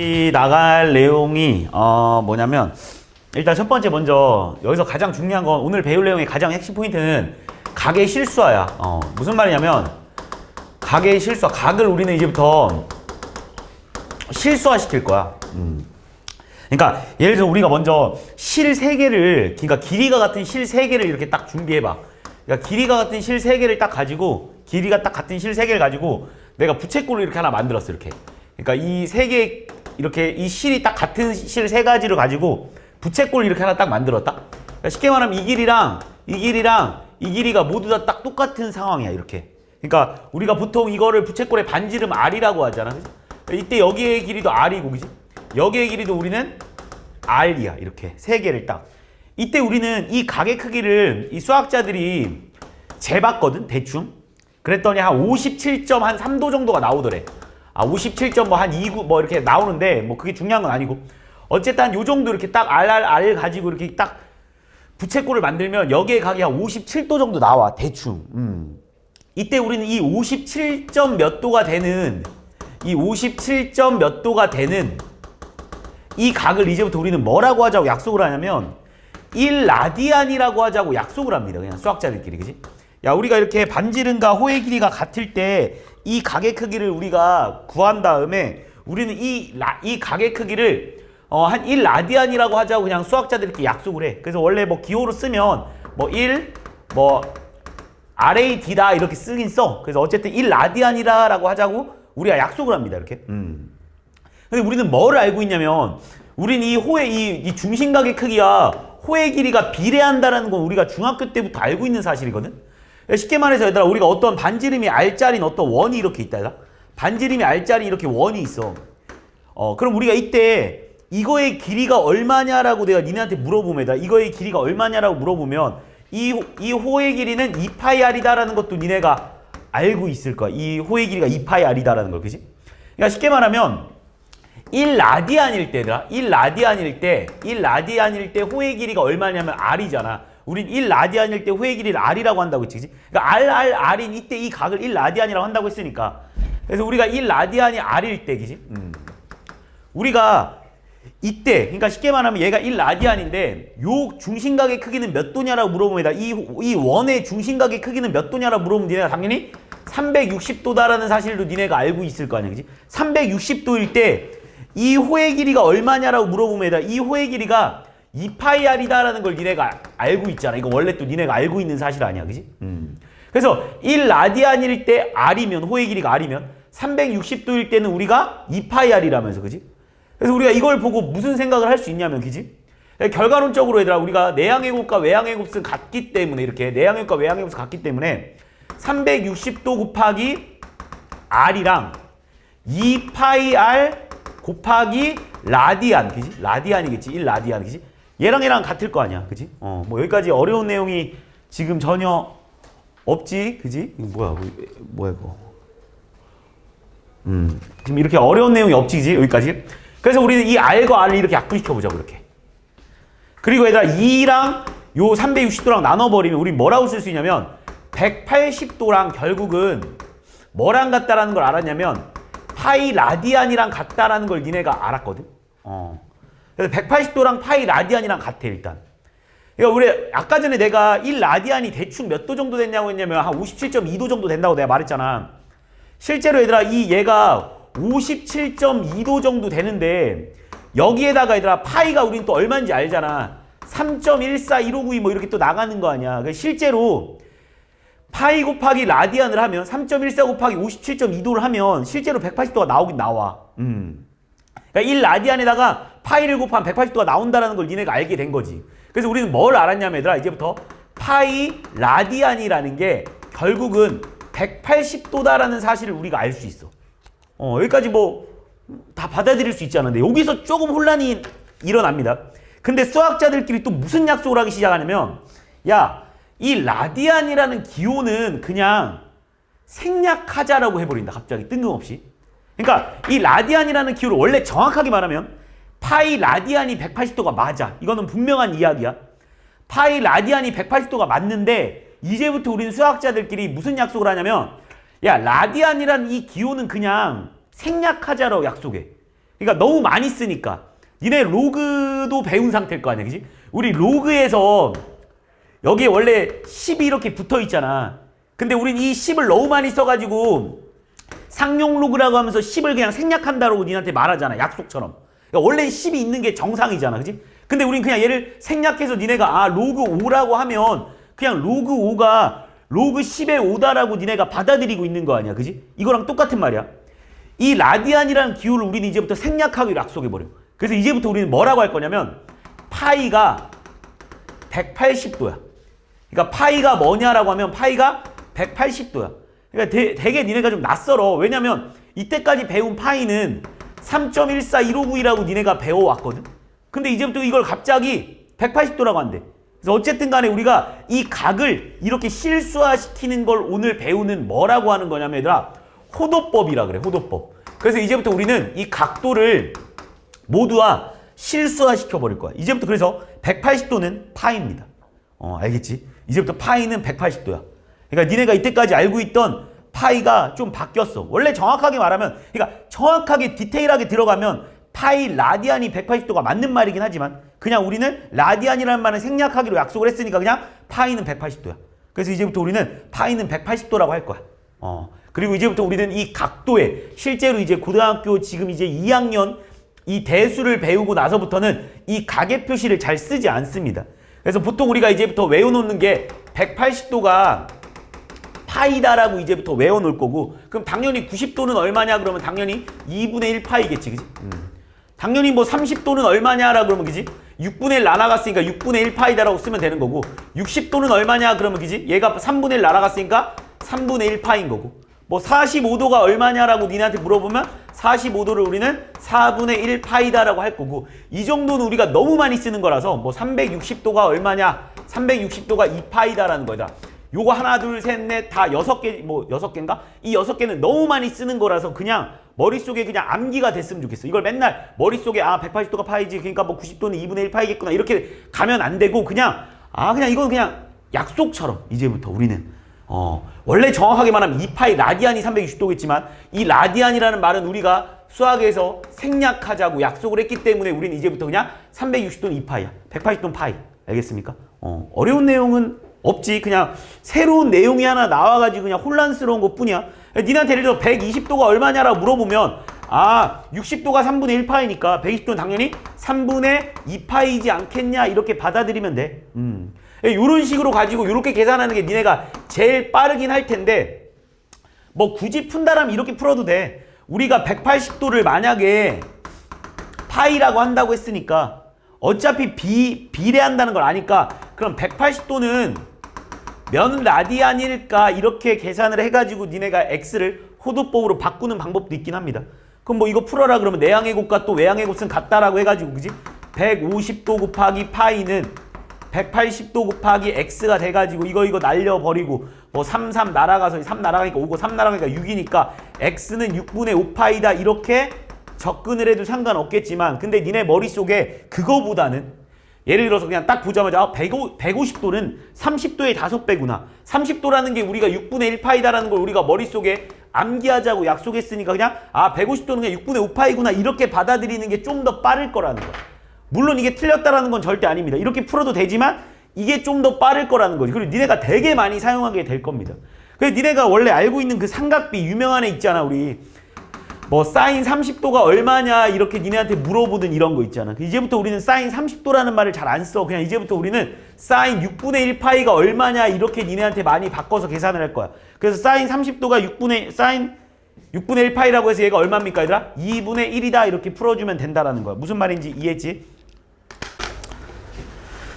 같이 나갈 내용이 뭐냐면 일단 첫 번째 먼저 여기서 가장 중요한 건 오늘 배울 내용의 가장 핵심 포인트는 각의 실수화야. 무슨 말이냐면 각의 실수화, 각을 우리는 이제부터 실수화 시킬 거야. 그러니까 예를 들어 우리가 먼저 실 3개를, 그러니까 길이가 같은 실 3개를 이렇게 딱 준비해봐. 그러니까 길이가 같은 실 3개를 딱 가지고, 길이가 딱 같은 실 3개를 가지고 내가 부채꼴을 이렇게 하나 만들었어. 이렇게. 그러니까 이 3개, 이렇게 이 실이 딱 같은 실 3가지를 가지고 부채꼴 이렇게 하나 딱 만들었다. 그러니까 쉽게 말하면 이 길이랑 이 길이랑 이 길이가 모두 다 딱 똑같은 상황이야. 이렇게. 그러니까 우리가 보통 이거를 부채꼴의 반지름 R이라고 하잖아. 그치? 이때 여기의 길이도 R이고, 그지? 여기의 길이도 우리는 R이야. 이렇게 3개를 딱. 이때 우리는 이 각의 크기를 이 수학자들이 재봤거든, 대충. 그랬더니 한 57.3도 정도가 나오더래. 57점 뭐 한 29 뭐 이렇게 나오는데 뭐 그게 중요한 건 아니고, 어쨌든 한 요 정도 이렇게 딱 R 가지고 이렇게 딱 부채꼴을 만들면 여기에 각이 한 57도 정도 나와, 대충. 이때 우리는 이 57점 몇 도가 되는, 이 57점 몇 도가 되는 이 각을 이제부터 우리는 뭐라고 하자고 약속을 하냐면 1라디안이라고 하자고 약속을 합니다. 그냥 수학자들끼리, 그지? 야, 우리가 이렇게 반지름과 호의 길이가 같을 때 이 각의 크기를 우리가 구한 다음에 우리는 이 각의 크기를 한 1라디안이라고 하자고 그냥 수학자들끼리 약속을 해. 그래서 원래 뭐 기호로 쓰면 뭐 1, 뭐 RAD다 이렇게 쓰긴 써. 그래서 어쨌든 1라디안이라고 하자고 우리가 약속을 합니다. 이렇게. 근데 우리는 뭐를 알고 있냐면, 우리는 이 호의 이 중심각의 크기와 호의 길이가 비례한다라는 건 우리가 중학교 때부터 알고 있는 사실이거든. 쉽게 말해서 얘들아, 우리가 어떤 반지름이 R짜리인 어떤 원이 이렇게 있다. 얘들아. 반지름이 R짜리 이렇게 원이 있어. 그럼 우리가 이때 이거의 길이가 얼마냐라고 내가 니네한테 물어보면, 얘들아, 이거의 길이가 얼마냐라고 물어보면 이 호의 길이는 2파이R이다라는 것도 니네가 알고 있을 거야. 이 호의 길이가 2파이R이다라는 걸, 그지? 그러니까 쉽게 말하면 1라디안일 때다. 1라디안일 때 호의 길이가 얼마냐면 R이잖아. 우린 1라디안일 때 호의 길이를 R이라고 한다고 했지, 그치? 그러니까 R인 이때 이 각을 1라디안이라고 한다고 했으니까. 그래서 우리가 1라디안이 R일 때, 그치? 우리가 이때, 그러니까 쉽게 말하면 얘가 1라디안인데 요 중심각의 크기는 몇 도냐라고 물어보면, 이 원의 중심각의 크기는 몇 도냐라고 물어보면 니네가 당연히 360도다라는 사실도 니네가 알고 있을 거 아니야, 그치? 360도일 때 이 호의 길이가 얼마냐라고 물어보면 이 호의 길이가 2파이R이다라는 걸 니네가 알고 있잖아. 이거 원래 또 니네가 알고 있는 사실 아니야, 그지? 그래서 1라디안일 때 R이면, 호의 길이가 R이면 360도일 때는 우리가 2파이R이라면서, 그지? 그래서 우리가 이걸 보고 무슨 생각을 할 수 있냐면, 그지? 결과론적으로 얘들아, 우리가 내향의 곱과 외향의 곱은 같기 때문에, 이렇게 내향의 곱과 외향의 곱은 같기 때문에 360도 곱하기 R이랑 2파이R 곱하기 라디안, 그지? 라디안이겠지. 1라디안, 그지? 얘랑 같을 거 아니야, 그지? 뭐 여기까지 어려운 내용이 지금 전혀 없지, 그지? 이거 뭐야 이거? 지금 이렇게 어려운 내용이 없지, 그지? 여기까지. 그래서 우리는 이 R과 R을 이렇게 약분시켜 보자고, 이렇게. 그리고 얘들아, 2랑 요 360도랑 나눠버리면 우리 뭐라고 쓸 수 있냐면 180도랑 결국은 뭐랑 같다라는 걸 알았냐면 파이 라디안이랑 같다라는 걸 니네가 알았거든. 그래서 180도랑 파이 라디안이랑 같아, 일단. 그러니까 우리 아까 전에 내가 1라디안이 대충 몇 도 정도 됐냐고 했냐면 한 57.2도 정도 된다고 내가 말했잖아. 실제로 얘들아, 얘가 57.2도 정도 되는데 여기에다가 얘들아 파이가 우린 또 얼마인지 알잖아. 3.14159뭐 이렇게 또 나가는 거 아니야. 그러니까 실제로 파이 곱하기 라디안을 하면 3.14 곱하기 57.2도를 하면 실제로 180도가 나오긴 나와. 그러니까 1라디안에다가 파이를 곱하면 180도가 나온다는 걸 니네가 알게 된 거지. 그래서 우리는 뭘 알았냐면 얘들아, 이제부터 파이 라디안이라는 게 결국은 180도다라는 사실을 우리가 알 수 있어. 여기까지 뭐 다 받아들일 수 있지 않은데 여기서 조금 혼란이 일어납니다. 근데 수학자들끼리 또 무슨 약속을 하기 시작하냐면, 야, 이 라디안이라는 기호는 그냥 생략하자라고 해버린다. 갑자기 뜬금없이. 그러니까 이 라디안이라는 기호를 원래 정확하게 말하면 파이 라디안이 180도가 맞아. 이거는 분명한 이야기야. 파이 라디안이 180도가 맞는데 이제부터 우리는 수학자들끼리 무슨 약속을 하냐면, 야, 라디안이라는 이 기호는 그냥 생략하자라고 약속해. 그러니까 너무 많이 쓰니까. 니네 로그도 배운 상태일 거 아니야, 그지? 우리 로그에서 여기에 원래 10이 이렇게 붙어 있잖아. 근데 우린 이 10을 너무 많이 써가지고 상용 로그라고 하면서 10을 그냥 생략한다고 니한테 말하잖아, 약속처럼. 그러니까 원래 10이 있는 게 정상이잖아, 그지? 근데 우린 그냥 얘를 생략해서 니네가 로그 5라고 하면 그냥 로그 5가 로그 10의 5다라고 니네가 받아들이고 있는 거 아니야, 그지? 이거랑 똑같은 말이야. 이 라디안이라는 기호를 우리는 이제부터 생략하기로 약속해버려. 그래서 이제부터 우리는 뭐라고 할 거냐면 파이가 180도야. 그러니까 파이가 뭐냐라고 하면 파이가 180도야. 그러니까 되게 니네가 좀 낯설어. 왜냐면 이때까지 배운 파이는 3.14159이라고 니네가 배워왔거든. 근데 이제부터 이걸 갑자기 180도라고 한대. 그래서 어쨌든 간에 우리가 이 각을 이렇게 실수화시키는 걸 오늘 배우는 뭐라고 하는 거냐면 얘들아, 호도법이라 그래, 호도법. 그래서 이제부터 우리는 이 각도를 모두와 실수화 시켜버릴 거야. 이제부터 그래서 180도는 파이입니다. 알겠지? 이제부터 파이는 180도야. 그러니까 니네가 이때까지 알고 있던 파이가 좀 바뀌었어. 원래 정확하게 말하면, 그러니까 정확하게 디테일하게 들어가면 파이 라디안이 180도가 맞는 말이긴 하지만 그냥 우리는 라디안이라는 말은 생략하기로 약속을 했으니까 그냥 파이는 180도야. 그래서 이제부터 우리는 파이는 180도라고 할 거야. 그리고 이제부터 우리는 이 각도에 실제로 이제 고등학교 지금 이제 2학년 이 대수를 배우고 나서부터는 이 가계 표시를 잘 쓰지 않습니다. 그래서 보통 우리가 이제부터 외워놓는 게 180도가 파이다라고 이제부터 외워놓을 거고, 그럼 당연히 90도는 얼마냐 그러면 당연히 2분의 1 파이겠지, 그지? 당연히 뭐 30도는 얼마냐라 그러면 그지? 6분의 1 날아갔으니까 6분의 1 파이다라고 쓰면 되는 거고, 60도는 얼마냐 그러면 그지? 얘가 3분의 1 날아갔으니까 3분의 1 파인 거고, 뭐 45도가 얼마냐라고 니네한테 물어보면 45도를 우리는 4분의 1 파이다라고 할 거고, 이 정도는 우리가 너무 많이 쓰는 거라서 뭐 360도가 얼마냐, 360도가 2 파이다라는 거다. 요거 하나 둘 셋 넷 다 6개, 뭐 6개인가? 이 6개는 너무 많이 쓰는 거라서 그냥 머릿속에 그냥 암기가 됐으면 좋겠어. 이걸 맨날 머릿속에 180도가 파이지, 그러니까 뭐 90도는 2분의 1 파이겠구나 이렇게 가면 안 되고, 그냥 그냥 이건 그냥 약속처럼 이제부터 우리는 원래 정확하게 말하면 2파이 라디안이 360도겠지만 이 라디안이라는 말은 우리가 수학에서 생략하자고 약속을 했기 때문에 우리는 이제부터 그냥 360도는 2파이야. 180도는 파이. 알겠습니까? 어려운 내용은 없지. 그냥 새로운 내용이 하나 나와가지고 그냥 혼란스러운 것 뿐이야. 니한테 예를 들어 120도가 얼마냐라고 물어보면 60도가 3분의 1파이니까 120도는 당연히 3분의 2파이지 않겠냐 이렇게 받아들이면 돼. 이런 식으로 가지고 이렇게 계산하는 게 니네가 제일 빠르긴 할 텐데, 뭐 굳이 푼다라면 이렇게 풀어도 돼. 우리가 180도를 만약에 파이라고 한다고 했으니까 어차피 비례한다는 걸 아니까 그럼 180도는 몇 라디안일까 이렇게 계산을 해가지고 니네가 x를 호도법으로 바꾸는 방법도 있긴 합니다. 그럼 뭐 이거 풀어라 그러면 내항의 곱과 또 외항의 곱은 같다라고 해가지고 그지? 150도 곱하기 파이는 180도 곱하기 x가 돼가지고 이거 날려버리고 뭐 3 날아가서 3 날아가니까 5고 3 날아가니까 6이니까 x는 6분의 5파이다 이렇게 접근을 해도 상관없겠지만, 근데 니네 머릿속에 그거보다는 예를 들어서 그냥 딱 보자마자 150도는 30도의 5배구나. 30도라는 게 우리가 6분의 1파이다라는 걸 우리가 머릿속에 암기하자고 약속했으니까 그냥 150도는 그냥 6분의 5파이구나 이렇게 받아들이는 게 좀 더 빠를 거라는 거야. 물론 이게 틀렸다라는 건 절대 아닙니다. 이렇게 풀어도 되지만 이게 좀 더 빠를 거라는 거지. 그리고 니네가 되게 많이 사용하게 될 겁니다. 그래서 니네가 원래 알고 있는 그 삼각비 유명한 애 있잖아. 우리 뭐 사인 30도가 얼마냐 이렇게 니네한테 물어보든 이런 거 있잖아. 이제부터 우리는 사인 30도라는 말을 잘 안 써. 그냥 이제부터 우리는 사인 6분의 1 파이가 얼마냐 이렇게 니네한테 많이 바꿔서 계산을 할 거야. 그래서 사인 30도가 사인 6분의 1 파이라고 해서 얘가 얼마입니까 얘들아? 2분의 1이다 이렇게 풀어주면 된다라는 거야. 무슨 말인지 이해했지?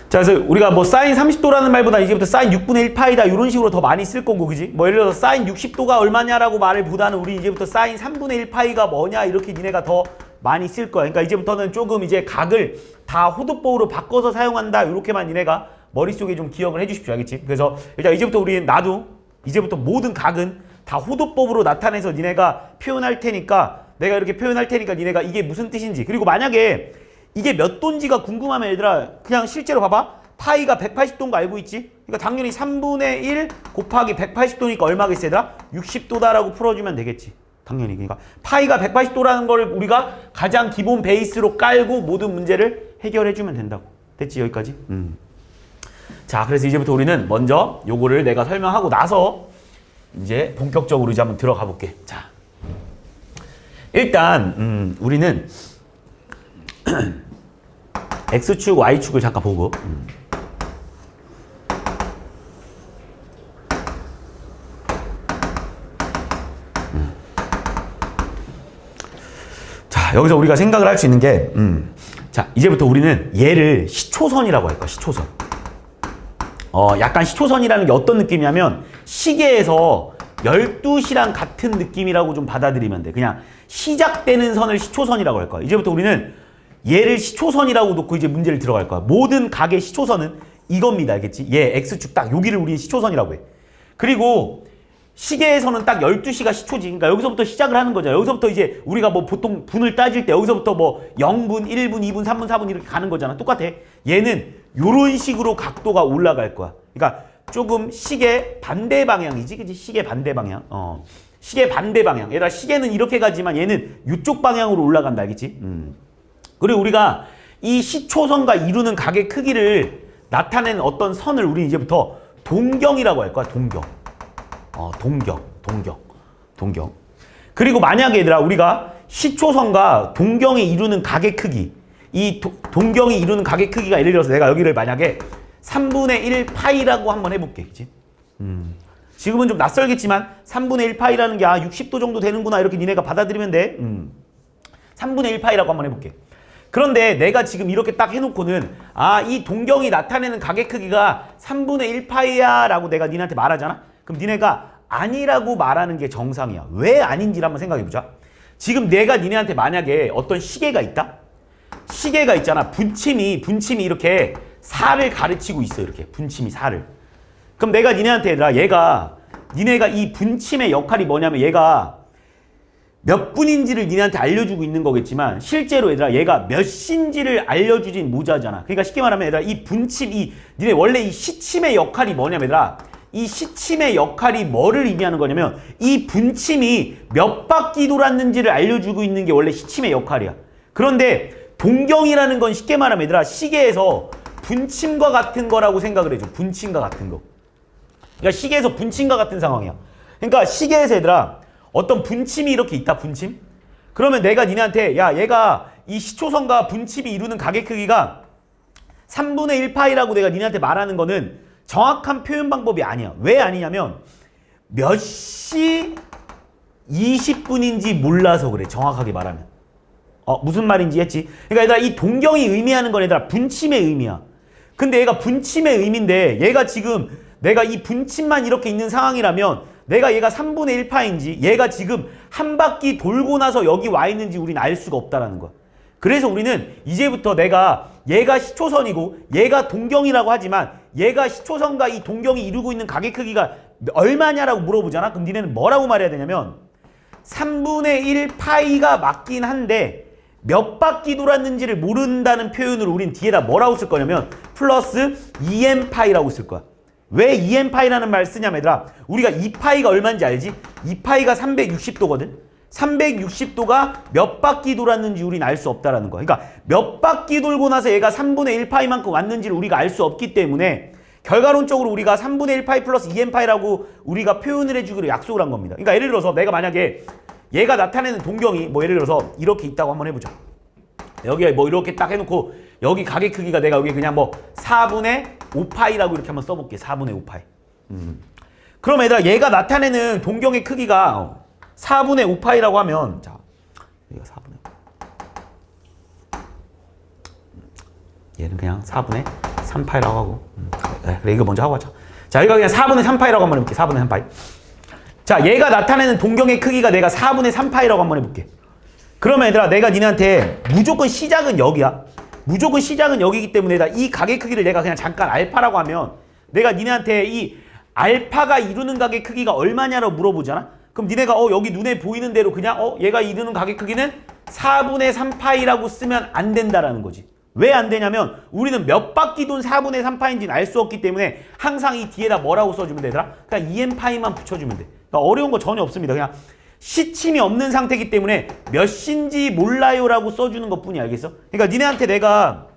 자, 그래서 우리가 뭐 사인 30도라는 말보다 이제부터 사인 6분의 1 파이다 이런 식으로 더 많이 쓸 거고, 그지? 뭐 예를 들어서 사인 60도가 얼마냐라고 말을 보다는 우리 이제부터 사인 3분의 1 파이가 뭐냐 이렇게 니네가 더 많이 쓸 거야. 그러니까 이제부터는 조금 이제 각을 다 호도법으로 바꿔서 사용한다 이렇게만 니네가 머릿속에 좀 기억을 해주십시오. 알겠지? 그래서 일단 이제부터 우리는 나도 이제부터 모든 각은 다 호도법으로 나타내서 니네가 표현할 테니까, 내가 이렇게 표현할 테니까 니네가 이게 무슨 뜻인지, 그리고 만약에 이게 몇 도인지가 궁금하면 얘들아 그냥 실제로 봐봐. 파이가 180도인 거 알고 있지? 그러니까 당연히 3분의 1 곱하기 180도니까 얼마겠어 얘들아? 60도다라고 풀어주면 되겠지. 당연히. 그러니까 파이가 180도라는 걸 우리가 가장 기본 베이스로 깔고 모든 문제를 해결해주면 된다고. 됐지 여기까지? 자, 그래서 이제부터 우리는 먼저 요거를 내가 설명하고 나서 이제 본격적으로 이제 한번 들어가 볼게. 자, 일단 우리는 X축, Y축을 잠깐 보고 자, 여기서 우리가 생각을 할 수 있는 게 자, 이제부터 우리는 얘를 시초선이라고 할 거야. 시초선. 약간 시초선이라는 게 어떤 느낌이냐면 시계에서 12시랑 같은 느낌이라고 좀 받아들이면 돼. 그냥 시작되는 선을 시초선이라고 할 거야. 이제부터 우리는 얘를 시초선이라고 놓고 이제 문제를 들어갈 거야. 모든 각의 시초선은 이겁니다. 알겠지? 얘 X축 딱 여기를 우리는 시초선이라고 해. 그리고 시계에서는 딱 12시가 시초지. 그러니까 여기서부터 시작을 하는 거죠. 여기서부터 이제 우리가 뭐 보통 분을 따질 때 여기서부터 뭐 0분, 1분, 2분, 3분, 4분 이렇게 가는 거잖아. 똑같아. 얘는 요런 식으로 각도가 올라갈 거야. 그러니까 조금 시계 반대 방향이지. 그치? 시계 반대 방향. 시계 반대 방향. 얘들아 시계는 이렇게 가지만 얘는 이쪽 방향으로 올라간다. 알겠지? 그리고 우리가 이 시초선과 이루는 각의 크기를 나타내는 어떤 선을 우리 이제부터 동경이라고 할 거야. 동경. 동경. 그리고 만약에 얘들아 우리가 시초선과 동경이 이루는 각의 크기, 이 동경이 이루는 각의 크기가 예를 들어서 내가 여기를 만약에 3분의 1 파이라고 한번 해볼게. 그치? 지금은 좀 낯설겠지만 3분의 1 파이라는 게 60도 정도 되는구나 이렇게 니네가 받아들이면 돼. 3분의 1 파이라고 한번 해볼게. 그런데 내가 지금 이렇게 딱 해놓고는 이 동경이 나타내는 각의 크기가 3분의 1 파이야 라고 내가 니네한테 말하잖아. 그럼 니네가 아니라고 말하는 게 정상이야. 왜 아닌지를 한번 생각해보자. 지금 내가 니네한테 만약에 어떤 시계가 있다? 시계가 있잖아. 분침이 이렇게 4를 가르치고 있어. 이렇게 분침이 4를. 그럼 내가 니네한테 얘들아 니네가 이 분침의 역할이 뭐냐면 얘가 몇 분인지를 니네한테 알려주고 있는 거겠지만 실제로 얘들아 얘가 몇 시인지를 알려주진 못하잖아. 그러니까 쉽게 말하면 얘들아 이 분침 니네 원래 이 시침의 역할이 뭐냐면 얘들아 이 시침의 역할이 뭐를 의미하는 거냐면 이 분침이 몇 바퀴 돌았는지를 알려주고 있는 게 원래 시침의 역할이야. 그런데 동경이라는 건 쉽게 말하면 얘들아 시계에서 분침과 같은 거라고 생각을 해줘. 분침과 같은 거. 그러니까 시계에서 분침과 같은 상황이야. 그러니까 시계에서 얘들아 어떤 분침이 이렇게 있다. 분침. 그러면 내가 니네한테 얘가 이 시초선과 분침이 이루는 각의 크기가 3분의 1 파이라고 내가 니네한테 말하는 거는 정확한 표현 방법이 아니야. 왜 아니냐면 몇 시 20분인지 몰라서 그래. 정확하게 말하면. 무슨 말인지 했지? 그러니까 얘들아 이 동경이 의미하는 건 얘들아 분침의 의미야. 근데 얘가 분침의 의미인데 얘가 지금 내가 이 분침만 이렇게 있는 상황이라면 내가 얘가 3분의 1 파인지 얘가 지금 한 바퀴 돌고 나서 여기 와 있는지 우리는 알 수가 없다라는 거야. 그래서 우리는 이제부터 내가 얘가 시초선이고 얘가 동경이라고 하지만 얘가 시초선과 이 동경이 이루고 있는 각의 크기가 얼마냐라고 물어보잖아. 그럼 니네는 뭐라고 말해야 되냐면 3분의 1 파이가 맞긴 한데 몇 바퀴 돌았는지를 모른다는 표현으로 우린 뒤에다 뭐라고 쓸 거냐면 플러스 2n 파이라고 쓸 거야. 왜 2n 파이라는 말 쓰냐면 얘들아 우리가 2파이가 얼마인지 알지? 2파이가 360도거든. 360도가 몇 바퀴 돌았는지 우리는 알 수 없다라는 거야. 그러니까 몇 바퀴 돌고 나서 얘가 3분의 1 파이만큼 왔는지를 우리가 알 수 없기 때문에 결과론적으로 우리가 3분의 1 파이 플러스 2n 파이라고 우리가 표현을 해주기로 약속을 한 겁니다. 그러니까 예를 들어서 내가 만약에 얘가 나타내는 동경이 뭐 예를 들어서 이렇게 있다고 한번 해보자. 여기에 뭐 이렇게 딱 해놓고 여기 각의 크기가 내가 여기 그냥 뭐 4분의 5 파이라고 이렇게 한번 써볼게. 4분의 5 파이. 그럼 얘들아 얘가 나타내는 동경의 크기가 4분의 5파이라고 하면 자 여기가 4분의 5 얘는 그냥 4분의 3파이라고 하고 그래 이거 먼저 하고 가자. 자 여기가 그냥 4분의 3파이라고 한번 해볼게. 4분의 3파이. 자 얘가 나타내는 동경의 크기가 내가 4분의 3파이라고 한번 해볼게. 그러면 얘들아 내가 니네한테 무조건 시작은 여기야. 무조건 시작은 여기기 때문에 이 각의 크기를 내가 그냥 잠깐 알파라고 하면 내가 니네한테 이 알파가 이루는 각의 크기가 얼마냐라고 물어보잖아. 그럼 니네가 여기 눈에 보이는 대로 그냥 얘가 이루는 각의 크기는 4분의 3파이라고 쓰면 안 된다라는 거지. 왜 안 되냐면 우리는 몇 바퀴 돈 4분의 3파인지는 알 수 없기 때문에 항상 이 뒤에다 뭐라고 써주면 되더라? 그냥 2n파이만 붙여주면 돼. 그러니까 어려운 거 전혀 없습니다. 그냥 시침이 없는 상태이기 때문에 몇 시인지 몰라요라고 써주는 것뿐이 알겠어? 그러니까 니네한테 내가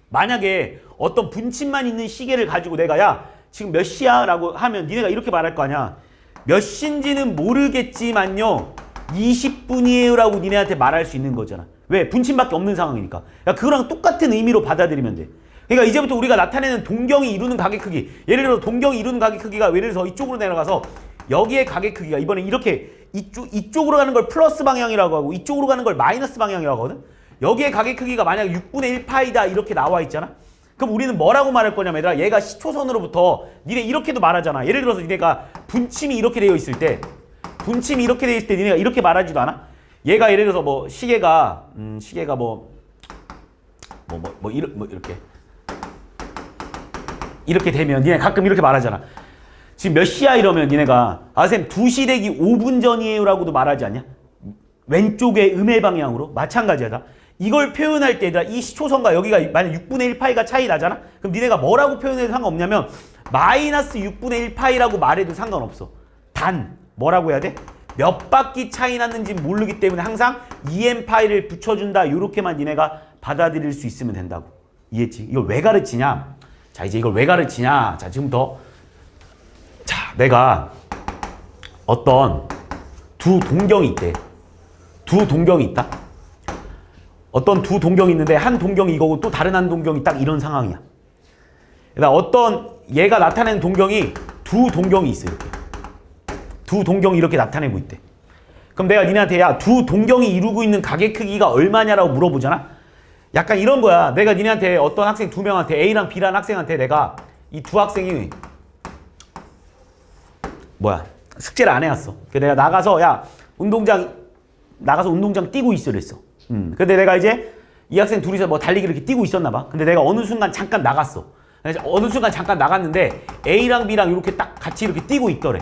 만약에 어떤 분침만 있는 시계를 가지고 내가 야 지금 몇 시야? 라고 하면 니네가 이렇게 말할 거 아니야. 몇 시인지는 모르겠지만요 20분이에요 라고 니네한테 말할 수 있는 거잖아. 왜? 분침밖에 없는 상황이니까. 야, 그거랑 똑같은 의미로 받아들이면 돼. 그러니까 이제부터 우리가 나타내는 동경이 이루는 가게 크기, 예를 들어 동경이 이루는 가게 크기가 예를 들어서 이쪽으로 내려가서 여기의 가게 크기가 이번에 이렇게 이쪽으로 가는 걸 플러스 방향이라고 하고 이쪽으로 가는 걸 마이너스 방향이라고 하거든. 여기의 가게 크기가 만약 6분의 1파이다 이렇게 나와 있잖아. 그럼 우리는 뭐라고 말할 거냐면 얘들아, 얘가 시초선으로부터 니네 이렇게도 말하잖아. 예를 들어서 니네가 분침이 이렇게 되어 있을 때 니네가 이렇게 말하지도 않아? 얘가 예를 들어서 뭐 시계가 이렇게 되면 니네 가끔 이렇게 말하잖아. 지금 몇 시야 이러면 니네가 아 쌤 2시 되기 5분 전이에요 라고도 말하지 않냐? 왼쪽의 음의 방향으로 마찬가지하다. 이걸 표현할 때 얘들아 이 시초선과 여기가 만약 6분의 1파이가 차이 나잖아? 그럼 니네가 뭐라고 표현해도 상관없냐면 마이너스 6분의 1파이라고 말해도 상관없어. 단 뭐라고 해야 돼? 몇 바퀴 차이 났는지 모르기 때문에 항상 EM파이를 붙여준다. 요렇게만 니네가 받아들일 수 있으면 된다고. 이해했지? 이걸 왜 가르치냐? 자 이제 이걸 왜 가르치냐? 자 지금부터 자 내가 어떤 두 동경이 있대. 두 동경이 있다. 어떤 두 동경이 있는데 한 동경이 이거고 또 다른 한 동경이 딱 이런 상황이야. 그러니까 어떤 얘가 나타내는 동경이 두 동경이 있어. 이렇게 두 동경이 이렇게 나타내고 있대. 그럼 내가 니네한테 야 두 동경이 이루고 있는 가게 크기가 얼마냐라고 물어보잖아. 약간 이런 거야. 내가 니네한테 어떤 학생 두 명한테 A랑 B라는 학생한테 내가 이 두 학생이 숙제를 안 해왔어. 그래서 내가 나가서 야 운동장 뛰고 있어 그랬어. 근데 내가 이제 이 학생 둘이서 뭐 달리기 이렇게 뛰고 있었나 봐. 근데 내가 어느 순간 잠깐 나갔어. 어느 순간 잠깐 나갔는데 A랑 B랑 이렇게 딱 같이 이렇게 뛰고 있더래.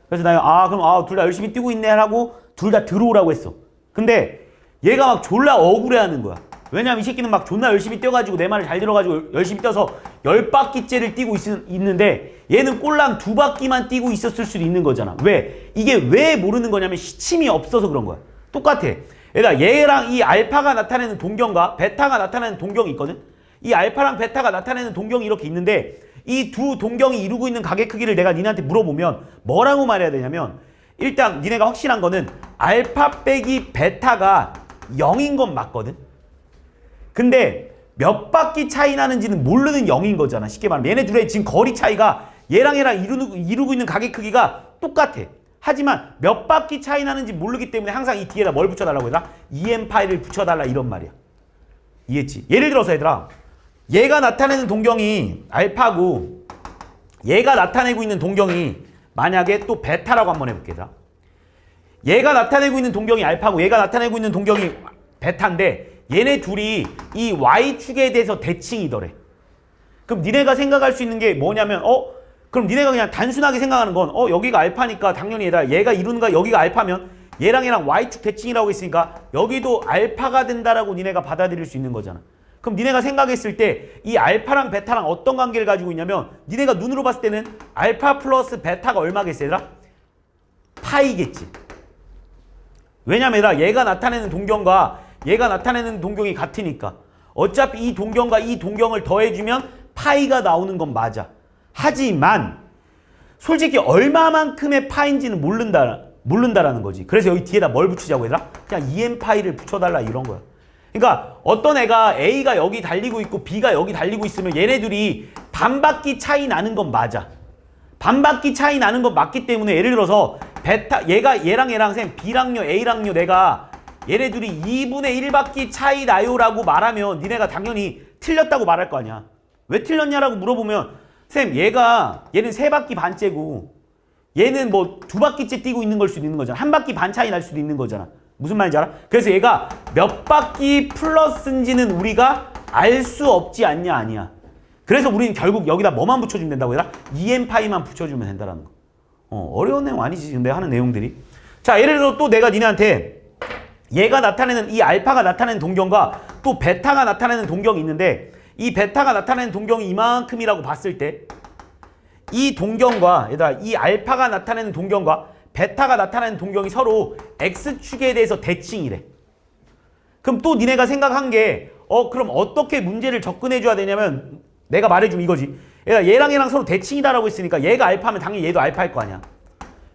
그래서 내가 그럼 둘 다 열심히 뛰고 있네 하고 둘 다 들어오라고 했어. 근데 얘가 막 졸라 억울해하는 거야. 왜냐면 이 새끼는 막 존나 열심히 뛰어가지고 내 말을 잘 들어가지고 열심히 뛰어서 10바퀴째를 뛰고 있는데 얘는 꼴랑 2바퀴만 뛰고 있었을 수도 있는 거잖아. 왜? 이게 왜 모르는 거냐면 시침이 없어서 그런 거야. 똑같아. 얘랑 이 알파가 나타내는 동경과 베타가 나타내는 동경이 있거든. 이 알파랑 베타가 나타내는 동경이 이렇게 있는데 이 두 동경이 이루고 있는 가게 크기를 내가 니네한테 물어보면 뭐라고 말해야 되냐면 일단 니네가 확실한 거는 알파 빼기 베타가 0인 건 맞거든. 근데 몇 바퀴 차이 나는지는 모르는 0인 거잖아. 쉽게 말하면 얘네 둘의 지금 거리 차이가 얘랑 이루고 있는 가게 크기가 똑같아. 하지만 몇 바퀴 차이 나는지 모르기 때문에 항상 이 뒤에다 뭘 붙여달라고 얘들아? EM파이를 붙여달라 이런 말이야. 이해했지? 예를 들어서 얘들아 얘가 나타내는 동경이 알파고 얘가 나타내고 있는 동경이 만약에 또 베타라고 한번 해볼게 얘들아. 얘가 나타내고 있는 동경이 알파고 얘가 나타내고 있는 동경이 베타인데 얘네 둘이 이 Y축에 대해서 대칭이더래. 그럼 니네가 생각할 수 있는 게 뭐냐면 그럼 니네가 그냥 단순하게 생각하는 건 여기가 알파니까 당연히 얘가 이루는가 여기가 알파면 얘랑 Y축 대칭이라고 했으니까 여기도 알파가 된다라고 니네가 받아들일 수 있는 거잖아. 그럼 니네가 생각했을 때 이 알파랑 베타랑 어떤 관계를 가지고 있냐면 니네가 눈으로 봤을 때는 알파 플러스 베타가 얼마겠어 얘들아? 파이겠지. 왜냐면 얘가 나타내는 동경과 얘가 나타내는 동경이 같으니까 어차피 이 동경과 이 동경을 더해주면 파이가 나오는 건 맞아. 하지만 솔직히 얼마만큼의 파인지는 모른다라는 거지. 그래서 여기 뒤에다 뭘 붙이자고 얘들아? 그냥 EM파이를 붙여달라 이런 거야. 그러니까 어떤 애가 A가 여기 달리고 있고 B가 여기 달리고 있으면 얘네들이 반바퀴 차이 나는 건 맞아. 반바퀴 차이 나는 건 맞기 때문에 예를 들어서 얘랑 쌤 B랑요 A랑요 내가 얘네들이 2분의 1바퀴 차이 나요라고 말하면 니네가 당연히 틀렸다고 말할 거 아니야. 왜 틀렸냐라고 물어보면 쌤 얘는 3바퀴 반째고 얘는 뭐 2바퀴째 뛰고 있는 걸 수도 있는 거잖아. 1바퀴 반 차이 날 수도 있는 거잖아. 무슨 말인지 알아? 그래서 얘가 몇 바퀴 플러스인지는 우리가 알 수 없지 않냐 아니야. 그래서 우리는 결국 여기다 뭐만 붙여주면 된다고 얘들아? EM파이만 붙여주면 된다는 거. 어려운 내용 아니지 지금 내가 하는 내용들이. 자 예를 들어 또 내가 니네한테 얘가 나타내는 이 알파가 나타내는 동경과 또 베타가 나타내는 동경이 있는데 이 베타가 나타내는 동경이 이만큼이라고 봤을 때 이 동경과 얘들아 이 알파가 나타내는 동경과 베타가 나타나는 동경이 서로 x축에 대해서 대칭이래. 그럼 또 니네가 생각한 게 그럼 어떻게 문제를 접근해 줘야 되냐면 내가 말해주면 이거지. 얘랑 서로 대칭이다라고 했으니까 얘가 알파면 당연히 얘도 알파일 거 아니야.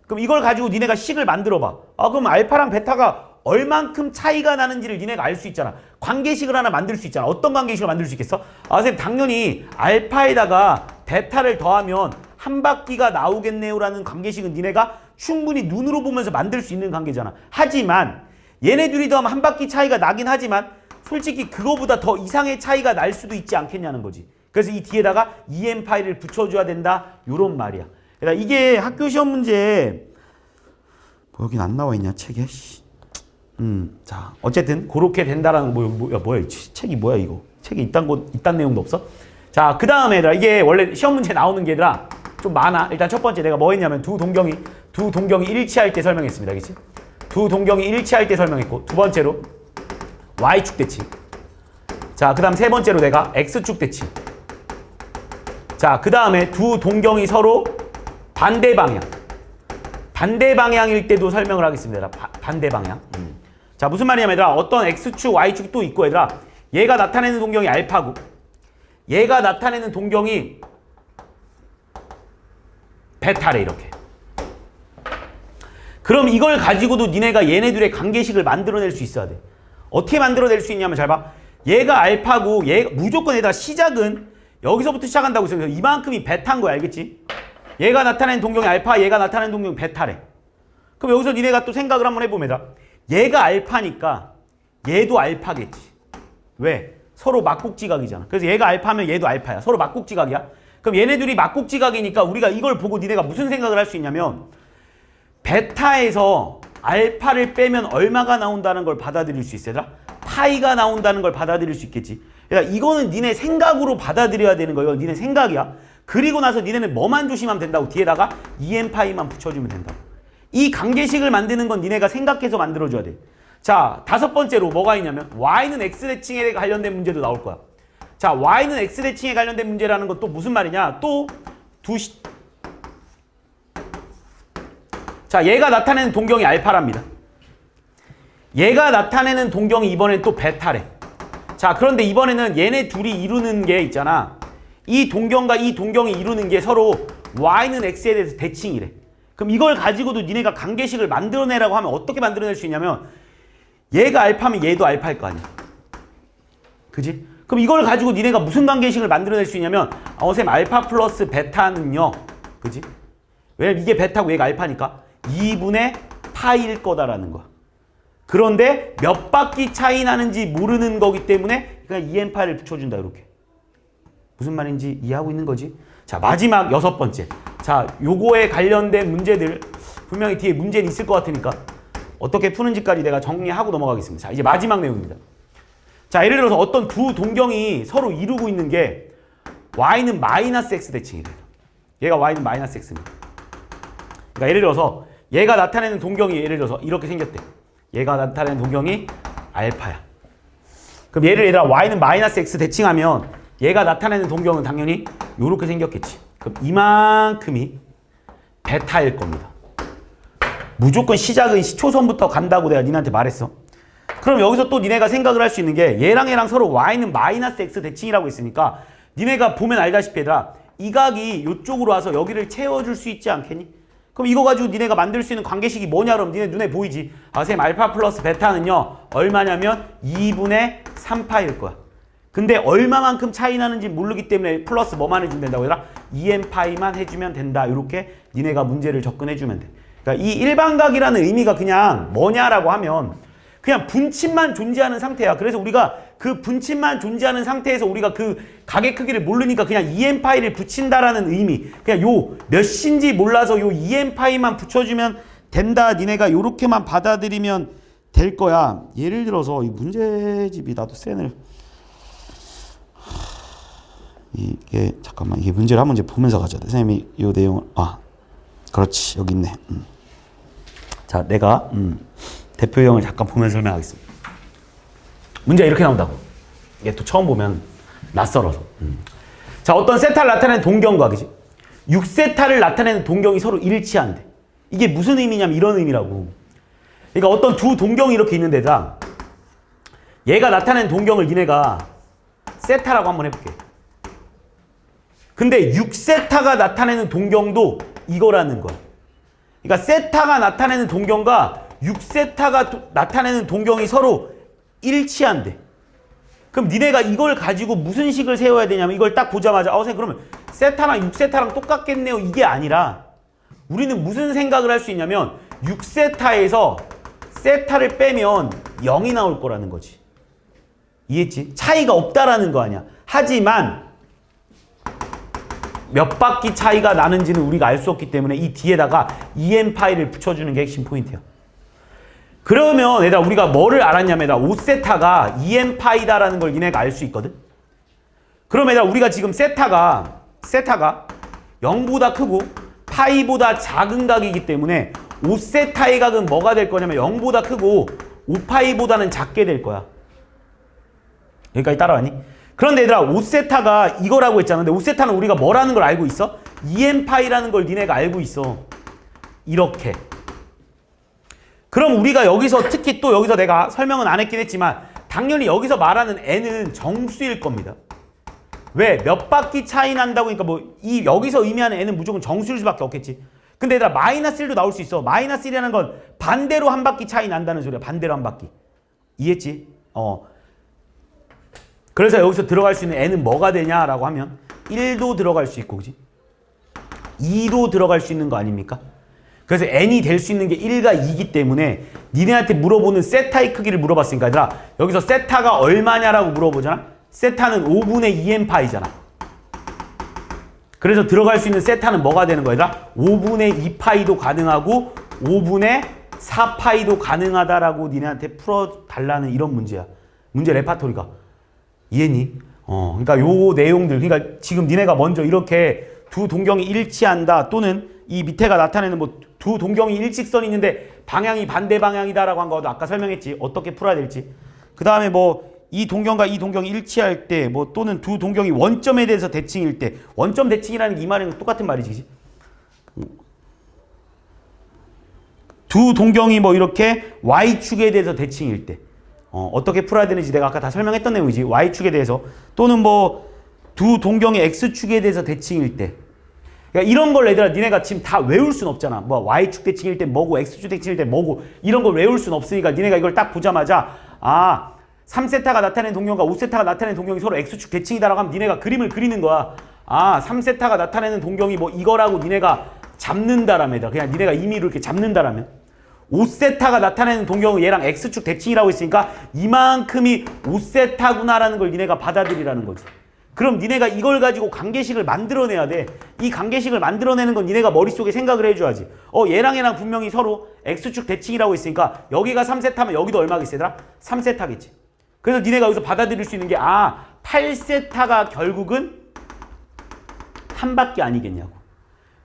그럼 이걸 가지고 니네가 식을 만들어봐. 그럼 알파랑 베타가 얼만큼 차이가 나는지를 니네가 알 수 있잖아. 관계식을 하나 만들 수 있잖아. 어떤 관계식을 만들 수 있겠어? 선생님 당연히 알파에다가 베타를 더하면 한 바퀴가 나오겠네요라는 관계식은 니네가 충분히 눈으로 보면서 만들 수 있는 관계잖아. 하지만 얘네 둘이 더하면 한 바퀴 차이가 나긴 하지만 솔직히 그거보다 더 이상의 차이가 날 수도 있지 않겠냐는 거지. 그래서 이 뒤에다가 EM파이를 붙여줘야 된다. 요런 말이야. 그러니까 이게 학교 시험 문제 뭐 여긴 안 나와 있냐 책에. 자 어쨌든 그렇게 된다라는 뭐야 책이 뭐야 이거. 책에 이딴 내용도 없어? 자 그 다음에 얘들아 이게 원래 시험 문제 나오는 게 얘들아 좀 많아. 일단 첫 번째 내가 뭐 했냐면 두 동경이 일치할 때 설명했습니다. 그치? 두 동경이 일치할 때 설명했고 두 번째로 Y축 대칭. 자 그 다음 세 번째로 내가 X축 대칭. 자 그 다음에 두 동경이 서로 반대 방향일 때도 설명을 하겠습니다. 반대 방향. 자 무슨 말이냐면 얘들아 어떤 X축 Y축이 또 있고 얘들아 얘가 나타내는 동경이 알파고 얘가 나타내는 동경이 베타래 이렇게. 그럼 이걸 가지고도 니네가 얘네들의 관계식을 만들어낼 수 있어야 돼. 어떻게 만들어낼 수 있냐면 잘 봐. 얘가 알파고 무조건 얘들아 시작은 여기서부터 시작한다고 했어요. 이만큼이 베타인 거야. 알겠지? 얘가 나타내는 동경이 알파, 얘가 나타내는 동경이 베타래. 그럼 여기서 니네가 또 생각을 한번 해보면 얘가 알파니까 얘도 알파겠지. 왜? 서로 막국지각이잖아. 그래서 얘가 알파면 얘도 알파야. 서로 막국지각이야. 그럼 얘네 둘이 막국지각이니까 우리가 이걸 보고 니네가 무슨 생각을 할 수 있냐면 베타에서 알파를 빼면 얼마가 나온다는 걸 받아들일 수 있어요. 파이가 나온다는 걸 받아들일 수 있겠지. 그러니까 이거는 니네 생각으로 받아들여야 되는 거예요. 니네 생각이야. 그리고 나서 니네는 뭐만 조심하면 된다고. 뒤에다가 EM파이만 붙여주면 된다고. 이 관계식을 만드는 건 니네가 생각해서 만들어줘야 돼. 자, 다섯 번째로 뭐가 있냐면 Y는 X대칭에 관련된 문제도 나올 거야. 자, Y는 X대칭에 관련된 문제라는 건 또 무슨 말이냐. 자, 얘가 나타내는 동경이 알파랍니다. 얘가 나타내는 동경이 이번엔 또 베타래. 자, 그런데 이번에는 얘네 둘이 이루는 게 있잖아. 이 동경과 이 동경이 이루는 게 서로 Y는 X에 대해서 대칭이래. 그럼 이걸 가지고도 니네가 관계식을 만들어내라고 하면 어떻게 만들어낼 수 있냐면 얘가 알파면 얘도 알파일 거 아니야. 그지? 그럼 이걸 가지고 니네가 무슨 관계식을 만들어낼 수 있냐면 선생님 알파 플러스 베타는요. 그지? 왜냐면 이게 베타고 얘가 알파니까 2분의 파일 거다라는 거야. 그런데 몇 바퀴 차이 나는지 모르는 거기 때문에 그냥 EM파이를 붙여준다 이렇게. 무슨 말인지 이해하고 있는 거지? 자 마지막 여섯 번째. 자 요거에 관련된 문제들 분명히 뒤에 문제는 있을 것 같으니까 어떻게 푸는지까지 내가 정리하고 넘어가겠습니다. 자 이제 마지막 내용입니다. 자 예를 들어서 어떤 두 동경이 서로 이루고 있는 게 Y는 마이너스 X 대칭이래요. 얘가 Y는 마이너스 X입니다. 그러니까 예를 들어서 얘가 나타내는 동경이 예를 들어서 이렇게 생겼대. 얘가 나타내는 동경이 알파야. 그럼 얘들아 Y는 마이너스 X 대칭하면 얘가 나타내는 동경은 당연히 이렇게 생겼겠지. 그럼 이만큼이 베타일 겁니다. 무조건 시작은 초선부터 간다고 내가 니네한테 말했어. 그럼 여기서 또 니네가 생각을 할 수 있는 게 얘랑 서로 Y는 마이너스 X 대칭이라고 했으니까 니네가 보면 알다시피 얘들아 이 각이 이쪽으로 와서 여기를 채워줄 수 있지 않겠니? 그럼 이거 가지고 니네가 만들 수 있는 관계식이 뭐냐 그럼 니네 눈에 보이지. 선생님 알파 플러스 베타는요 얼마냐면 2분의 3파일 거야. 근데 얼마만큼 차이 나는지 모르기 때문에 플러스 뭐만 해주면 된다고 얘들아? EM파이만 해주면 된다. 이렇게 니네가 문제를 접근해주면 돼. 그러니까 이 일반각이라는 의미가 그냥 뭐냐라고 하면 그냥 분침만 존재하는 상태야. 그래서 우리가 그 분침만 존재하는 상태에서 우리가 그 각의 크기를 모르니까 그냥 EM파이를 붙인다라는 의미. 그냥 요 몇인지 몰라서 요 EM파이만 붙여주면 된다. 니네가 요렇게만 받아들이면 될 거야. 예를 들어서 이 문제집이 나도 쌤을 이게 잠깐만 이게 문제를 한 문제 보면서 가자. 선생님이 요 내용을 그렇지 여기 있네. 자 내가 대표형을 잠깐 보면서 설명하겠습니다. 문제가 이렇게 나온다고. 이게 또 처음 보면 낯설어서. 자 어떤 세타를 나타내는 동경과 그지? 6세타를 나타내는 동경이 서로 일치한대. 이게 무슨 의미냐면 이런 의미라고. 그러니까 어떤 두 동경이 이렇게 있는 데다 얘가 나타낸 동경을 니네가 세타라고 한번 해볼게. 근데 6세타가 나타내는 동경도 이거라는 거야. 그러니까 세타가 나타내는 동경과 6세타가 나타내는 동경이 서로 일치한대. 그럼 니네가 이걸 가지고 무슨 식을 세워야 되냐면 이걸 딱 보자마자 선생님 그러면 세타랑 6세타랑 똑같겠네요. 이게 아니라 우리는 무슨 생각을 할 수 있냐면 6세타에서 세타를 빼면 0이 나올 거라는 거지. 이해했지? 차이가 없다라는 거 아니야. 하지만 몇 바퀴 차이가 나는지는 우리가 알 수 없기 때문에 이 뒤에다가 EM파이를 붙여주는 게 핵심 포인트야. 그러면 얘들아 우리가 뭐를 알았냐면 얘들아 5세타가 EM파이다라는 걸 니네가 알 수 있거든. 그럼 얘들아 우리가 지금 세타가 0보다 크고 파이보다 작은 각이기 때문에 5세타의 각은 뭐가 될 거냐면 0보다 크고 5파이보다는 작게 될 거야. 여기까지 따라왔니? 그런데 얘들아 5세타가 이거라고 했잖아. 근데 5세타는 우리가 뭐라는 걸 알고 있어? EM파이라는 걸 니네가 알고 있어. 이렇게. 그럼 우리가 여기서 특히 또 여기서 내가 설명은 안 했긴 했지만 당연히 여기서 말하는 n은 정수일 겁니다. 왜? 몇 바퀴 차이 난다고 하니까 뭐 이 여기서 의미하는 n은 무조건 정수일 수밖에 없겠지. 근데 얘들아 마이너스 1도 나올 수 있어. 마이너스 1이라는 건 반대로 한 바퀴 차이 난다는 소리야. 반대로 한 바퀴. 이해했지? 그래서 여기서 들어갈 수 있는 n은 뭐가 되냐라고 하면 1도 들어갈 수 있고 그지? 2도 들어갈 수 있는 거 아닙니까? 그래서 n이 될 수 있는 게 1과 2이기 때문에 니네한테 물어보는 세타의 크기를 물어봤으니까 얘들아 여기서 세타가 얼마냐라고 물어보잖아? 세타는 5분의 2n파이잖아. 그래서 들어갈 수 있는 세타는 뭐가 되는 거야 얘들아? 5분의 2파이도 가능하고 5분의 4파이도 가능하다라고 니네한테 풀어달라는 이런 문제야. 문제 레파토리가. 이해니? 그러니까 요 내용들, 그러니까 지금 니네가 먼저 이렇게 두 동경이 일치한다 또는 이 밑에가 나타내는 뭐 두 동경이 일직선이 있는데 방향이 반대 방향이다라고 한 거도 아까 설명했지. 어떻게 풀어야 될지. 그 다음에 뭐 이 동경과 이 동경이 일치할 때 뭐 또는 두 동경이 원점에 대해서 대칭일 때 원점 대칭이라는 게 이 말이랑 똑같은 말이지. 그치? 두 동경이 뭐 이렇게 Y축에 대해서 대칭일 때 어떻게 풀어야 되는지 내가 아까 다 설명했던 내용이지. Y축에 대해서 또는 뭐 두 동경의 X축에 대해서 대칭일 때 그러니까 이런 걸 얘들아 니네가 지금 다 외울 순 없잖아. 뭐 Y축 대칭일 때 뭐고 X축 대칭일 때 뭐고 이런 걸 외울 순 없으니까 니네가 이걸 딱 보자마자 3세타가 나타낸 동경과 5세타가 나타낸 동경이 서로 X축 대칭이다라고 하면 니네가 그림을 그리는 거야. 3세타가 나타내는 동경이 뭐 이거라고 니네가 잡는다라면 그냥 니네가 임의로 이렇게 잡는다라면 5세타가 나타내는 동경은 얘랑 X축 대칭이라고 했으니까 이만큼이 5세타구나라는 걸 니네가 받아들이라는 거지. 그럼 니네가 이걸 가지고 관계식을 만들어내야 돼. 이 관계식을 만들어내는 건 니네가 머릿속에 생각을 해줘야지. 얘랑 분명히 서로 X축 대칭이라고 했으니까 여기가 3세타면 여기도 얼마겠어 얘들아? 3세타겠지. 그래서 니네가 여기서 받아들일 수 있는 게 8세타가 결국은 한 바퀴 아니겠냐고.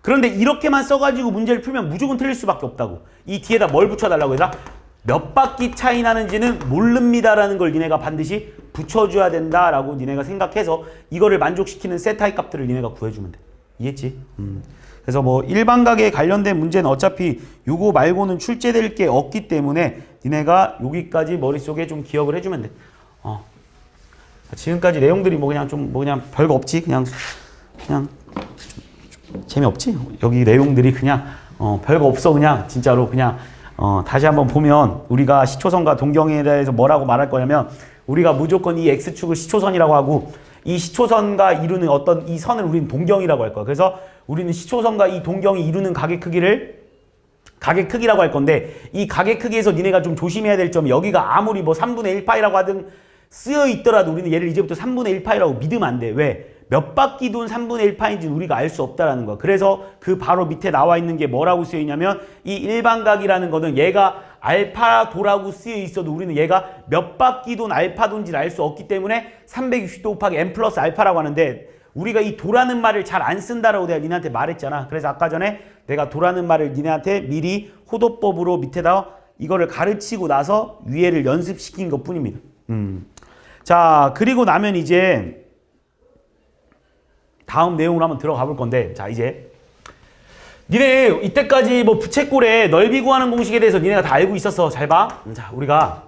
그런데 이렇게만 써가지고 문제를 풀면 무조건 틀릴 수밖에 없다고. 이 뒤에다 뭘 붙여달라고 얘들아? 몇 바퀴 차이 나는지는 모릅니다라는 걸 니네가 반드시 붙여줘야 된다라고 니네가 생각해서 이거를 만족시키는 세타의 값들을 니네가 구해주면 돼. 이해했지? 그래서 뭐 일반각에 관련된 문제는 어차피 요거 말고는 출제될 게 없기 때문에 니네가 여기까지 머릿속에 좀 기억을 해주면 돼. 지금까지 내용들이 뭐 그냥 좀 뭐 그냥 별거 없지. 그냥 재미없지? 여기 내용들이 그냥 별거 없어. 그냥 진짜로 그냥 다시 한번 보면 우리가 시초선과 동경에 대해서 뭐라고 말할 거냐면 우리가 무조건 이 X축을 시초선이라고 하고 이 시초선과 이루는 어떤 이 선을 우리는 동경이라고 할 거야. 그래서 우리는 시초선과 이 동경이 이루는 각의 크기를 각의 크기라고 할 건데 이 각의 크기에서 니네가 좀 조심해야 될 점이 여기가 아무리 뭐 3분의 1파이라고 하든 쓰여 있더라도 우리는 얘를 이제부터 3분의 1파이라고 믿으면 안 돼. 왜? 몇 바퀴 돈 3분의 1파인지는 우리가 알 수 없다라는 거야. 그래서 그 바로 밑에 나와 있는 게 뭐라고 쓰여 있냐면 이 일반각이라는 거는 얘가 알파도라고 쓰여 있어도 우리는 얘가 몇 바퀴 돈 알파도인지를 알 수 없기 때문에 360도 곱하기 n 플러스 알파라고 하는데 우리가 이 도라는 말을 잘 안 쓴다라고 내가 니네한테 말했잖아. 그래서 아까 전에 내가 도라는 말을 니네한테 미리 호도법으로 밑에다 이거를 가르치고 나서 위에를 연습시킨 것 뿐입니다. 자, 그리고 나면 이제 다음 내용으로 한번 들어가 볼 건데 자 이제 니네 이때까지 뭐 부채꼴의 넓이 구하는 공식에 대해서 니네가 다 알고 있었어. 잘 봐. 자, 우리가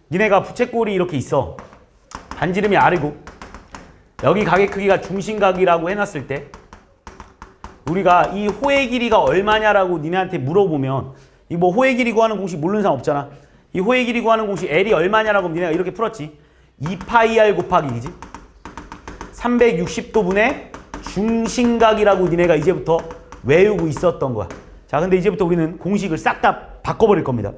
니네가 부채꼴이 이렇게 있어. 반지름이 R이고 여기 각의 크기가 중심각이라고 해놨을 때 우리가 이 호의 길이가 얼마냐라고 니네한테 물어보면 이 뭐 호의 길이 구하는 공식 모르는 사람 없잖아. 이 호의 길이 구하는 공식 L이 얼마냐라고 하면 니네가 이렇게 풀었지. 2파이 R 곱하기 이지 360도분의 중심각이라고 니네가 이제부터 외우고 있었던 거야. 자, 근데 이제부터 우리는 공식을 싹 다 바꿔버릴 겁니다.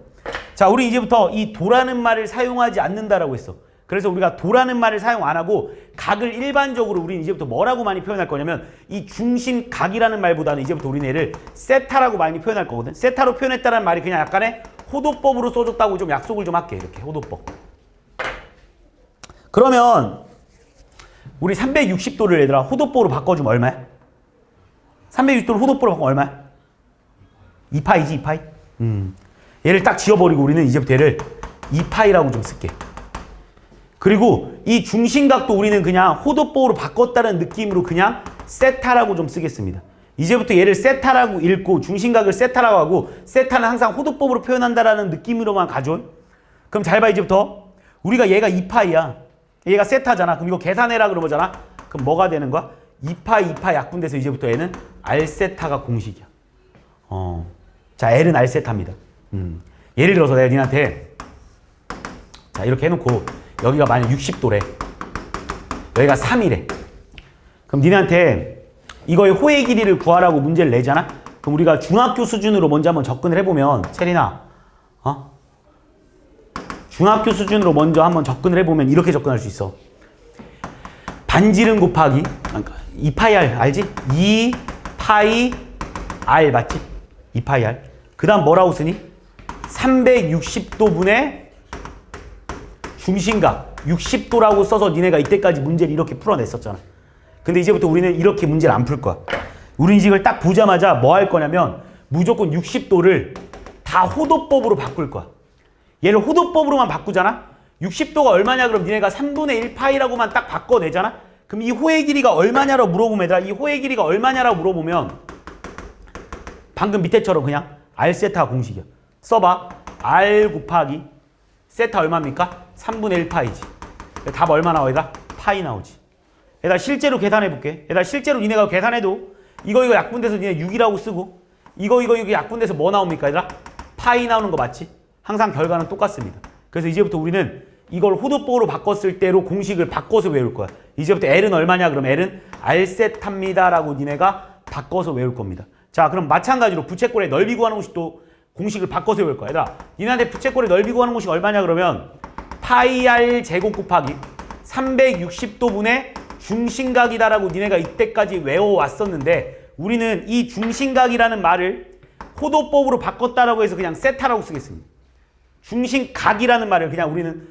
자, 우리 이제부터 이 도라는 말을 사용하지 않는다라고 했어. 그래서 우리가 도라는 말을 사용 안 하고 각을 일반적으로 우리는 이제부터 뭐라고 많이 표현할 거냐면 이 중심각이라는 말보다는 이제부터 우리는 얘를 세타라고 많이 표현할 거거든. 세타로 표현했다는 말이 그냥 약간의 호도법으로 써줬다고 좀 약속을 좀 할게. 이렇게 호도법. 그러면 우리 360도를 얘들아 호도법으로 바꿔주면 얼마야? 360도를 호도법으로 바꾸면 얼마야? 2파이지 2파이? 얘를 딱 지워버리고 우리는 이제부터 얘를 2파이라고 좀 쓸게. 그리고 이 중심각도 우리는 그냥 호도법으로 바꿨다는 느낌으로 그냥 세타라고 좀 쓰겠습니다. 이제부터 얘를 세타라고 읽고 중심각을 세타라고 하고 세타는 항상 호도법으로 표현한다라는 느낌으로만 가져. 그럼 잘 봐. 이제부터 우리가 얘가 2파이야. 얘가 세타잖아. 그럼 이거 계산해라 그러잖아. 그럼 뭐가 되는 거야? 2파 2파 약분돼서 이제부터 얘는 R세타가 공식이야. 자, L은 R세타입니다. 예를 들어서 내가 니한테 자 이렇게 해놓고 여기가 만약 60도래. 여기가 3이래. 그럼 니네한테 이거의 호의 길이를 구하라고 문제를 내잖아? 그럼 우리가 중학교 수준으로 먼저 한번 접근을 해보면 체리나 중학교 수준으로 먼저 한번 접근을 해보면 이렇게 접근할 수 있어. 반지름 곱하기 2파이 R 알지? 2파이 R 맞지? 2파이 R 그 다음 뭐라고 쓰니? 360도분의 중심각 60도라고 써서 니네가 이때까지 문제를 이렇게 풀어냈었잖아. 근데 이제부터 우리는 이렇게 문제를 안 풀 거야. 우리 이걸 딱 보자마자 뭐 할 거냐면 무조건 60도를 다 호도법으로 바꿀 거야. 얘를 호도법으로만 바꾸잖아? 60도가 얼마냐 그럼 니네가 3분의 1파이라고만 딱 바꿔내잖아? 그럼 이 호의 길이가 얼마냐라고 물어보면 얘들아 이 호의 길이가 얼마냐라고 물어보면 방금 밑에처럼 그냥 R세타 공식이야. 써봐. R 곱하기 세타 얼마입니까? 3분의 1파이지. 답 얼마 나와 얘들아? 파이 나오지. 얘들아 실제로 계산해볼게. 얘들아 실제로 니네가 계산해도 이거 약분돼서 니네 6이라고 쓰고 이거 약분돼서 뭐 나옵니까 얘들아? 파이 나오는 거 맞지? 항상 결과는 똑같습니다. 그래서 이제부터 우리는 이걸 호도법으로 바꿨을 때로 공식을 바꿔서 외울 거야. 이제부터 L은 얼마냐? 그럼 L은 R세타입니다 라고 니네가 바꿔서 외울 겁니다. 자, 그럼 마찬가지로 부채꼴의 넓이 구하는 공식도 공식을 바꿔서 외울 거야. 얘들아 니네한테 부채꼴의 넓이 구하는 공식 얼마냐 그러면 파이 R 제곱 곱하기 360도분의 중심각이다라고 니네가 이때까지 외워왔었는데 우리는 이 중심각이라는 말을 호도법으로 바꿨다라고 해서 그냥 세타라고 쓰겠습니다. 중심각이라는 말을 그냥 우리는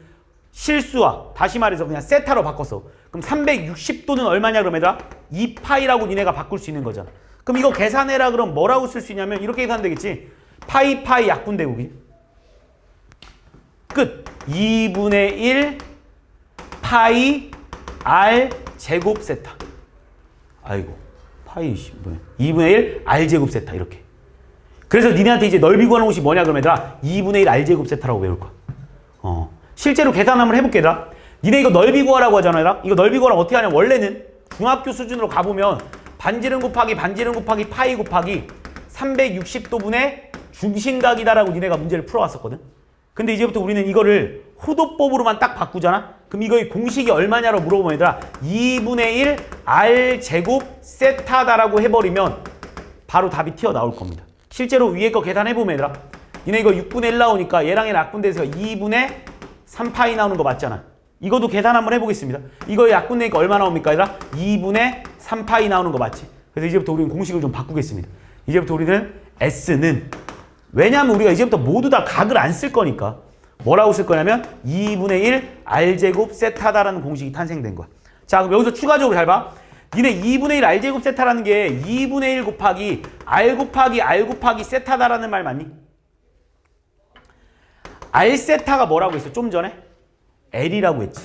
실수와 다시 말해서 그냥 세타로 바꿨어. 그럼 360도는 얼마냐 그러면 얘들아 2파이라고 니네가 바꿀 수 있는 거잖아. 그럼 이거 계산해라 그럼 뭐라고 쓸 수 있냐면 이렇게 계산되겠지. 파이 약분되기 끝. 2분의 1 파이 R 제곱 세타. 아이고 파이 2분의 1 R 제곱 세타 이렇게. 그래서 니네한테 이제 넓이 구하는 것이 뭐냐 그러면 얘들아 2분의 1 R 제곱 세타라고 외울 거야. 실제로 계산 한번 해볼게 얘들아. 니네 이거 넓이 구하라고 하잖아 얘들아. 이거 넓이 구하라면 어떻게 하냐면 원래는 중학교 수준으로 가보면 반지름 곱하기 파이 곱하기 360도분의 중심각이다라고 니네가 문제를 풀어왔었거든. 근데 이제부터 우리는 이거를 호도법으로만 딱 바꾸잖아. 그럼 이거의 공식이 얼마냐로 물어보면 얘들아 2분의 1 R 제곱 세타다라고 해버리면 바로 답이 튀어나올 겁니다. 실제로 위에 거 계산해보면 얘들아 니네 이거 6분의 1 나오니까 얘랑 얘랑 약분돼서 2분의 3파이 나오는 거 맞잖아. 이것도 계산 한번 해보겠습니다. 이거 약분되니까 얼마 나옵니까 얘들아? 2분의 3파이 나오는 거 맞지? 그래서 이제부터 우리는 공식을 좀 바꾸겠습니다. 이제부터 우리는 S는 왜냐하면 우리가 이제부터 모두 다 각을 안 쓸 거니까 뭐라고 쓸 거냐면 2분의 1 R제곱 세타다라는 공식이 탄생된 거야. 자, 그럼 여기서 추가적으로 잘 봐. 니네 2분의 1 R제곱 세타라는 게 2분의 1 곱하기 R 곱하기 세타다라는 말 맞니? R세타가 뭐라고 했어? 좀 전에? L이라고 했지.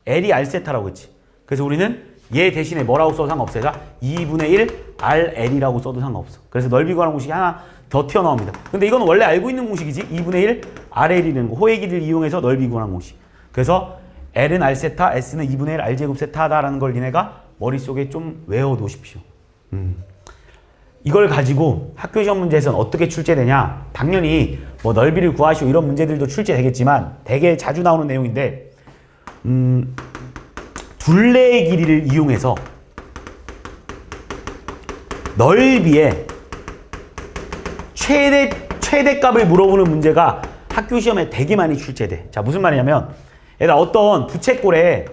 L이 R세타라고 했지. 그래서 우리는 얘 대신에 뭐라고 써도 상관없어. 얘들아 2분의 1 RL이라고 써도 상관없어. 그래서 넓이 구하는 공식이 하나 더 튀어나옵니다. 근데 이건 원래 알고 있는 공식이지. 2분의 1 RL이라는 거. 호의 길이를 이용해서 넓이 구하는 공식. 그래서 L은 R 세타, S는 2분의 1 R 제곱 세타다라는 걸 니네가 머릿속에 좀 외워놓으십시오. 이걸 가지고 학교 시험 문제에서는 어떻게 출제되냐? 당연히 뭐 넓이를 구하시오 이런 문제들도 출제되겠지만 되게 자주 나오는 내용인데 둘레의 길이를 이용해서 넓이의 최대값을 물어보는 문제가 학교 시험에 되게 많이 출제돼. 자, 무슨 말이냐면 얘들아 어떤 부채꼴에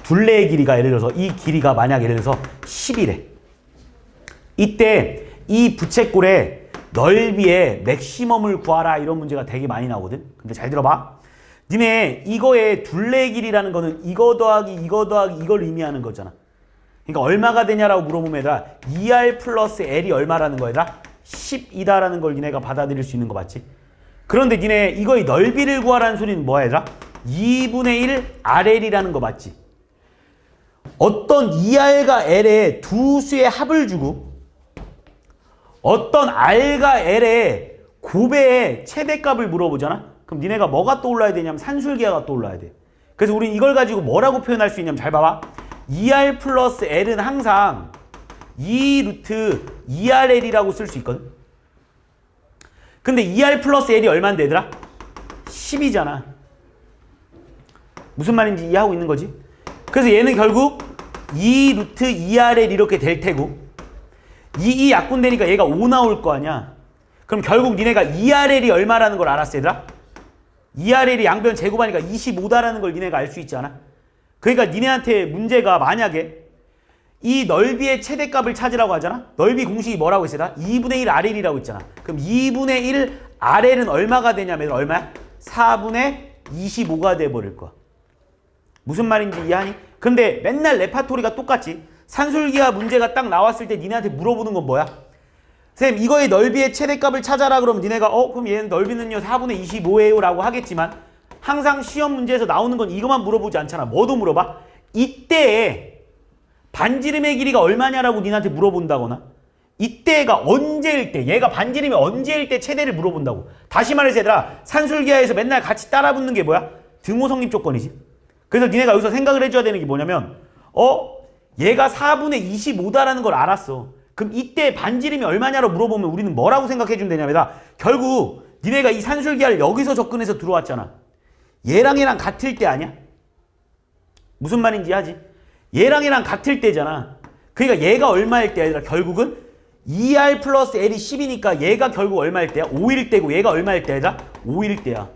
둘레의 길이가 예를 들어서 이 길이가 만약 예를 들어서 10이래. 이때 이 부채꼴의 넓이의 맥시멈을 구하라 이런 문제가 되게 많이 나오거든. 근데 잘 들어봐. 니네 이거의 둘레의 길이라는 거는 이거 더하기 이걸 의미하는 거잖아. 그러니까 얼마가 되냐라고 물어보면 얘들아 2R 플러스 L이 얼마라는 거야 얘들아? 10이다라는 걸 니네가 받아들일 수 있는 거 맞지? 그런데 니네 이거의 넓이를 구하라는 소리는 뭐야 얘들아? 2분의 1 RL이라는 거 맞지? 어떤 2R과 L의 두 수의 합을 주고 어떤 R과 L의 곱의 최대값을 물어보잖아? 그럼 니네가 뭐가 떠올라야 되냐면 산술기하가 떠올라야 돼. 그래서 우린 이걸 가지고 뭐라고 표현할 수 있냐면 잘 봐봐. 2R 플러스 L은 항상 2 루트 2RL이라고 쓸 수 있거든. 근데 2R 플러스 L이 얼마인데 얘들아? 10이잖아. 무슨 말인지 이해하고 있는 거지? 그래서 얘는 결국 2 루트 2RL 이렇게 될 테고 이 약분되니까 얘가 5 나올 거 아니야. 그럼 결국 니네가 2RL이 얼마라는 걸 알았어 얘들아? 2RL이 양변 제곱하니까 25다라는 걸 니네가 알 수 있잖아. 그러니까 니네한테 문제가 만약에 이 넓이의 최대값을 찾으라고 하잖아. 넓이 공식이 뭐라고 했어? 2분의 1 RL이라고 했잖아. 그럼 2분의 1 RL은 얼마가 되냐면 얼마야? 4분의 25가 돼버릴 거야. 무슨 말인지 이해하니? 근데 맨날 레파토리가 똑같지. 산술기하 문제가 딱 나왔을 때 니네한테 물어보는 건 뭐야? 선생님 이거의 넓이의 최대값을 찾아라 그러면 니네가 그럼 얘는 넓이는요 4분의 25예요 라고 하겠지만 항상 시험 문제에서 나오는 건 이것만 물어보지 않잖아. 뭐도 물어봐? 이때에 반지름의 길이가 얼마냐라고 니네한테 물어본다거나 이때가 언제일 때 얘가 반지름이 언제일 때 최대를 물어본다고. 다시 말해서 얘들아 산술기하에서 맨날 같이 따라붙는 게 뭐야? 등호 성립 조건이지. 그래서 니네가 여기서 생각을 해줘야 되는 게 뭐냐면 얘가 4분의 25다라는 걸 알았어. 그럼 이때 반지름이 얼마냐로 물어보면 우리는 뭐라고 생각해주면 되냐면 결국 니네가 이 산술기하를 여기서 접근해서 들어왔잖아. 얘랑 같을 때 아니야? 무슨 말인지 하지? 얘랑 같을 때잖아. 그러니까 얘가 얼마일 때야 얘들아? 결국은 2R 플러스 L이 10이니까 얘가 결국 얼마일 때야? 5일 때고 얘가 얼마일 때야 얘들아? 5일 때야.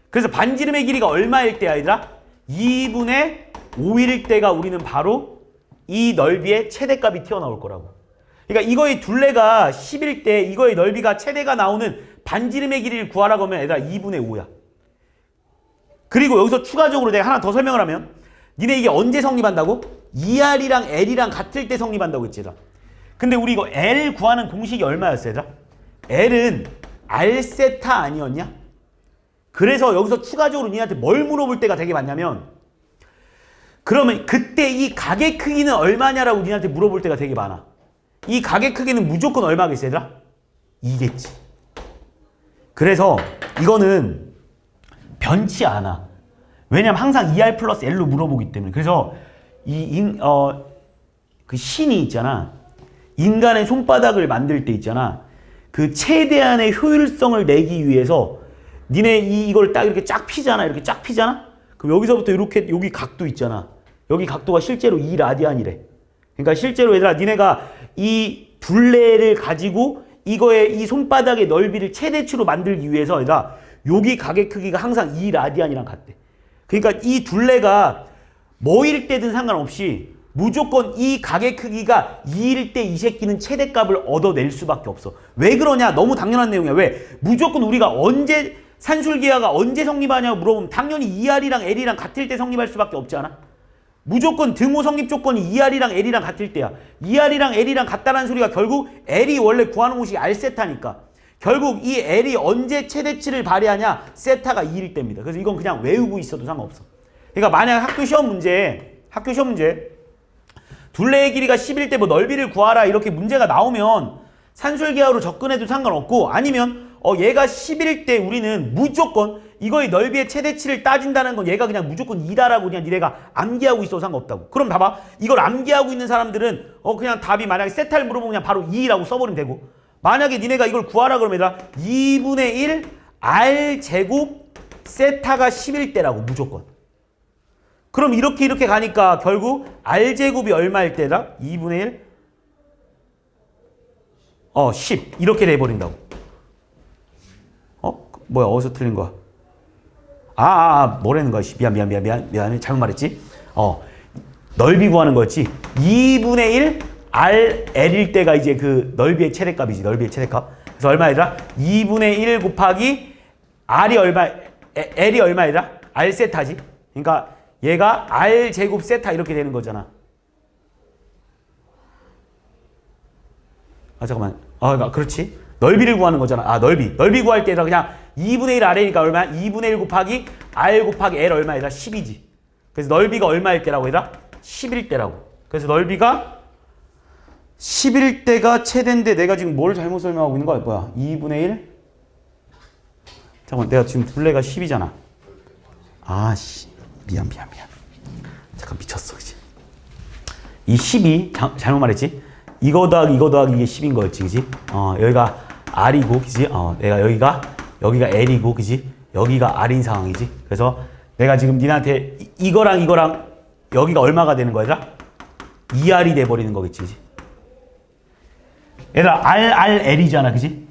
그래서 반지름의 길이가 얼마일 때야 얘들아? 2분의 5일 때가 우리는 바로 이 넓이의 최대값이 튀어나올 거라고. 그러니까 이거의 둘레가 10일 때 이거의 넓이가 최대가 나오는 반지름의 길이를 구하라고 하면 얘들아 2분의 5야. 그리고 여기서 추가적으로 내가 하나 더 설명을 하면 니네 이게 언제 성립한다고? 2R이랑 L이랑 같을 때 성립한다고 했지 얘들아. 근데 우리 이거 L 구하는 공식이 얼마였어 얘들아? L은 R 세타 아니었냐? 그래서 여기서 추가적으로 니한테 뭘 물어볼 때가 되게 많냐면 그러면 그때 이 각의 크기는 얼마냐라고 니한테 물어볼 때가 되게 많아. 이 각의 크기는 무조건 얼마겠어 얘들아? 2겠지. 그래서 이거는 변치 않아. 왜냐면 항상 2R 플러스 L로 물어보기 때문에. 그래서 그 신이 있잖아. 인간의 손바닥을 만들 때 있잖아. 그 최대한의 효율성을 내기 위해서 니네 이걸 딱 이렇게 쫙 피잖아. 이렇게 쫙 피잖아. 그럼 여기서부터 이렇게 여기 각도 있잖아. 여기 각도가 실제로 2라디안이래. 그러니까 실제로 얘들아 니네가 이 둘레를 가지고 이거의 이 손바닥의 넓이를 최대치로 만들기 위해서 얘들아 여기 각의 크기가 항상 2라디안이랑 같대. 그러니까 이 둘레가 뭐일 때든 상관없이 무조건 이 각의 크기가 2일 때 이 새끼는 최대값을 얻어낼 수밖에 없어. 왜 그러냐? 너무 당연한 내용이야. 왜? 무조건 우리가 언제 산술기하가 언제 성립하냐고 물어보면 당연히 2R이랑 L이랑 같을 때 성립할 수밖에 없지 않아? 무조건 등호 성립 조건이 2R이랑 L이랑 같을 때야. 2R이랑 L이랑 같다라는 소리가 결국 L이 원래 구하는 곳이 R세타니까 결국 이 L이 언제 최대치를 발휘하냐? 세타가 2일 때입니다. 그래서 이건 그냥 외우고 있어도 상관없어. 그러니까 만약 학교 시험 문제 둘레의 길이가 10일 때 뭐 넓이를 구하라 이렇게 문제가 나오면 산술기하로 접근해도 상관없고 아니면 얘가 10일 때 우리는 무조건 이거의 넓이의 최대치를 따진다는 건 얘가 그냥 무조건 2다라고 그냥 니네가 암기하고 있어도 상관없다고. 그럼 봐봐. 이걸 암기하고 있는 사람들은 그냥 답이 만약에 세타를 물어보면 그냥 바로 2라고 써버리면 되고 만약에 니네가 이걸 구하라 그러면 얘들아 2분의 1 r 제곱 세타가 10일 때라고 무조건. 그럼 이렇게 가니까 결국 r제곱이 얼마일 때다? 2분의 1 10 이렇게 돼버린다고. 뭐야 어디서 틀린 거야? 뭐라는 거야? 미안해 잘못 말했지? 넓이 구하는 거였지. 2분의 1 RL일 때가 이제 그 넓이의 최대값이지. 넓이의 최대값. 그래서 얼마이더라? 2분의 1 곱하기 R이 얼마? L이 얼마이더라? R 세타지. 그러니까 얘가 R 제곱 세타 이렇게 되는 거잖아. 잠깐만. 그렇지. 넓이를 구하는 거잖아. 넓이 구할 때다 그냥 2분의 1 R이니까 얼마야? 2분의 1 곱하기 R 곱하기 L 얼마이더라? 10이지. 그래서 넓이가 얼마일 때라고 얘들아? 10일 때라고. 그래서 넓이가 10일 때가 최대인데 내가 지금 뭘 잘못 설명하고 있는 거야? 뭐야? 2분의 1? 잠깐만 내가 지금 둘레가 10이잖아. 미안. 잠깐 미쳤어. 그치? 이 10이 잘못 말했지? 이거 더하기 이게 10인 거였지. 그치? 여기가 R이고 그치? 내가 여기가 L이고 그치? 여기가 R인 상황이지. 그래서 내가 지금 니한테 이거랑 여기가 얼마가 되는 거야? 2R이 돼버리는 거겠지. 그치? 얘들아 RRL이잖아. 그치?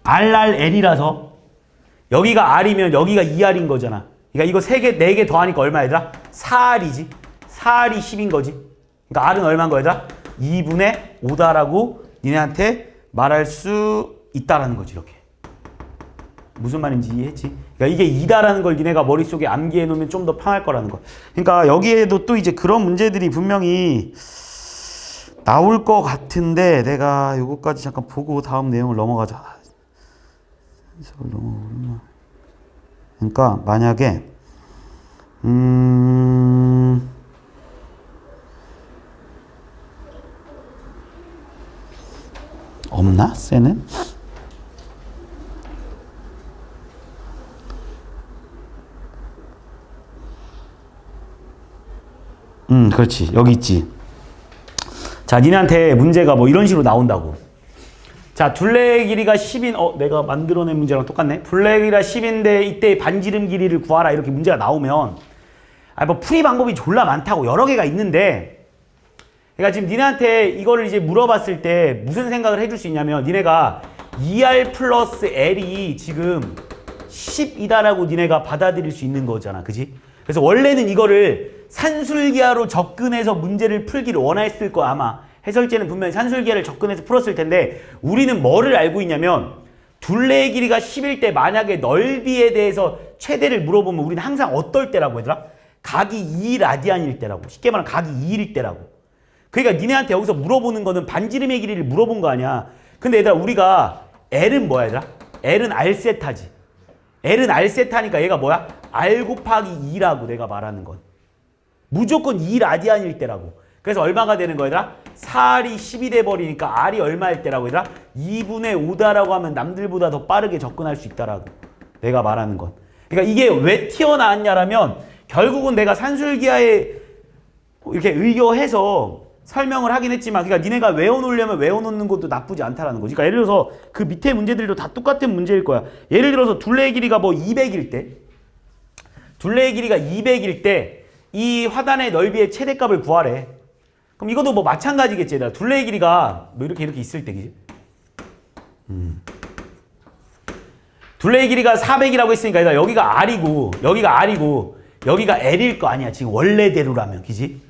RRL이라서 여기가 R이면 여기가 2R인 거잖아. 그러니까 이거 4개 더하니까 얼마 얘들아? 4R이지. 4R이 10인 거지. 그러니까 R은 얼마인 거야 얘들아? 2분의 5다라고 니네한테 말할 수 있다라는 거지. 이렇게. 무슨 말인지 이해했지? 그러니까 이게 2다라는 걸 니네가 머릿속에 암기해 놓으면 좀 더 편할 거라는 거. 그러니까 여기에도 또 이제 그런 문제들이 분명히 나올 것 같은데 내가 요거까지 잠깐 보고 다음 내용을 넘어가자. 그러니까 만약에 없나? 쎄는? 그렇지. 여기 있지. 자, 니네한테 문제가 뭐 이런 식으로 나온다고. 자, 둘레의 길이가 10인, 내가 만들어낸 문제랑 똑같네. 둘레의 길이가 10인데 이때 반지름 길이를 구하라. 이렇게 문제가 나오면, 뭐 풀이 방법이 졸라 많다고 여러 개가 있는데, 그러니까 지금 니네한테 이거를 이제 물어봤을 때 무슨 생각을 해줄 수 있냐면, 니네가 2R 플러스 L이 지금 10이다라고 니네가 받아들일 수 있는 거잖아. 그지? 그래서 원래는 이거를 산술기하로 접근해서 문제를 풀기를 원했을 거야. 아마 해설제는 분명히 산술기하를 접근해서 풀었을 텐데 우리는 뭐를 알고 있냐면 둘레의 길이가 10일 때 만약에 넓이에 대해서 최대를 물어보면 우리는 항상 어떨 때라고 얘들아? 각이 2라디안일 때라고. 쉽게 말하면 각이 2일 때라고. 그러니까 니네한테 여기서 물어보는 거는 반지름의 길이를 물어본 거 아니야. 근데 얘들아 우리가 L은 뭐야 얘들아? L은 R세타지. L은 R세타니까 얘가 뭐야? R 곱하기 2라고 내가 말하는 건. 무조건 2라디안일 때라고. 그래서 얼마가 되는 거야? 4R이 10이 돼버리니까 R이 얼마일 때라고 얘들아? 2분의 5다라고 하면 남들보다 더 빠르게 접근할 수 있다라고. 내가 말하는 건. 그러니까 이게 왜 튀어나왔냐라면 결국은 내가 산술기하에 이렇게 의거해서 설명을 하긴 했지만 그러니까 니네가 외워놓으려면 외워놓는 것도 나쁘지 않다라는 거지. 그러니까 예를 들어서 그 밑에 문제들도 다 똑같은 문제일 거야. 예를 들어서 둘레의 길이가 뭐 200일 때 둘레의 길이가 200일 때 이 화단의 넓이의 최대값을 구하래. 그럼 이것도 뭐 마찬가지겠지. 둘레의 길이가 뭐 이렇게 있을 때 그지? 둘레의 길이가 400이라고 했으니까 여기가 R이고 여기가 L일 거 아니야. 지금 원래대로라면 그지?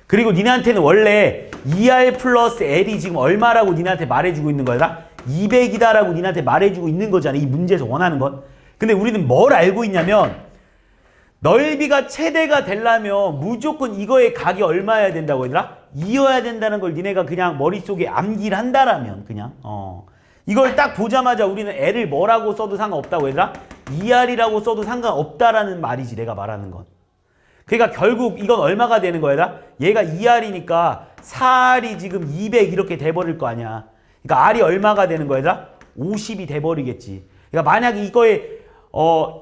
그리고 니네한테는 원래 2R 플러스 L이 지금 얼마라고 니네한테 말해주고 있는 거야? 200이다라고 니네한테 말해주고 있는 거잖아. 이 문제에서 원하는 건. 근데 우리는 뭘 알고 있냐면 넓이가 최대가 되려면 무조건 이거의 각이 얼마여야 된다고 얘들아? 2여야 된다는 걸 니네가 그냥 머릿속에 암기를 한다라면 그냥 이걸 딱 보자마자 우리는 L을 뭐라고 써도 상관없다고 얘들아? 2R이라고 써도 상관없다라는 말이지 내가 말하는 건. 그러니까 결국 이건 얼마가 되는 거야? 얘가 2R이니까 4R이 지금 200 이렇게 돼버릴 거 아니야. 그러니까 R이 얼마가 되는 거야? 50이 돼버리겠지. 그러니까 만약에 이거에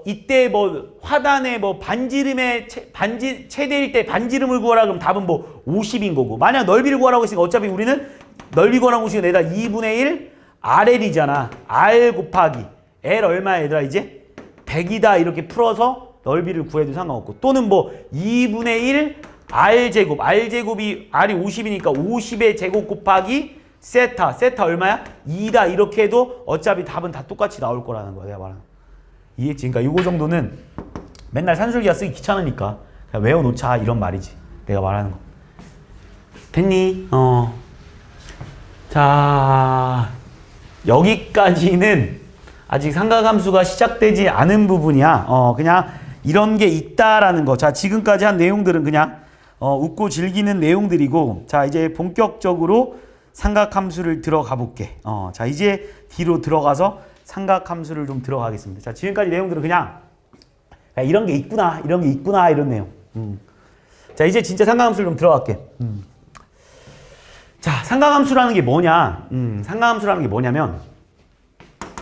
이때 뭐 화단에 뭐 반지름의 최대일 때 반지름을 구하라 그러면 답은 뭐 50인 거고, 만약 넓이를 구하라고 했으니까 어차피 우리는 넓이 구하라고 했으니까 내가 2분의 1 RL이잖아. R 곱하기 L 얼마야 얘들아? 이제 100이다 이렇게 풀어서 넓이를 구해도 상관없고, 또는 뭐 2분의 1 R제곱, R제곱이 R이 50이니까 50의 제곱 곱하기 세타 얼마야? 2다 이렇게 해도 어차피 답은 다 똑같이 나올 거라는 거야 내가 말하는 거. 이해했지? 그러니까 이거 정도는 맨날 산술기가 쓰기 귀찮으니까 그냥 외워놓자 이런 말이지 내가 말하는 거. 됐니? 자, 여기까지는 아직 삼각함수가 시작되지 않은 부분이야. 그냥 이런 게 있다라는 거. 자, 지금까지 한 내용들은 그냥 웃고 즐기는 내용들이고, 자, 이제 본격적으로 삼각함수를 들어가 볼게. 자, 이제 뒤로 들어가서 삼각함수를 좀 들어가겠습니다. 자, 지금까지 내용들은 그냥 이런 게 있구나, 이런 게 있구나, 이런 내용. 자, 이제 진짜 삼각함수를 좀 들어갈게. 자, 삼각함수라는 게 뭐냐? 삼각함수라는 게 뭐냐면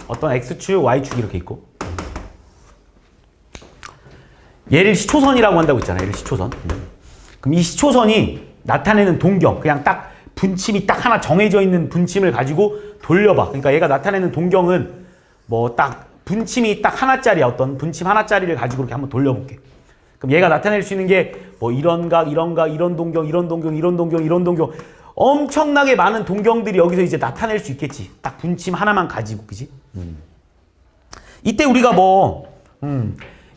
어떤 x축, y축이 이렇게 있고, 얘를 시초선이라고 한다고 했잖아. 얘를 시초선. 그럼 이 시초선이 나타내는 동경, 그냥 딱 분침이 딱 하나 정해져 있는 분침을 가지고 돌려봐. 그러니까 얘가 나타내는 동경은 뭐 딱 분침이 딱 하나짜리야. 어떤 분침 하나짜리를 가지고 이렇게 한번 돌려볼게. 그럼 얘가 나타낼 수 있는 게 뭐 이런 각, 이런 각, 이런 동경, 이런 동경, 이런 동경, 이런 동경, 엄청나게 많은 동경들이 여기서 이제 나타낼 수 있겠지. 딱 분침 하나만 가지고, 그지? 이때 우리가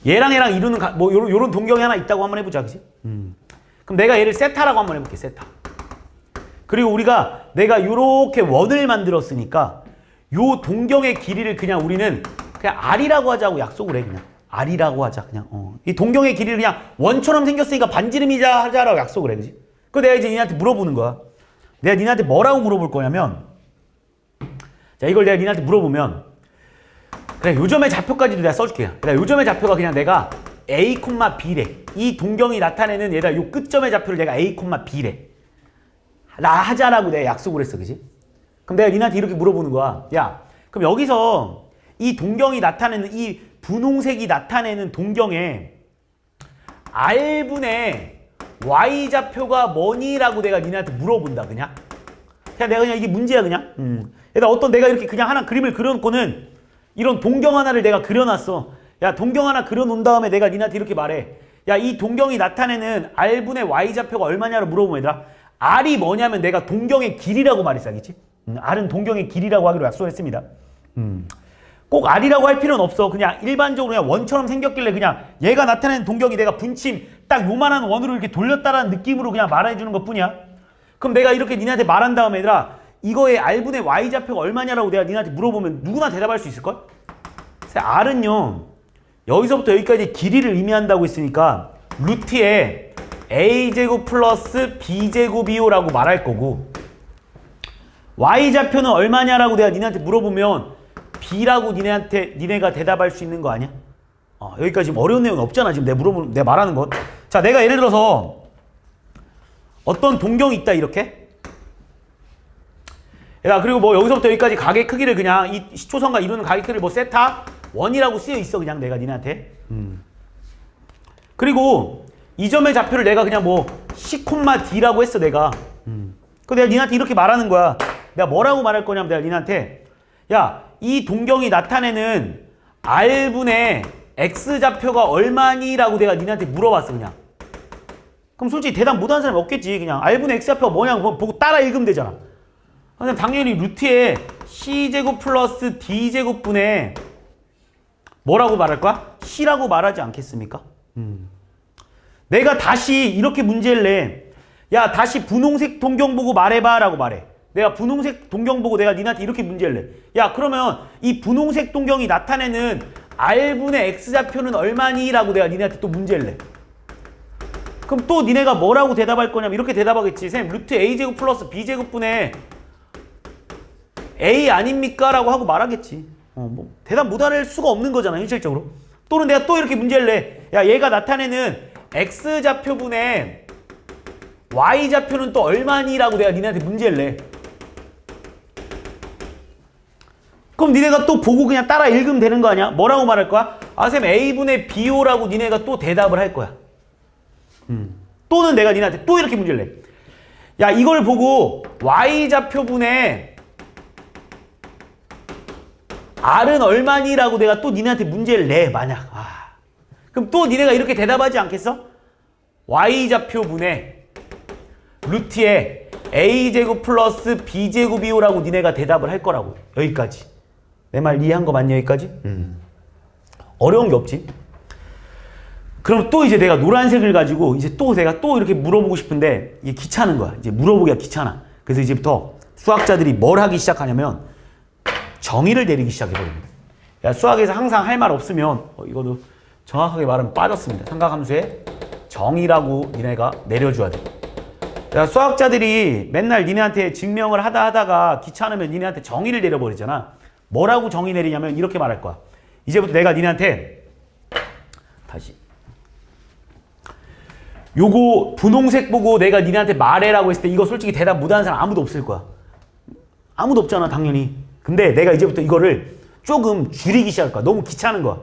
얘랑 얘랑 이루는 뭐 요런 동경이 하나 있다고 한번 해보자, 그지? 그럼 내가 얘를 세타라고 한번 해볼게, 세타. 그리고 내가 요렇게 원을 만들었으니까 요 동경의 길이를 그냥 우리는 그냥 R이라고 하자고 약속을 해. 그냥 R이라고 하자. 그냥 이 동경의 길이를 그냥 원처럼 생겼으니까 반지름이자 하자라고 약속을 해, 그지? 그 내가 이제 니한테 물어보는 거야. 내가 니한테 뭐라고 물어볼 거냐면, 자, 이걸 내가 니한테 물어보면, 그래, 요점의 좌표까지도 내가 써줄게요. 그래, 요점의 좌표가 그냥 내가 A, B래. 이 동경이 나타내는 얘가 요 끝점의 좌표를 내가 A, B래. 나 하자라고 내가 약속을 했어, 그지? 그럼 내가 니한테 이렇게 물어보는 거야. 야, 그럼 여기서 이 동경이 나타내는, 이 분홍색이 나타내는 동경에 R분의 Y좌표가 뭐니?라고 내가 니네한테 물어본다, 그냥. 그냥 내가 그냥 이게 문제야, 그냥. 내가 이렇게 그냥 하나 그림을 그려놓고는 이런 동경 하나를 내가 그려놨어. 야, 동경 하나 그려놓은 다음에 내가 니네한테 이렇게 말해. 야, 이 동경이 나타내는 R분의 Y좌표가 얼마냐를 물어보면 얘들아, R이 뭐냐면 내가 동경의 길이라고 말했어, 알겠지? R은 동경의 길이라고 하기로 약속했습니다. 꼭 R이라고 할 필요는 없어. 그냥 일반적으로 그냥 원처럼 생겼길래 그냥 얘가 나타내는 동경이 내가 분침 딱 요만한 원으로 이렇게 돌렸다라는 느낌으로 그냥 말해주는 것 뿐이야. 그럼 내가 이렇게 니네한테 말한 다음에 얘들아, 이거의 R분의 Y좌표가 얼마냐라고 내가 니네한테 물어보면 누구나 대답할 수 있을걸? R은요, 여기서부터 여기까지 길이를 의미한다고 했으니까 루트에 A제곱 플러스 B제곱이요 라고 말할 거고, Y좌표는 얼마냐라고 내가 니네한테 물어보면 B라고 니네가 대답할 수 있는 거 아니야? 여기까지 지금 어려운 내용은 없잖아. 지금 내가 말하는 것. 자, 내가 예를 들어서 어떤 동경이 있다, 이렇게. 야, 그리고 뭐 여기서부터 여기까지 각의 크기를 그냥 이 시초선과 이루는 각의 크기를 뭐 세타 1이라고 쓰여 있어, 그냥 내가 니네한테. 그리고 이 점의 좌표를 내가 그냥 뭐 C, D라고 했어, 내가. 그 내가 니네한테 이렇게 말하는 거야. 내가 뭐라고 말할 거냐면 내가 니네한테, 야, 이 동경이 나타내는 R분의 X좌표가 얼마니? 라고 내가 니네한테 물어봤어, 그냥. 그럼 솔직히 대답 못하는 사람이 없겠지. 그냥 R분의 X좌표가 뭐냐고 보고 따라 읽으면 되잖아. 그냥 당연히 루트에 C제곱 플러스 D제곱분의 뭐라고 말할 거야? C라고 말하지 않겠습니까? 내가 다시 이렇게 문제를 내. 야, 다시 분홍색 동경 보고 말해봐 라고 말해. 내가 분홍색 동경 보고 내가 니한테 이렇게 문제를 내. 야, 그러면 이 분홍색 동경이 나타내는 R분의 X좌표는 얼마니? 라고 내가 니네한테 또 문제를 내. 그럼 또 니네가 뭐라고 대답할 거냐면 이렇게 대답하겠지. 쌤, 루트 A제곱 플러스 B제곱분의 A 아닙니까? 라고 하고 말하겠지. 대답 못할 수가 없는 거잖아, 현실적으로. 또는 내가 또 이렇게 문제를 내. 야, 얘가 나타내는 X좌표분의 Y좌표는 또 얼마니라고 내가 니네한테 문제를 내. 그럼 니네가 또 보고 그냥 따라 읽으면 되는 거 아니야? 뭐라고 말할 거야? 아, 쌤 A분의 BO라고 니네가 또 대답을 할 거야. 또는 내가 니네한테 또 이렇게 문제를 내. 야, 이걸 보고 Y좌표분의 R은 얼마니라고 내가 또 니네한테 문제를 내, 만약. 그럼 또 니네가 이렇게 대답하지 않겠어? Y좌표분의 루트에 A제곱 플러스 B제곱이요라고 니네가 대답을 할 거라고. 여기까지. 내 말 이해한 거 맞냐, 여기까지? 어려운 게 없지. 그럼 또 이제 내가 노란색을 가지고 이제 또 내가 또 이렇게 물어보고 싶은데 이게 귀찮은 거야. 이제 물어보기가 귀찮아. 그래서 이제부터 수학자들이 뭘 하기 시작하냐면 정의를 내리기 시작해버립니다. 야, 수학에서 항상 할 말 없으면 이거도 정확하게 말하면 빠졌습니다. 삼각함수의 정의라고 니네가 내려줘야 돼. 야, 수학자들이 맨날 니네한테 증명을 하다가 귀찮으면 니네한테 정의를 내려버리잖아. 뭐라고 정의 내리냐면 이렇게 말할 거야. 이제부터 내가 니네한테 다시 요거 분홍색 보고 내가 니네한테 말해라고 했을 때 이거 솔직히 대답 못하는 사람 아무도 없을 거야. 아무도 없잖아, 당연히. 근데 내가 이제부터 이거를 조금 줄이기 시작할 거야. 너무 귀찮은 거야.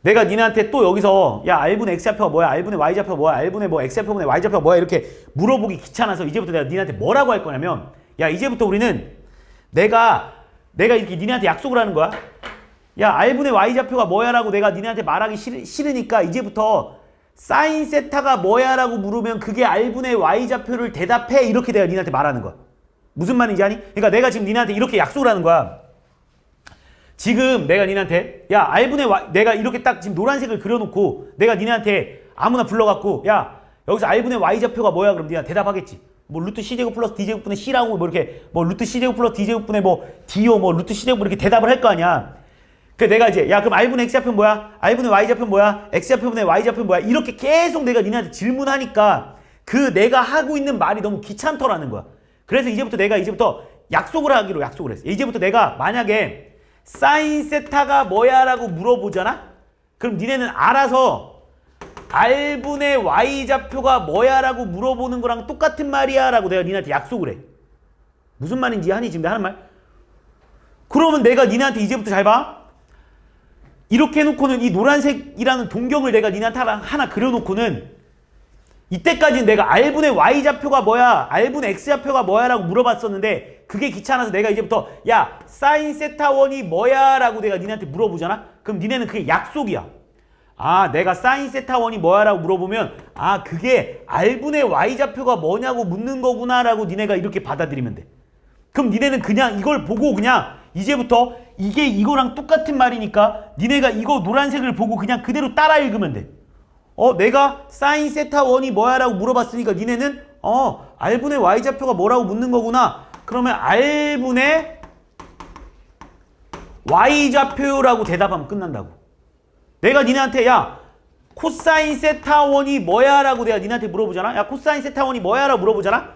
내가 니네한테 또 여기서 야, R분의 X좌표가 뭐야? R분의 Y좌표가 뭐야? R분의 뭐 X좌표분의 Y좌표가 뭐야? 이렇게 물어보기 귀찮아서 이제부터 내가 니네한테 뭐라고 할 거냐면 야, 이제부터 우리는 내가 이렇게 니네한테 약속을 하는 거야. 야, R분의 Y좌표가 뭐야? 라고 내가 니네한테 말하기 싫으니까 이제부터 사인 세타가 뭐야? 라고 물으면 그게 R분의 Y좌표를 대답해. 이렇게 내가 니네한테 말하는 거야. 무슨 말인지 아니? 그러니까 내가 지금 니네한테 이렇게 약속을 하는 거야. 지금 내가 니네한테 야, R분의 Y, 내가 이렇게 딱 지금 노란색을 그려놓고 내가 니네한테 아무나 불러갖고 야, 여기서 R분의 Y좌표가 뭐야? 그럼 니네가 대답하겠지. 뭐 루트 C제곱 플러스 D제곱분의 C라고 뭐 이렇게 뭐 루트 C제곱 플러스 D제곱분의 뭐 D요 뭐 루트 C제곱 이렇게 대답을 할 거 아니야. 그 내가 이제 야, 그럼 R분의 X좌표는 뭐야? R분의 Y좌표는 뭐야? X좌표분의 Y좌표는 뭐야? 이렇게 계속 내가 니네한테 질문하니까 그 내가 하고 있는 말이 너무 귀찮더라는 거야. 그래서 내가 이제부터 약속을 하기로 약속을 했어. 이제부터 내가 만약에 사인 세타가 뭐야? 라고 물어보잖아? 그럼 니네는 알아서 R분의 Y좌표가 뭐야? 라고 물어보는 거랑 똑같은 말이야? 라고 내가 니네한테 약속을 해. 무슨 말인지 하니? 지금 내가 하는 말? 그러면 내가 니네한테 이제부터 잘 봐. 이렇게 해놓고는 이 노란색이라는 동경을 내가 니네한테 하나 그려놓고는 이때까지는 내가 R분의 Y좌표가 뭐야? R분의 X좌표가 뭐야? 라고 물어봤었는데 그게 귀찮아서 내가 이제부터 야, 사인 세타 원이 뭐야? 라고 내가 니네한테 물어보잖아? 그럼 니네는 그게 약속이야. 아, 내가 사인 세타 원이 뭐야? 라고 물어보면 아, 그게 R분의 Y좌표가 뭐냐고 묻는 거구나 라고 니네가 이렇게 받아들이면 돼. 그럼 니네는 그냥 이걸 보고 그냥 이제부터 이게 이거랑 똑같은 말이니까 니네가 이거 노란색을 보고 그냥 그대로 따라 읽으면 돼. 내가 사인 세타 원이 뭐야? 라고 물어봤으니까 니네는 R분의 Y좌표가 뭐라고 묻는 거구나. 그러면 R분의 Y좌표라고 대답하면 끝난다고. 내가 니네한테 야, 코사인 세타 원이 뭐야? 라고 내가 니네한테 물어보잖아. 야, 코사인 세타 원이 뭐야? 라고 물어보잖아.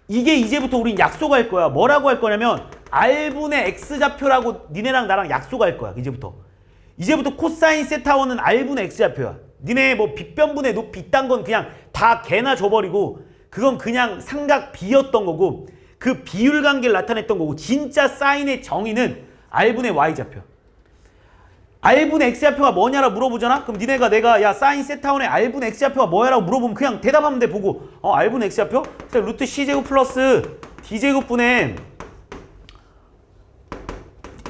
이게 이제부터 우린 약속할 거야. 뭐라고 할 거냐면 R분의 X좌표라고 니네랑 나랑 약속할 거야. 이제부터 코사인 세타 원은 R분의 X좌표야. 니네 뭐 빗변분의 높이 이딴 건 그냥 다 개나 줘버리고 그건 그냥 삼각 B였던 거고 그 비율 관계를 나타냈던 거고 진짜 사인의 정의는 R분의 Y좌표. R분의 X좌표가 뭐냐라고 물어보잖아? 그럼 니네가 내가 야, 사인 세타원의 R분의 X좌표가 뭐야라고 물어보면 그냥 대답하면 돼. 보고 R분의 X좌표? 루트 C제곱 플러스 D제곱분의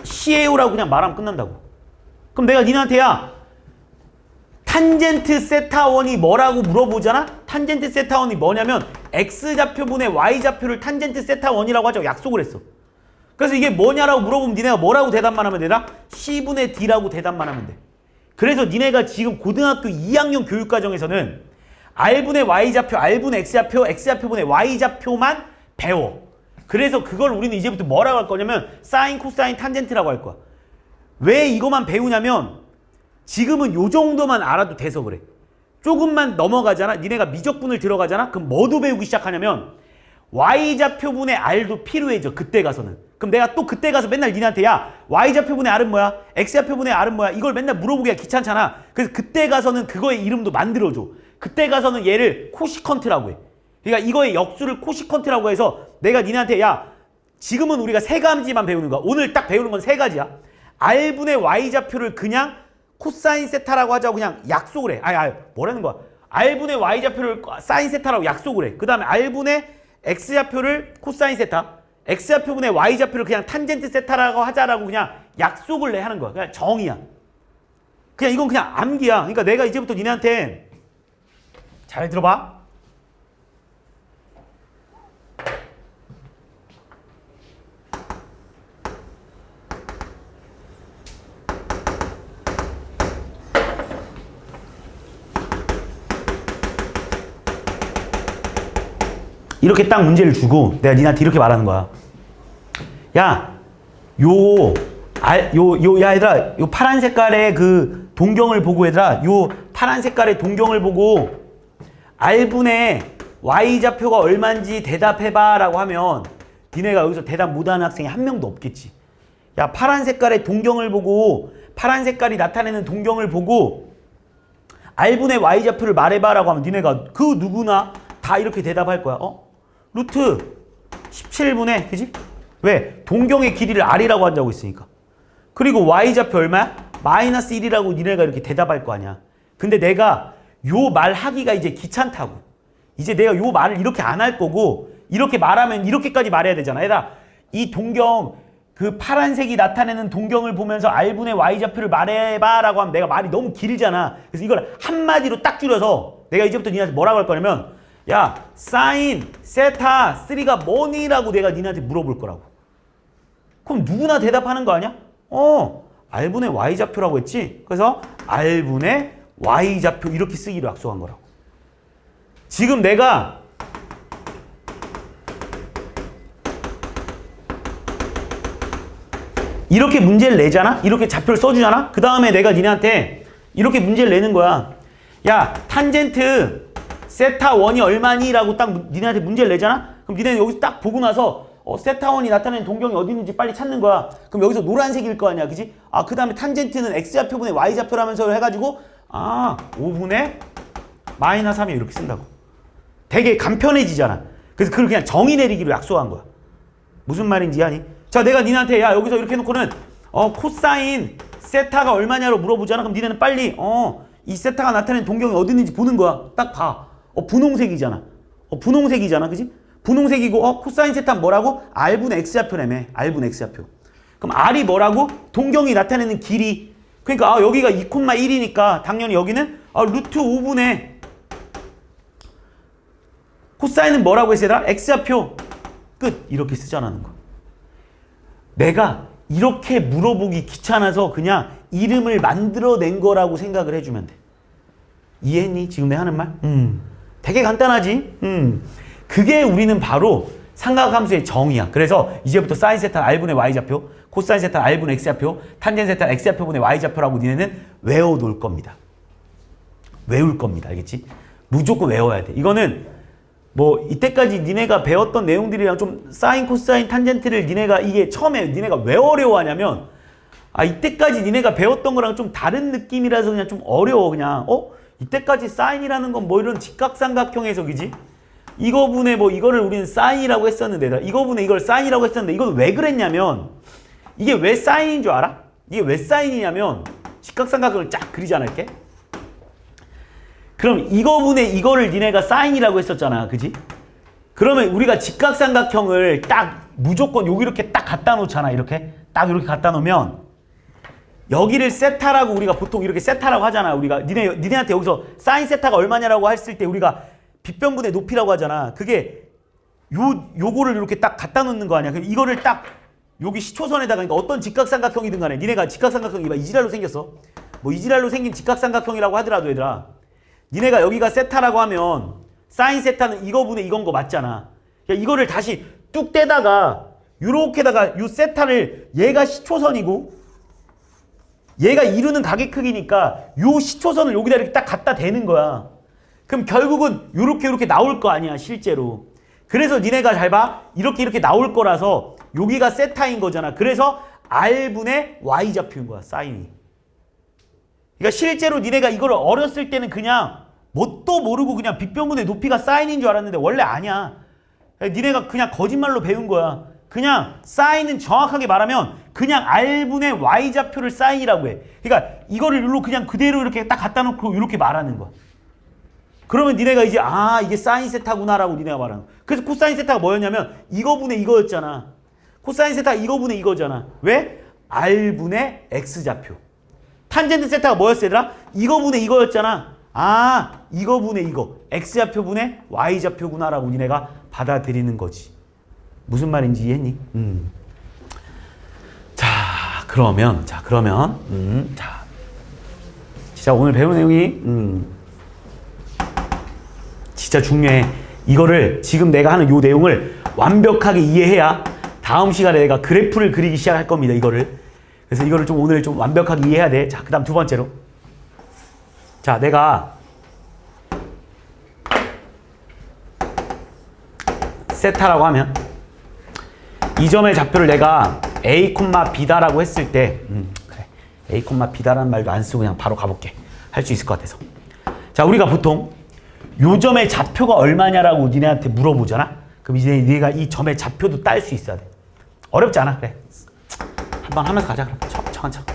C에요라고 그냥 말하면 끝난다고. 그럼 내가 니네한테 야, 탄젠트 세타원이 뭐라고 물어보잖아? 탄젠트 세타원이 뭐냐면 X좌표분의 Y좌표를 탄젠트 세타원이라고 하자고 약속을 했어. 그래서 이게 뭐냐라고 물어보면 니네가 뭐라고 대답만 하면 되나? C분의 D라고 대답만 하면 돼. 그래서 니네가 지금 고등학교 2학년 교육과정에서는 R분의 Y좌표, R분의 X좌표, X좌표분의 Y좌표만 배워. 그래서 그걸 우리는 이제부터 뭐라고 할 거냐면 사인, 코사인, 탄젠트라고 할 거야. 왜 이거만 배우냐면 지금은 요 정도만 알아도 돼서 그래. 조금만 넘어가잖아. 니네가 미적분을 들어가잖아. 그럼 뭐도 배우기 시작하냐면 Y좌표분의 R도 필요해져. 그때 가서는. 그럼 내가 또 그때 가서 맨날 니네한테 야, Y좌표분의 R은 뭐야? X좌표분의 R은 뭐야? 이걸 맨날 물어보기가 귀찮잖아. 그래서 그때 가서는 그거의 이름도 만들어줘. 그때 가서는 얘를 코시컨트라고 해. 그러니까 이거의 역수를 코시컨트라고 해서 내가 니네한테 야 지금은 우리가 세 가지만 배우는 거야. 오늘 딱 배우는 건 세 가지야. R분의 Y좌표를 그냥 코사인 세타라고 하자고 그냥 약속을 해. 뭐라는 거야. R분의 Y좌표를 사인 세타라고 약속을 해. 그 다음에 R분의 X좌표를 코사인 세타, X좌표분의 Y좌표를 그냥 탄젠트 세타라고 하자라고 그냥 약속을 내 하는 거야. 그냥 정의야. 그냥 이건 그냥 암기야. 그러니까 내가 이제부터 니네한테 잘 들어봐. 이렇게 딱 문제를 주고 내가 니한테 이렇게 말하는 거야. 야, 야, 얘들아, 요 파란 색깔의 그 동경을 보고 얘들아, 요 파란 색깔의 동경을 보고 R분의 Y좌표가 얼마인지 대답해봐 라고 하면 니네가 여기서 대답 못하는 학생이 한 명도 없겠지. 야, 파란 색깔의 동경을 보고 파란 색깔이 나타내는 동경을 보고 R분의 Y좌표를 말해봐 라고 하면 니네가 그 누구나 다 이렇게 대답할 거야. 루트 17분의, 그지? 왜? 동경의 길이를 R이라고 한다고 했으니까. 그리고 Y좌표 얼마야? 마이너스 1이라고 니네가 이렇게 대답할 거 아니야. 근데 내가 요 말 하기가 이제 귀찮다고. 이제 내가 요 말을 이렇게 안 할 거고, 이렇게 말하면 이렇게까지 말해야 되잖아. 얘들아, 이 동경, 그 파란색이 나타내는 동경을 보면서 R분의 Y좌표를 말해봐 라고 하면 내가 말이 너무 길잖아. 그래서 이걸 한마디로 딱 줄여서 내가 이제부터 니네한테 뭐라고 할 거냐면, 야, 사인, 세타, 3가 뭐니? 라고 내가 니네한테 물어볼 거라고. 그럼 누구나 대답하는 거 아니야? R분의 Y좌표라고 했지? 그래서 R분의 Y좌표 이렇게 쓰기로 약속한 거라고. 지금 내가 이렇게 문제를 내잖아? 이렇게 좌표를 써주잖아? 그 다음에 내가 니네한테 이렇게 문제를 내는 거야. 야, 탄젠트 세타 1이 얼마니? 라고 딱 니네한테 문제를 내잖아? 그럼 니네는 여기서 딱 보고 나서 세타 1이 나타내는 동경이 어디 있는지 빨리 찾는 거야. 그럼 여기서 노란색일 거 아니야, 그지? 그 다음에 탄젠트는 X좌표분의 Y좌표라면서 해가지고 5분의 마이너스 3이 이렇게 쓴다고. 되게 간편해지잖아. 그래서 그걸 그냥 정의 내리기로 약속한 거야. 무슨 말인지 아니? 자, 내가 니네한테 야 여기서 이렇게 해놓고는 코사인 세타가 얼마냐로 물어보잖아. 그럼 니네는 빨리 이 세타가 나타내는 동경이 어디 있는지 보는 거야. 딱 봐. 분홍색이잖아. 분홍색이잖아, 그지? 분홍색이고 코사인 세타는 뭐라고? R분의 X좌표라며. R분의 X좌표. 그럼 R이 뭐라고? 동경이 나타내는 길이. 그러니까 여기가 2,1이니까 당연히 여기는 루트 5분의 코사인은 뭐라고 했어 얘들아? X좌표 끝. 이렇게 쓰자라는 거. 내가 이렇게 물어보기 귀찮아서 그냥 이름을 만들어낸 거라고 생각을 해주면 돼. 이해했니? 지금 내가 하는 말? 되게 간단하지? 그게 우리는 바로 삼각함수의 정의야. 그래서 이제부터 사인 세타 R분의 Y좌표, 코사인 세타 R분의 X좌표, 탄젠 세타 X좌표분의 Y좌표라고 니네는 외워놓을 겁니다. 외울 겁니다. 알겠지? 무조건 외워야 돼. 이거는 뭐 이때까지 니네가 배웠던 내용들이랑 좀 사인, 코사인, 탄젠트를 니네가 이게 처음에 니네가 왜 어려워하냐면 이때까지 니네가 배웠던 거랑 좀 다른 느낌이라서 그냥 좀 어려워. 그냥 이때까지 사인이라는 건 뭐 이런 직각삼각형 해석이지? 이거분의 뭐 이거를 우리는 사인이라고 했었는데 이거분의 이걸 사인이라고 했었는데 이건 왜 그랬냐면 이게 왜 사인인 줄 알아? 이게 왜 사인이냐면 직각삼각형을 쫙 그리잖아 이렇게. 그럼 이거분의 이거를 니네가 사인이라고 했었잖아. 그지? 그러면 우리가 직각삼각형을 딱 무조건 여기 이렇게 딱 갖다 놓잖아. 이렇게 딱 이렇게 갖다 놓으면 여기를 세타라고 우리가 보통 이렇게 세타라고 하잖아. 우리가 니네한테 여기서 사인 세타가 얼마냐라고 했을 때 우리가 빗변분의 높이라고 하잖아. 그게 요거를 이렇게 딱 갖다 놓는 거 아니야. 이거를 딱 여기 시초선에다가 그러니까 어떤 직각삼각형이든 간에 니네가 직각삼각형이 막 이지랄로 생겼어. 뭐 이지랄로 생긴 직각삼각형이라고 하더라도 얘들아 니네가 여기가 세타라고 하면 사인 세타는 이거분의 이건 거 맞잖아. 이거를 다시 뚝 떼다가 요렇게다가 요 세타를 얘가 시초선이고 얘가 이루는 가계 크기니까 요 시초선을 여기다 이렇게 딱 갖다 대는 거야. 그럼 결국은 요렇게 나올 거 아니야 실제로. 그래서 니네가 잘 봐. 이렇게 나올 거라서 여기가 세타인 거잖아. 그래서 R분의 Y좌표인 거야 사인이. 그러니까 실제로 니네가 이걸 어렸을 때는 그냥 뭣도 모르고 그냥 빗변분의 높이가 사인인 줄 알았는데 원래 아니야. 니네가 그냥 거짓말로 배운 거야. 그냥 사인은 정확하게 말하면 그냥 R분의 Y좌표를 사인이라고 해. 그러니까 이거를 일로 그냥 그대로 이렇게 딱 갖다 놓고 이렇게 말하는 거야. 그러면 니네가 이제 이게 사인 세타구나라고 니네가 말하는 거야. 그래서 코사인 세타가 뭐였냐면 이거분의 이거였잖아. 코사인 세타가 이거분의 이거잖아. 왜? R분의 X좌표. 탄젠트 세타가 뭐였어 얘들아? 이거분의 이거였잖아. 이거분의 이거. X좌표분의 Y좌표구나라고 니네가 받아들이는 거지. 무슨 말인지 이해했니? 그러면 진짜 오늘 배운 내용이 진짜 중요해. 이거를 지금 내가 하는 요 내용을 완벽하게 이해해야 다음 시간에 내가 그래프를 그리기 시작할 겁니다. 이거를. 그래서 이거를 좀 오늘 좀 완벽하게 이해해야 돼. 자, 그다음 두 번째로. 자, 내가 세타라고 하면 이 점의 좌표를 내가 A, B다라고 했을 때 그래. A, B다라는 말도 안 쓰고 그냥 바로 가볼게. 할 수 있을 것 같아서. 자, 우리가 보통 요 점의 좌표가 얼마냐라고 니네한테 물어보잖아. 그럼 이제 네가 이 점의 좌표도 딸 수 있어야 돼. 어렵지 않아. 그래. 한번 하면서 가자. 그럼 천천히.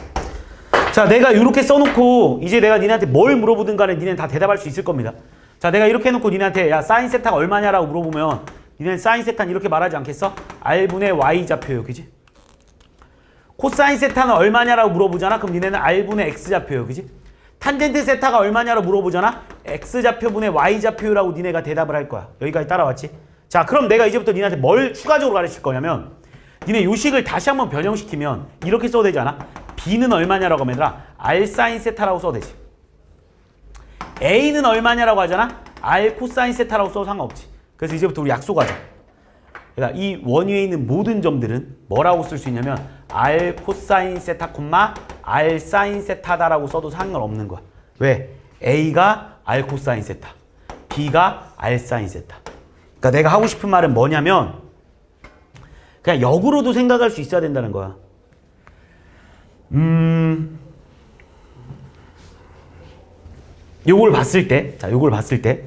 자, 내가 이렇게 써놓고 이제 내가 니네한테 뭘 물어보든 간에 니네는 다 대답할 수 있을 겁니다. 자, 내가 이렇게 해놓고 니네한테 야 사인 세타가 얼마냐라고 물어보면 니네는 사인 세타는 이렇게 말하지 않겠어? R분의 Y좌표요. 그지? 코사인 세타는 얼마냐라고 물어보잖아. 그럼 니네는 R분의 X좌표요. 그지? 탄젠트 세타가 얼마냐로 물어보잖아. X좌표분의 Y좌표라고 니네가 대답을 할 거야. 여기까지 따라왔지? 자, 그럼 내가 이제부터 니네한테 뭘 추가적으로 가르칠 거냐면 니네 요식을 다시 한번 변형시키면 이렇게 써도 되지 않아? B는 얼마냐라고 하면 얘들아 R 사인 세타라고 써도 되지. A는 얼마냐라고 하잖아? R 코사인 세타라고 써도 상관없지. 그래서 이제부터 우리 약속하자. 그러니까 이 원위에 있는 모든 점들은 뭐라고 쓸 수 있냐면 R 코사인 세타 콤마 R 사인 세타다라고 써도 상관없는 거야. 왜? A가 R 코사인 세타, B가 R 사인 세타. 그러니까 내가 하고 싶은 말은 뭐냐면 그냥 역으로도 생각할 수 있어야 된다는 거야. 요걸 봤을 때, 자, 요걸 봤을 때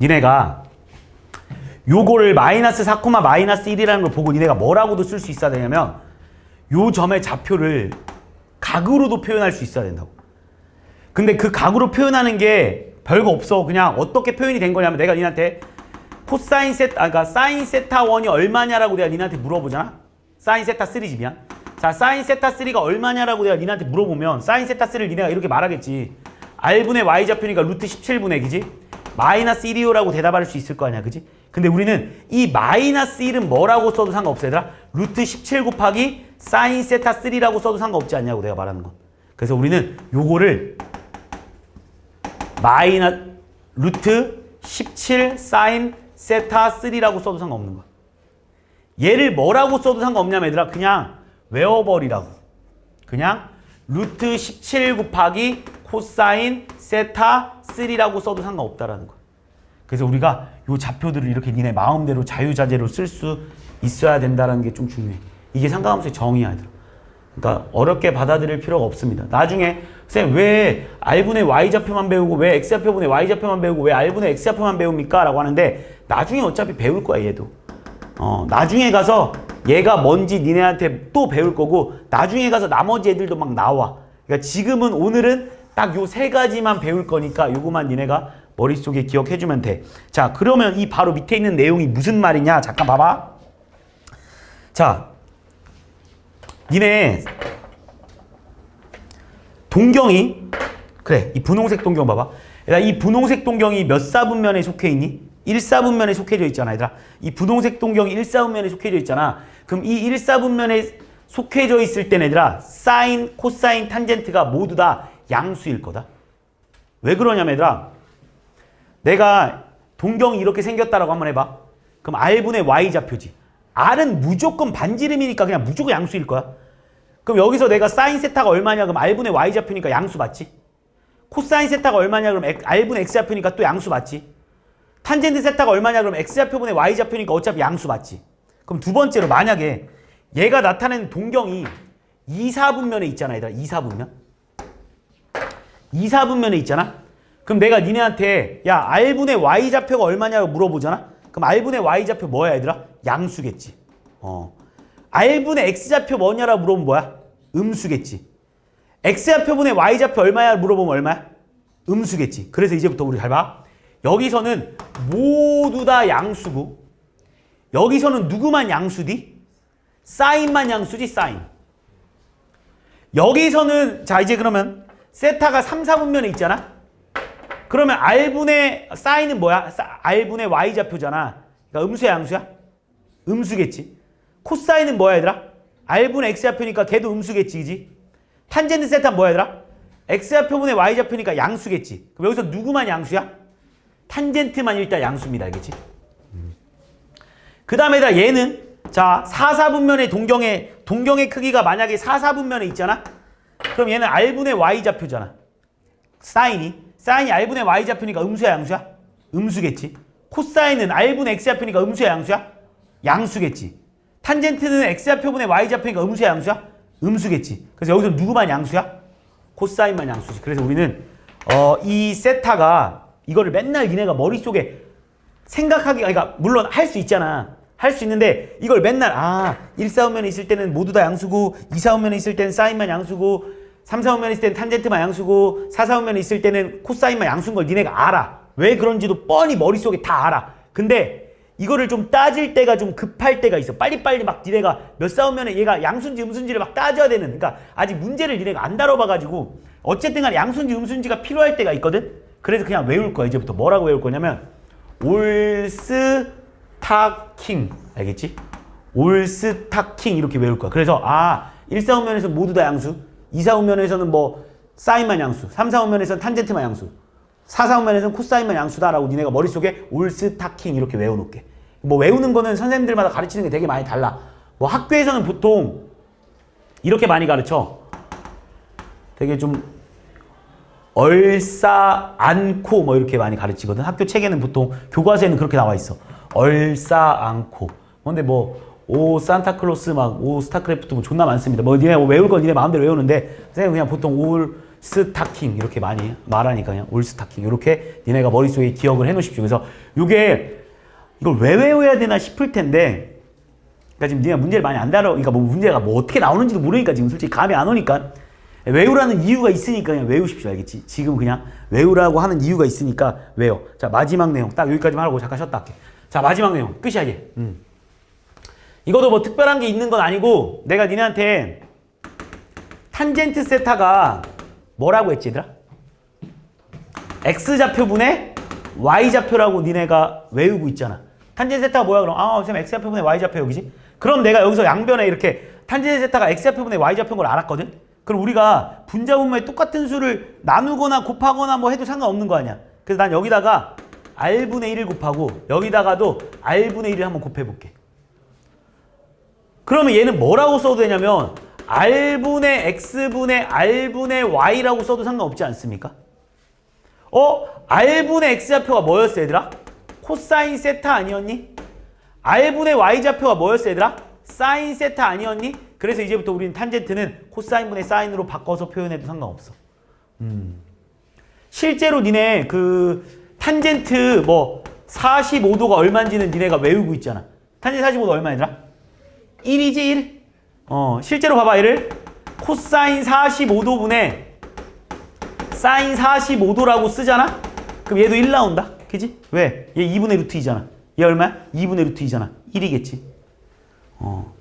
니네가 요거를 마이너스 4, 마이너스 1이라는 걸 보고 니네가 뭐라고도 쓸 수 있어야 되냐면 요 점의 좌표를 각으로도 표현할 수 있어야 된다고. 근데 그 각으로 표현하는 게 별거 없어. 그냥 어떻게 표현이 된 거냐면 내가 니한테 코사인 세타, 그러니까 사인 세타 1이 얼마냐라고 내가 니한테 물어보잖아. 사인 세타 3지 미안. 자, 사인 세타 3가 얼마냐라고 내가 니한테 물어보면 사인 세타 3를 니네가 이렇게 말하겠지. R분의 Y좌표니까 루트 17분의 그지? 마이너스 1이요라고 대답할 수 있을 거 아니야. 그지? 근데 우리는 이 마이너스 1은 뭐라고 써도 상관없어 얘들아. 루트 17 곱하기 사인 세타 3라고 써도 상관없지 않냐고 내가 말하는 건. 그래서 우리는 요거를 루트 17 사인 세타 3라고 써도 상관없는 거야. 얘를 뭐라고 써도 상관없냐면 얘들아 그냥 외워버리라고. 그냥 루트 17 곱하기 코사인 세타 3라고 써도 상관없다라는 거야. 그래서 우리가 요 좌표들을 이렇게 니네 마음대로 자유자재로 쓸 수 있어야 된다는 게 좀 중요해. 이게 삼각함수의 정의야. 얘들아. 그러니까 어렵게 받아들일 필요가 없습니다. 나중에 선생님 왜 R분의 Y좌표만 배우고 왜 X좌표분의 Y좌표만 배우고 왜 R분의 X좌표만 배웁니까? 라고 하는데 나중에 어차피 배울 거야 얘도. 나중에 가서 얘가 뭔지 니네한테 또 배울 거고 나중에 가서 나머지 애들도 막 나와. 그러니까 지금은 오늘은 딱 요 세 가지만 배울 거니까 요거만 니네가 머릿속에 기억해주면 돼. 자, 그러면 이 바로 밑에 있는 내용이 무슨 말이냐? 잠깐 봐봐. 자, 니네 동경이 그래 이 분홍색 동경 봐봐. 얘들아, 이 분홍색 동경이 몇 사분면에 속해 있니? 1사분면에 속해져 있잖아. 얘들아, 이 분홍색 동경이 1사분면에 속해져 있잖아. 그럼 이 1사분면에 속해져 있을 때는 얘들아 사인, 코사인, 탄젠트가 모두 다 양수일 거다. 왜 그러냐면 얘들아 내가 동경이 이렇게 생겼다라고 한번 해봐. 그럼 R분의 Y좌표지. R은 무조건 반지름이니까 그냥 무조건 양수일 거야. 그럼 여기서 내가 사인 세타가 얼마냐? 그럼 R분의 Y좌표니까 양수 맞지? 코사인 세타가 얼마냐? 그럼 R분의 X좌표니까 또 양수 맞지? 탄젠트 세타가 얼마냐? 그럼 X좌표분의 Y좌표니까 어차피 양수 맞지? 그럼 두 번째로 만약에 얘가 나타내는 동경이 2사분면에 있잖아. 얘들아 2사분면. 2사분면에 있잖아. 그럼 내가 니네한테 야 R분의 Y좌표가 얼마냐고 물어보잖아. 그럼 R분의 Y좌표 뭐야 얘들아? 양수겠지. R분의 X좌표 뭐냐라고 물어보면 뭐야? 음수겠지. X좌표분의 Y좌표 얼마야 물어보면 얼마야? 음수겠지. 그래서 이제부터 우리 잘 봐. 여기서는 모두 다 양수고 여기서는 누구만 양수디? 사인만 양수지 사인. 여기서는 자 이제 그러면 세타가 3, 4분면에 있잖아. 그러면 R분의 사인은 뭐야? R분의 Y좌표잖아. 그러니까 음수야 양수야? 음수겠지. 코사인은 뭐야 얘들아? R분의 X좌표니까 걔도 음수겠지. 그지? 탄젠트 세타는 뭐야 얘들아? X좌표분의 Y좌표니까 양수겠지. 그럼 여기서 누구만 양수야? 탄젠트만 일단 양수입니다. 알겠지? 그 다음에 얘는 자 4, 4분면의 동경의 크기가 만약에 4, 4분면에 있잖아? 그럼 얘는 R분의 Y좌표잖아. 사인이 R분의 Y좌표니까 음수야 양수야? 음수겠지. 코사인은 R분의 X좌표니까 음수야 양수야? 양수겠지. 탄젠트는 X좌표분의 Y좌표니까 음수야 양수야? 음수겠지. 그래서 여기서 누구만 양수야? 코사인만 양수지. 그래서 우리는 이 세타가 이거를 맨날 니네가 머릿속에 생각하기 그러니까 물론 할 수 있잖아. 할 수 있는데 이걸 맨날 1, 4분면에 있을 때는 모두 다 양수고 2, 4분면에 있을 때는 사인만 양수고 3, 4분면에 있을 때는 탄젠트만 양수고 4, 4분면에 있을 때는 코사인만 양수인 걸 니네가 알아. 왜 그런지도 뻔히 머릿속에 다 알아. 근데 이거를 좀 따질 때가 좀 급할 때가 있어. 빨리빨리 막 니네가 몇 사분면에 얘가 양수인지 음수인지를 막 따져야 되는 그러니까 아직 문제를 니네가 안 다뤄봐가지고 어쨌든 간에 양수인지 음수인지가 필요할 때가 있거든. 그래서 그냥 외울 거야. 이제부터 뭐라고 외울 거냐면 올스타킹 알겠지? 올스타킹 이렇게 외울 거야. 그래서 1, 4분면에서 모두 다 양수 2, 4분면에서는 뭐 사인만 양수 3, 4분면에서는 탄젠트만 양수 4, 4분면에서는 코사인만 양수다라고 니네가 머릿속에 올스타킹 이렇게 외워놓게. 뭐 외우는 거는 선생님들마다 가르치는 게 되게 많이 달라. 뭐 학교에서는 보통 이렇게 많이 가르쳐. 되게 좀 얼싸 안고 뭐 이렇게 많이 가르치거든. 학교 책에는 보통 교과서에는 그렇게 나와 있어. 얼싸 안고. 근데 오 산타클로스 오 스타크래프트 뭐 존나 많습니다. 뭐 니네 외울 건 니네 마음대로 외우는데 선생님 그냥 보통 올스타킹 이렇게 많이 말하니까 그냥 올스타킹 이렇게 니네가 머릿속에 기억을 해놓으십시오. 그래서 이걸 왜 외워야 되나 싶을 텐데 그러니까 지금 니네가 문제를 많이 안 다뤄 그러니까 뭐 문제가 뭐 어떻게 나오는지도 모르니까 지금 솔직히 감이 안 오니까 외우라는 이유가 있으니까 그냥 외우십시오. 알겠지? 지금 그냥 외우라고 하는 이유가 있으니까 외워. 자 마지막 내용 딱 여기까지만 하고 잠깐 쉬었다 할게. 자 마지막 내용 끝이야 이게. 이것도 뭐 특별한 게 있는 건 아니고 내가 니네한테 탄젠트 세타가 뭐라고 했지 얘들아? X좌표분의 Y좌표라고 니네가 외우고 있잖아. 탄젠트 세타가 뭐야 그럼? 선생님 X좌표분의 Y좌표 여기지? 그럼 내가 여기서 양변에 이렇게 탄젠트 세타가 X좌표분의 Y좌표인 걸 알았거든? 그럼 우리가 분자분모에 똑같은 수를 나누거나 곱하거나 뭐 해도 상관없는 거 아니야. 그래서 난 여기다가 R분의 1을 곱하고 여기다가도 R분의 1을 한번 곱해볼게. 그러면 얘는 뭐라고 써도 되냐면 R분의 X분의 R분의 Y라고 써도 상관없지 않습니까? R분의 X좌표가 뭐였어 얘들아? 코사인 세타 아니었니? R분의 Y좌표가 뭐였어 얘들아? 사인 세타 아니었니? 그래서 이제부터 우리는 탄젠트는 코사인분의 사인으로 바꿔서 표현해도 상관없어. 실제로 니네 탄젠트 45도가 얼마인지는 니네가 외우고 있잖아. 탄젠트 45도 얼마 얘들아? 1이지 1? 실제로 봐봐 얘를 코사인 45도분의 사인 45도라고 쓰잖아? 그럼 얘도 1 나온다. 그지? 왜? 얘 2분의 루트 2잖아. 얘 얼마야? 2분의 루트 2잖아. 1이겠지.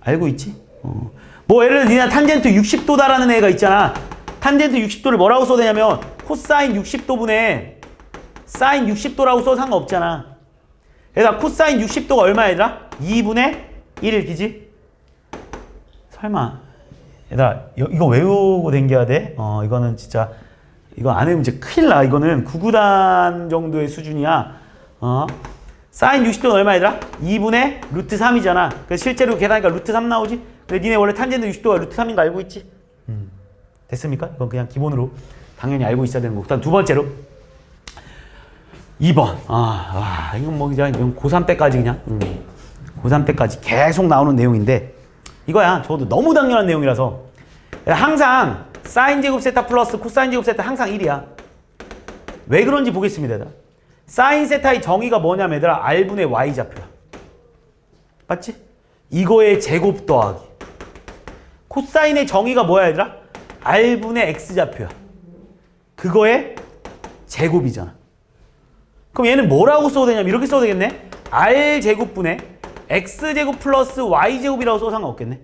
알고 있지? 뭐 예를 들어 니네 탄젠트 60도다라는 애가 있잖아. 탄젠트 60도를 뭐라고 써도 되냐면 코사인 60도분의 사인 60도라고 써도 상관없잖아. 얘들아 코사인 60도가 얼마야 얘들아? 2분의 1일 기지? 설마 얘들아 이거 외우고 댕겨야 돼? 이거는 진짜 이거 안 외우면 이제 큰일 나. 이거는 구구단 정도의 수준이야. 사인 60도는 얼마 얘들아? 2분의 루트 3이잖아. 그래서 실제로 계산하니까 루트 3 나오지? 근데 니네 원래 탄젠트 60도가 루트 3인 거 알고 있지? 됐습니까? 이건 그냥 기본으로 당연히 알고 있어야 되는 거고. 그다음 두 번째로 2번. 이건 뭐 그냥 고3 때까지 그냥 고3 때까지 계속 나오는 내용인데 이거야. 저도 너무 당연한 내용이라서 항상 사인 제곱 세타 플러스 코사인 제곱 세타 항상 1이야. 왜 그런지 보겠습니다. 얘들아. 사인 세타의 정의가 뭐냐면 얘들아 R분의 Y좌표야. 맞지? 이거의 제곱 더하기. 코사인의 정의가 뭐야 얘들아? R분의 X좌표야. 그거의 제곱이잖아. 그럼 얘는 뭐라고 써도 되냐면 이렇게 써도 되겠네? R제곱분의 X제곱 플러스 Y제곱이라고 써도 상관없겠네.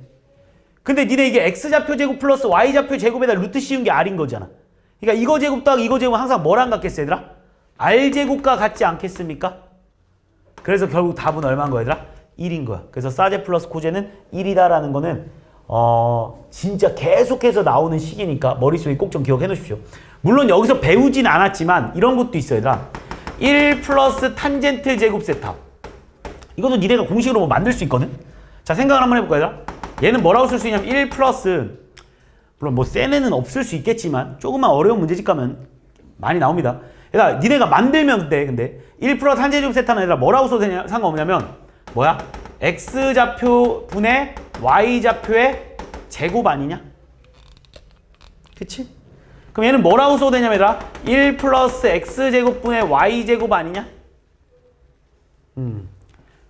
근데 니네 이게 X좌표 제곱 플러스 Y좌표 제곱에다 루트 씌운 게 R인 거잖아. 그러니까 이거 제곱 더하기 이거 제곱은 항상 뭐랑 같겠어 얘들아? R제곱과 같지 않겠습니까? 그래서 결국 답은 얼마인 거야 얘들아? 1인 거야. 그래서 사제 플러스 코제는 1이다라는 거는 진짜 계속해서 나오는 식이니까 머릿속에 꼭 좀 기억해 놓으십시오. 물론 여기서 배우진 않았지만 이런 것도 있어요 얘들아. 1 플러스 탄젠트 제곱 세타. 이것도 니네가 공식으로 뭐 만들 수 있거든? 자, 생각을 한번 해볼까 얘들아? 얘는 뭐라고 쓸 수 있냐면 1 플러스, 물론 뭐 센 애는 없을 수 있겠지만 조금만 어려운 문제집 가면 많이 나옵니다. 얘들아, 니네가 만들면 근데 1 플러스 탄젠트 제곱 세타는 얘들아 뭐라고 써도 되냐 상관없냐면 뭐야? X좌표 분의 Y좌표의 제곱 아니냐? 그치? 그럼 얘는 뭐라고 써도 되냐면 얘들아 1 플러스 X제곱 분의 Y제곱 아니냐?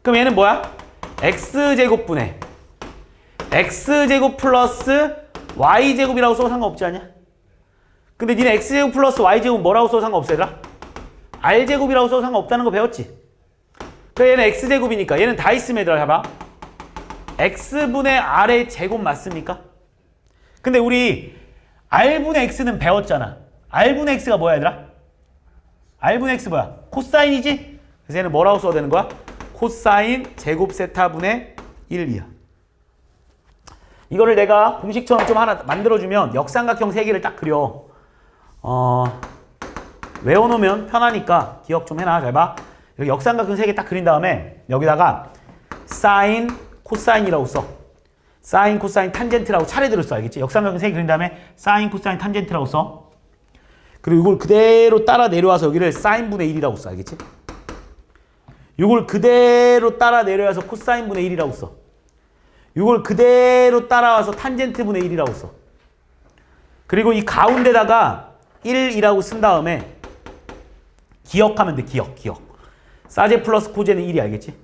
그럼 얘는 뭐야? X제곱 분의 X제곱 플러스 Y제곱이라고 써도 상관없지 않냐? 근데 니네 X제곱 플러스 Y제곱 뭐라고 써도 상관없어 얘들아? R제곱이라고 써도 상관없다는 거 배웠지? 그래 얘는 X제곱이니까 얘는 다 있으면 얘들아 봐봐 X분의 R의 제곱 맞습니까? 근데 우리 R분의 X는 배웠잖아. R분의 X가 뭐야 얘들아? R분의 X 뭐야? 코사인이지? 그래서 얘는 뭐라고 써야 되는 거야? 코사인 제곱 세타분의 1이야. 이거를 내가 공식처럼 좀 하나 만들어주면 역삼각형 3개를 딱 그려. 외워놓으면 편하니까 기억 좀 해놔. 잘 봐. 여기 역삼각형 3개 딱 그린 다음에 여기다가 사인, 코사인이라고 써. 사인, 코사인, 탄젠트라고 차례대로 써. 알겠지? 역삼각형 3개 그린 다음에 사인, 코사인, 탄젠트라고 써. 그리고 이걸 그대로 따라 내려와서 여기를 사인분의 1이라고 써. 알겠지? 이걸 그대로 따라 내려와서 코사인분의 1이라고 써. 이걸 그대로 따라와서 탄젠트분의 1이라고 써. 그리고 이 가운데다가 1이라고 쓴 다음에 기억하면 돼. 기억. 사제 플러스 코제는 1이 알겠지?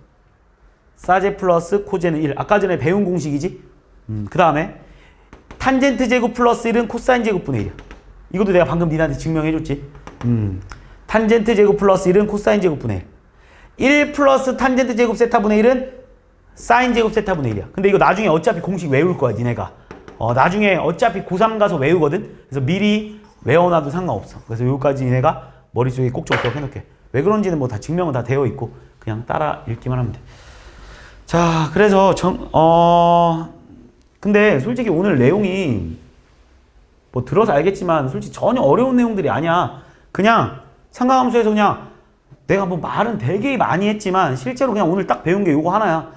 사제 플러스 코제는 1. 아까 전에 배운 공식이지? 그 다음에 탄젠트 제곱 플러스 1은 코사인 제곱분의 1이야. 이것도 내가 방금 니한테 증명해줬지? 탄젠트 제곱 플러스 1은 코사인 제곱분의 1. 1 플러스 탄젠트 제곱 세타분의 1은 사인 제곱 세타분의 1이야. 근데 이거 나중에 어차피 공식 외울 거야, 니네가. 나중에 어차피 고3 가서 외우거든? 그래서 미리 외워놔도 상관없어. 그래서 여기까지 니네가 머릿속에 꼭 좀 기억해놓게. 왜 그런지는 뭐 다 증명은 다 되어 있고, 그냥 따라 읽기만 하면 돼. 자, 그래서 근데 솔직히 오늘 내용이 뭐 들어서 알겠지만 솔직히 전혀 어려운 내용들이 아니야. 그냥 삼각함수에서 그냥 내가 뭐 말은 되게 많이 했지만 실제로 그냥 오늘 딱 배운 게 이거 하나야.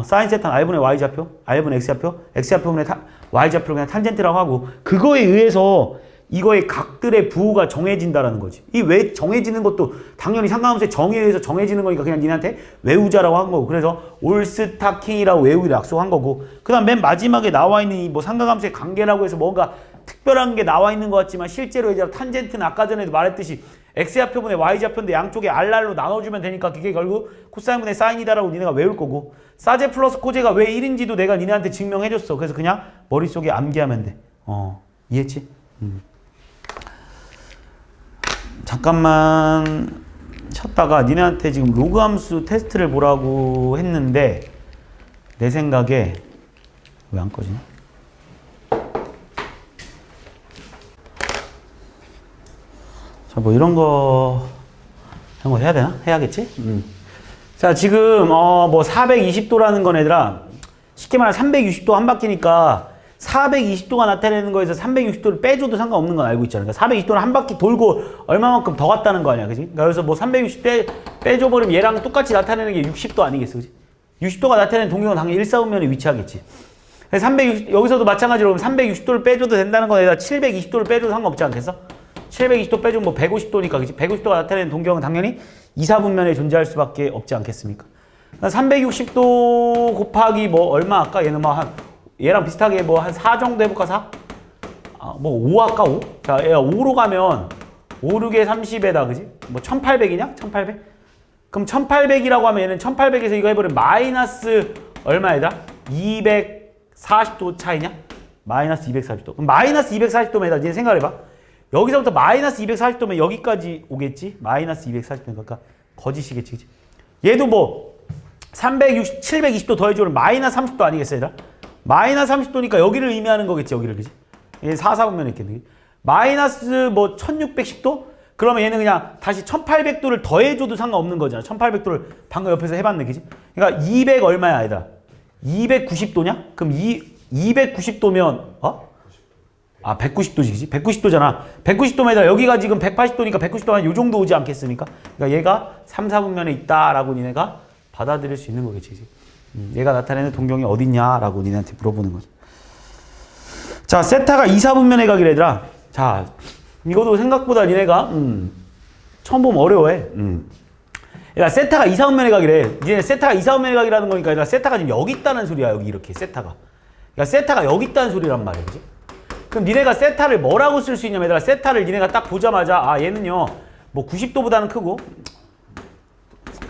사인 세타는 R분의 Y좌표, R분의 X좌표, X좌표분의 Y좌표를 그냥 탄젠트라고 하고 그거에 의해서 이거의 각들의 부호가 정해진다라는 거지. 이 왜 정해지는 것도 당연히 삼각함수의 정의에 의해서 정해지는 거니까 그냥 니한테 외우자라고 한 거고. 그래서 올스타킹이라고 외우기로 약속한 거고. 그 다음 맨 마지막에 나와 있는 이 뭐 삼각함수의 관계라고 해서 뭔가 특별한 게 나와 있는 것 같지만 실제로 이제 탄젠트는 아까 전에도 말했듯이 X좌표분의 Y좌표인데 양쪽에 R로 나눠주면 되니까 그게 결국 코사인분의 사인이다라고 니네가 외울 거고. 사제 플러스 코제가 왜 1인지도 내가 니네한테 증명해줬어. 그래서 그냥 머릿속에 암기하면 돼. 이해했지? 잠깐만 쉬었다가 니네한테 지금 로그 함수 테스트를 보라고 했는데 내 생각에 왜 안 꺼지냐? 자, 뭐 이런 거 해야 되나? 해야겠지? 자, 지금 뭐 420도라는 건 얘들아 쉽게 말하면 360도 한 바퀴니까 420도가 나타내는 거에서 360도를 빼줘도 상관없는 건 알고 있잖아. 그러니까 420도는 한 바퀴 돌고 얼마만큼 더 갔다는 거 아니야, 그지? 그러니까 그래서 뭐 360 빼줘버리면 얘랑 똑같이 나타내는 게 60도 아니겠어, 그지? 60도가 나타내는 동경은 당연히 일사분면에 위치하겠지. 360, 여기서도 마찬가지로 360도를 빼줘도 된다는 거에다 720도를 빼줘도 상관없지 않겠어? 720도 빼주면 뭐 150도니까, 그치? 150도가 나타내는 동경은 당연히 이사분면에 존재할 수밖에 없지 않겠습니까? 360도 곱하기 뭐 얼마 아까 얘는 뭐 얘랑 비슷하게 뭐 한 4 정도 해볼까? 4? 뭐 5 할까? 5? 자, 얘가 5로 가면 5, 6에 30에다, 그지? 뭐 1800이냐? 1800? 그럼 1800이라고 하면 얘는 1800에서 이거 해버리면 마이너스 얼마에다? 240도 차이냐? 마이너스 240도. 그럼 마이너스 240도면 이제 생각해봐. 여기서부터 마이너스 240도면 여기까지 오겠지? 마이너스 240도니까 그러니까 거짓이겠지, 그치? 얘도 뭐 360, 720도 더해주면 마이너스 30도 아니겠어, 얘들아? 마이너스 30도니까 여기를 의미하는 거겠지, 여기를, 그치? 얘 4, 4분면에 있겠네. 마이너스 뭐 1610도? 그러면 얘는 그냥 다시 1800도를 더해줘도 상관없는 거잖아. 1800도를 방금 옆에서 해봤네, 그치? 그러니까 200 얼마야, 얘들아? 290도냐? 그럼 290도면, 아, 190도지, 그치? 190도잖아. 190도면 얘들아, 여기가 지금 180도니까 190도 한 요 정도 오지 않겠습니까? 그러니까 얘가 3, 4분면에 있다라고 니네가 받아들일 수 있는 거겠지, 그치? 얘가 나타내는 동경이 어딨냐라고 니네한테 물어보는 거죠. 자, 세타가 2, 4분면에 가기로 얘들아. 자, 이것도 생각보다 니네가 처음 보면 어려워해. 그러니까 세타가 2, 4분면에 가기래. 니네 세타가 2, 4분면에 가기라는 거니까 얘들아, 세타가 지금 여기 있다는 소리야. 여기 이렇게 세타가. 그러니까 세타가 여기 있다는 소리란 말이야, 그지? 그럼 니네가 세타를 뭐라고 쓸 수 있냐면 얘들아, 세타를 니네가 딱 보자마자 아, 얘는요 뭐 90도보다는 크고,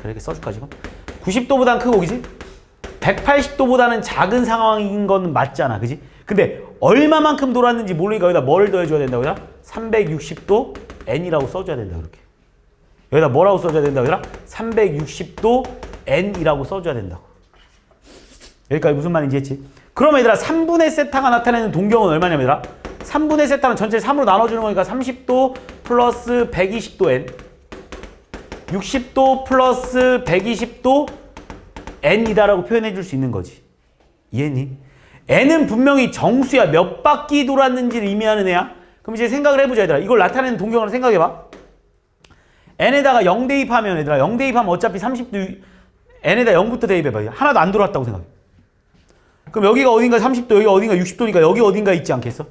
그렇게 써줄까 지금? 90도보다는 크고, 그지? 180도보다는 작은 상황인 건 맞잖아, 그지? 근데 얼마만큼 돌았는지 모르니까 여기다 뭐를 더해줘야 된다고, 여기다? 360도 n이라고 써줘야 된다, 그렇게. 여기다 뭐라고 써줘야 된다고, 여기다? 360도 n이라고 써줘야 된다고. 여기까지 무슨 말인지 했지? 그러면 얘들아, 3분의 세타가 나타내는 동경은 얼마냐면 얘들아, 3분의 세타는 전체 3으로 나눠주는 거니까 30도 플러스 120도 n, 60도 플러스 120도 n이다라고 표현해 줄 수 있는 거지. 이해니? n은 분명히 정수야. 몇 바퀴 돌았는지를 의미하는 애야. 그럼 이제 생각을 해보자, 얘들아. 이걸 나타내는 동경을 생각해봐. n에다가 0 대입하면 얘들아, 0 대입하면 어차피 30도, n에다 0부터 대입해봐. 하나도 안 들어왔다고 생각해. 그럼 여기가 어딘가 30도, 여기가 어딘가 60도니까 여기 어딘가 있지 않겠어?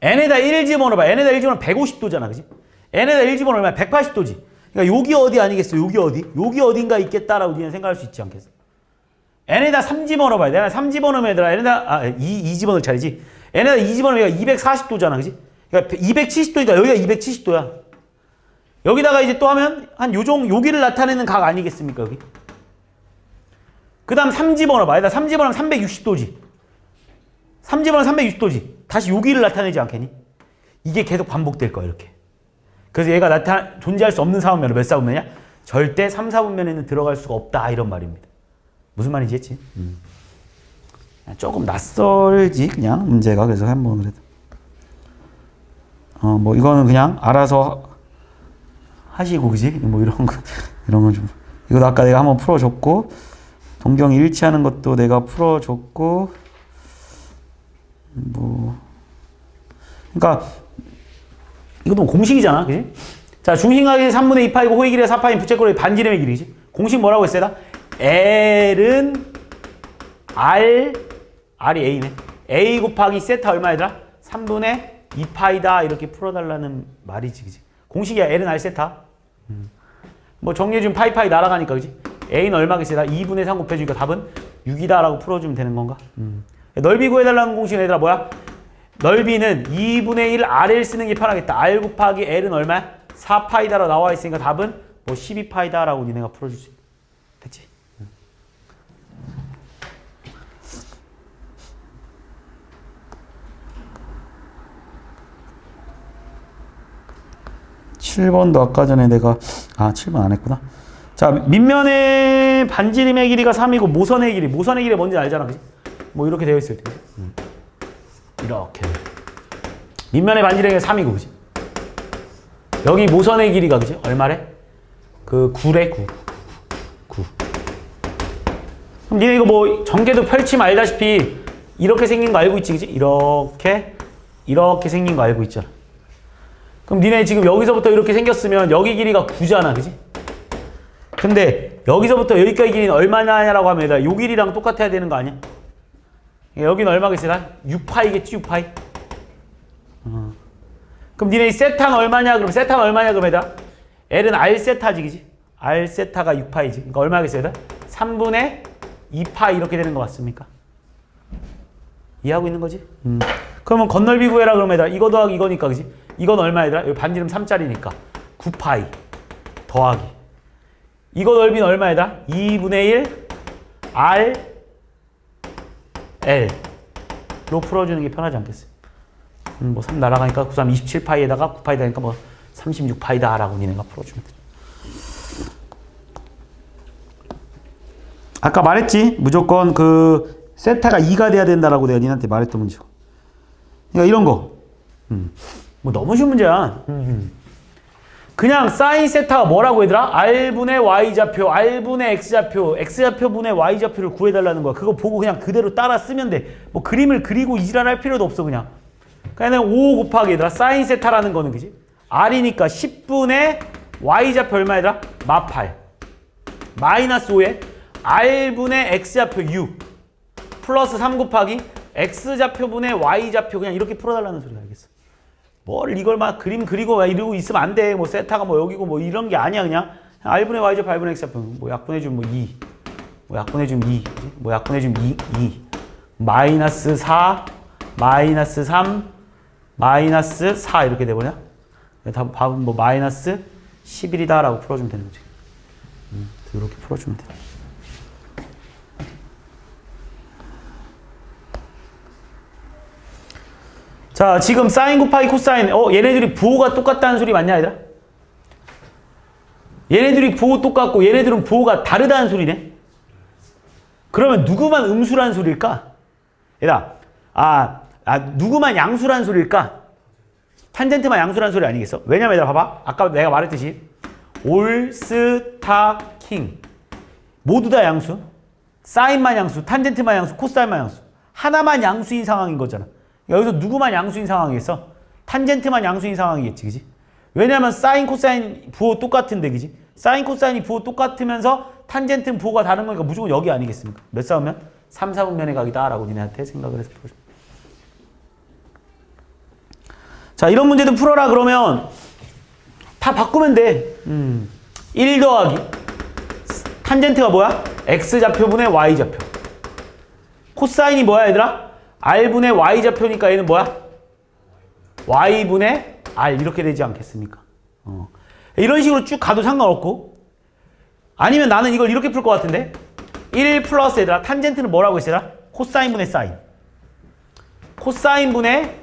n에다 1 집어넣어봐. n에다 1 집어넣으면 150도잖아, 그지? n에다 1 집어넣으면 180도지. 그러니까 여기 어디 아니겠어? 여기 어디? 여기 어딘가 있겠다라고 니는 생각할 수 있지 않겠어? n에다 3 집어넣어봐야 돼. 3 집어넣으면 얘들아, n에다 2 집어넣을 차례지. n에다 2 집어넣으면 240도잖아, 그지? 그러니까 270도니까 여기가 270도야. 여기다가 이제 또 하면 한 여기를 나타내는 각 아니겠습니까, 여기? 그 다음 3 집어넣어봐. 얘들아, 3 집어넣으면 360도지. 3 집어넣으면 360도지. 다시 여기를 나타내지 않겠니? 이게 계속 반복될 거야, 이렇게. 그래서 얘가 존재할 수 없는 4분면은 몇 4분면이냐? 절대 3, 4분면에는 들어갈 수가 없다, 이런 말입니다. 무슨 말인지 했지? 조금 낯설지, 그냥 문제가. 그래서 한번 그래도 뭐 이거는 그냥 알아서 하시고, 그지? 뭐 이런 건 좀, 이것도 아까 내가 한번 풀어줬고, 동경이 일치하는 것도 내가 풀어줬고, 뭐 그러니까 이것도 뭐 공식이잖아, 그지? 자, 중심각이 3분의 2파이고 호의 길이가 4파인 부채꼴의 반지름의 길이지. 공식 뭐라고 했어요? L은 R이 A네. A 곱하기 세타 얼마이더라? 3분의 2파이다. 이렇게 풀어달라는 말이지, 그지? 공식이야. L은 R 세타. 뭐 정리해주면 파이 날아가니까, 그지? A는 얼마겠어요? 2분의 3 곱해주니까 답은 6이다 라고 풀어주면 되는 건가? 넓이 구해달라는 공식은 얘들아 뭐야? 넓이는 2분의 1 R을 쓰는 게 편하겠다. R 곱하기 L은 얼마야? 4파이다라고 나와 있으니까 답은 뭐 12파이다 라고 니네가 풀어줄 수 있다. 됐지? 7번도 아까 전에 내가 7번 안 했구나. 자, 밑면의 반지름의 길이가 3이고 모선의 길이 뭔지 알잖아, 그지? 뭐 이렇게 되어 있을 때, 이렇게 밑면의 반지름이 3이고, 그지? 여기 모선의 길이가, 그지? 얼마래? 그 9래, 9. 그럼 니네 이거 뭐 전개도 펼치면 알다시피 이렇게 생긴 거 알고 있지, 그지? 이렇게 생긴 거 알고 있잖아. 그럼 니네 지금 여기서부터 이렇게 생겼으면 여기 길이가 9잖아, 그지? 근데 여기서부터 여기까지 길이는 얼마냐라고 하면 요 길이랑 똑같아야 되는 거 아니야? 여기는 얼마겠어요? 6파이겠지, 6파이? 그럼 니네 세타는 얼마냐? 그럼 세타는 얼마냐? 그럼 얘들아? L은 R 세타지, 그지? R 세타가 6파이지. 그러니까 얼마겠어요? 3분의 2파이 이렇게 되는 거 맞습니까? 이해하고 있는 거지? 그러면 건널비 구해라 그러면 얘들아, 이거 더하기 이거니까, 그지? 이건 얼마 얘들아? 여기 반지름 3짜리니까 9파이 더하기 이거 넓이는 얼마 얘들아? 2분의 1 R L로 풀어주는 게 편하지 않겠어요? 뭐 3 날아가니까 9, 3, 27파이에다가 9파이 되니까 뭐 36파이다 라고 니네가 풀어주면 돼. 아까 말했지? 무조건 그 세타가 2가 돼야 된다라고 내가 니한테 말했던 문제. 그러니까 이런 거. 뭐 너무 쉬운 문제야. 그냥 사인 세타가 뭐라고 얘들아? R분의 Y좌표, R분의 X좌표, X좌표분의 Y좌표를 구해달라는 거야. 그거 보고 그냥 그대로 따라 쓰면 돼. 뭐 그림을 그리고 이질할 필요도 없어 그냥. 그냥 5 곱하기 얘들아 사인 세타라는 거는 그지? R이니까 10분의 Y좌표 얼마 얘들아? 마8 마이너스 5에 R분의 X좌표 6 플러스 3 곱하기 X좌표분의 Y좌표 그냥 이렇게 풀어달라는 소리야. 알겠어? 뭘 이걸 막 그림 그리고 이러고 있으면 안 돼. 뭐 세타가 뭐 여기고 뭐 이런 게 아니야. 그냥 R분의 Y좌표 R분의 X좌표 뭐 약분해주면 뭐 2 뭐 약분해주면 2 뭐 약분해주면 2 마이너스 4 마이너스 3 마이너스 4 이렇게 돼버려. 답은 뭐 마이너스 11이다 라고 풀어주면 되는 거지. 이렇게 풀어주면 돼. 자, 지금 사인 곱하기 코사인. 얘네들이 부호가 똑같다는 소리 맞냐, 얘들아? 얘네들이 부호 똑같고 얘네들은 부호가 다르다는 소리네. 그러면 누구만 음수란 소리일까? 얘들아, 누구만 양수란 소리일까? 탄젠트만 양수란 소리 아니겠어? 왜냐면 얘들아 봐봐. 아까 내가 말했듯이 올스타킹 모두 다 양수. 사인만 양수, 탄젠트만 양수, 코사인만 양수. 하나만 양수인 상황인 거잖아. 여기서 누구만 양수인 상황이겠어? 탄젠트만 양수인 상황이겠지, 그지? 왜냐면 사인, 코사인 부호 똑같은데, 그지? 사인, 코사인이 부호 똑같으면서 탄젠트는 부호가 다른 거니까 무조건 여기 아니겠습니까? 몇 사분면? 3, 4분면의 각이다 라고 니네한테 생각을 해서 풀어줘. 자, 이런 문제도 풀어라 그러면 다 바꾸면 돼. 1 더하기 탄젠트가 뭐야? X좌표분의 Y좌표. 코사인이 뭐야 얘들아? R분의 Y좌표니까 얘는 뭐야? Y분의 R 이렇게 되지 않겠습니까? 이런 식으로 쭉 가도 상관없고 아니면 나는 이걸 이렇게 풀 것 같은데 1 플러스 얘들아 탄젠트는 뭐라고 했어 얘들아? 코사인분의 사인. 코사인분의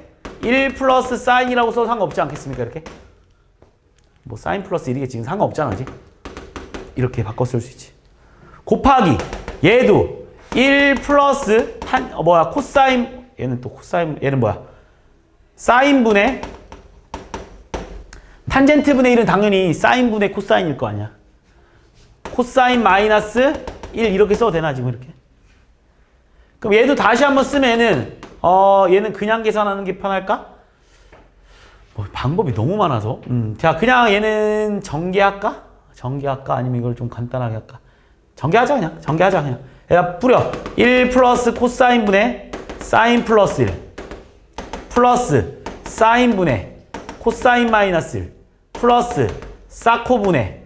1 플러스 사인이라고 써도 상관없지 않겠습니까? 이렇게 뭐 사인 플러스 1이겠지. 지금 상관없잖아 그지? 이렇게 바꿔 쓸 수 있지. 곱하기 얘도 1 플러스 코사인 얘는 또 코사인 얘는 뭐야? 사인분의 탄젠트분의 1은 당연히 사인분의 코사인일 거 아니야. 코사인 마이너스 1 이렇게 써도 되나 지금 이렇게? 그럼 얘도 다시 한번 쓰면은 얘는 그냥 계산하는 게 편할까? 뭐 방법이 너무 많아서 자 그냥 얘는 전개할까? 전개할까? 아니면 이걸 좀 간단하게 할까? 전개하자 그냥. 전개하자 그냥. 얘가 뿌려. 1 플러스 코사인분의 사인 플러스 1 플러스 사인분의 코사인 마이너스 1 플러스 사코분의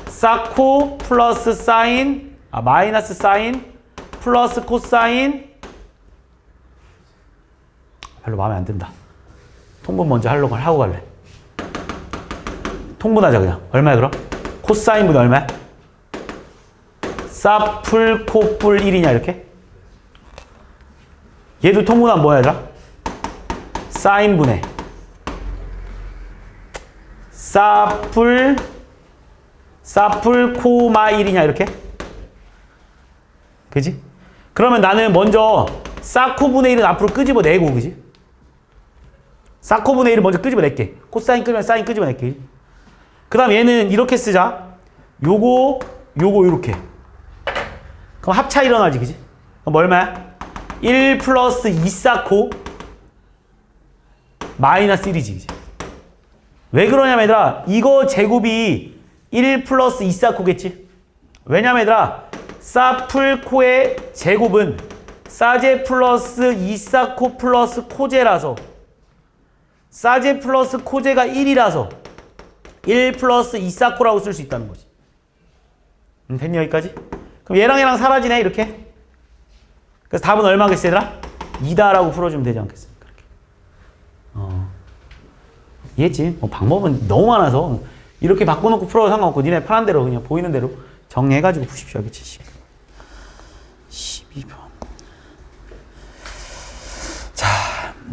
사코 플러스 사인 마이너스 사인 플러스 코사인 별로 마음에 안 든다. 통분 먼저 하고 갈래. 통분하자 그냥. 얼마야 그럼? 코사인분의 얼마야? 사풀 코뿔 1이냐 이렇게? 얘도 통분하면 뭐야 얘들아? 사인분의 사풀 코마 1이냐 이렇게? 그지? 그러면 나는 먼저 사코분의 1은 앞으로 끄집어내고 그지? 사코분의 1은 먼저 끄집어낼게. 코사인 끄면 사인 끄집어낼게. 그 다음 얘는 이렇게 쓰자. 요거 요렇게. 그럼 합차 일어나지 그지? 그럼 얼마야? 1 플러스 2 사코 마이너스 1이지 그지? 왜 그러냐면 얘들아 이거 제곱이 1 플러스 2 사코겠지? 왜냐면 얘들아 사풀코의 제곱은 사제 플러스 2 사코 플러스 코제라서 사제 플러스 코제가 1이라서 1 플러스 2 사코라고 쓸 수 있다는 거지. 됐니 여기까지? 그럼 얘랑 사라지네 이렇게. 그래서 답은 얼마겠어 얘들아? 2다라고 풀어주면 되지 않겠습니까? 이렇게. 이해했지? 뭐 방법은 너무 많아서 이렇게 바꿔놓고 풀어도 상관없고 니네 편한 대로 그냥 보이는 대로 정리해가지고 푸십시오. 알겠지? 12번.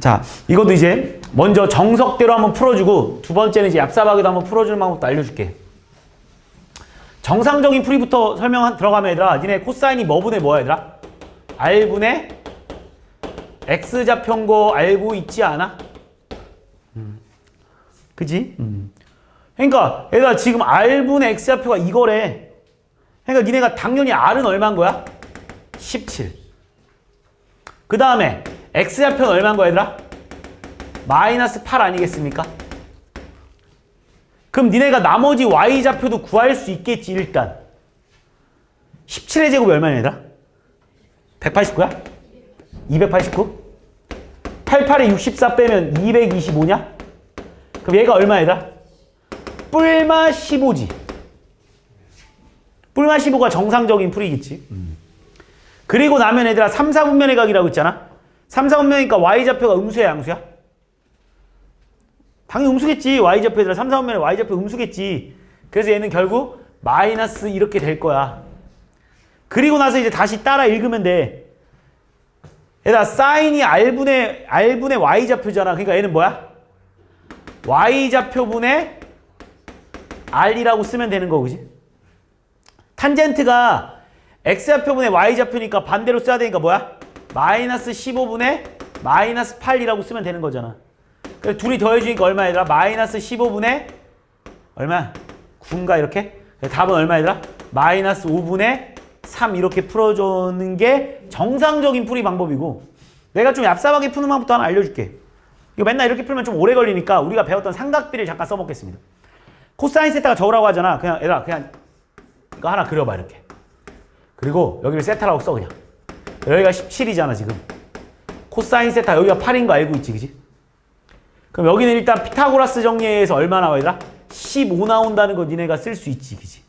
자, 이것도 이제 먼저 정석대로 한번 풀어주고 두 번째는 이제 얍삽하게도 한번 풀어주는 방법도 알려줄게. 정상적인 풀이부터 들어가면 얘들아, 니네 코사인이 뭐분의 뭐야 얘들아? R분의 X좌표인 거 알고 있지 않아? 그지? 그러니까 얘들아 지금 R분의 X좌표가 이거래. 그러니까 니네가 당연히 R은 얼마인 거야? 17. 그 다음에 X좌표는 얼마인 거야 얘들아? 마이너스 8 아니겠습니까? 그럼 니네가 나머지 Y좌표도 구할 수 있겠지 일단. 17의 제곱이 얼마냐 얘들아? 189야? 289? 88에 64 빼면 225냐? 그럼 얘가 얼마야 얘들아? 뿔마 15지. 뿔마 15가 정상적인 풀이겠지. 그리고 나면 얘들아 3, 4분면의 각이라고 있잖아. 3, 4분면이니까 Y좌표가 음수야 양수야? 당연히 음수겠지. Y좌표 얘들아 3, 4분면의 Y좌표 음수겠지. 그래서 얘는 결국 마이너스 이렇게 될 거야. 그리고 나서 이제 다시 따라 읽으면 돼. 얘들아 사인이 R분의 Y좌표잖아. 그러니까 얘는 뭐야? Y좌표분의 R이라고 쓰면 되는 거 그지? 탄젠트가 X좌표분의 Y좌표니까 반대로 써야 되니까 뭐야? 마이너스 15분의 마이너스 8이라고 쓰면 되는 거잖아. 그래서 둘이 더해주니까 얼마 얘들아? 마이너스 15분의 얼마? 9인가 이렇게? 답은 얼마 얘들아? 마이너스 5분의 3 이렇게 풀어주는 게 정상적인 풀이 방법이고, 내가 좀 얍삽하게 푸는 방법도 하나 알려줄게. 이거 맨날 이렇게 풀면 좀 오래 걸리니까 우리가 배웠던 삼각비를 잠깐 써먹겠습니다. 코사인 세타가 저거라고 하잖아. 그냥 얘들아 그냥 이거 하나 그려봐 이렇게. 그리고 여기를 세타라고 써 그냥. 여기가 17이잖아 지금. 코사인 세타 여기가 8인 거 알고 있지 그지? 그럼 여기는 일단 피타고라스 정리에서 얼마 나와 얘들아? 15 나온다는 거 니네가 쓸 수 있지 그지?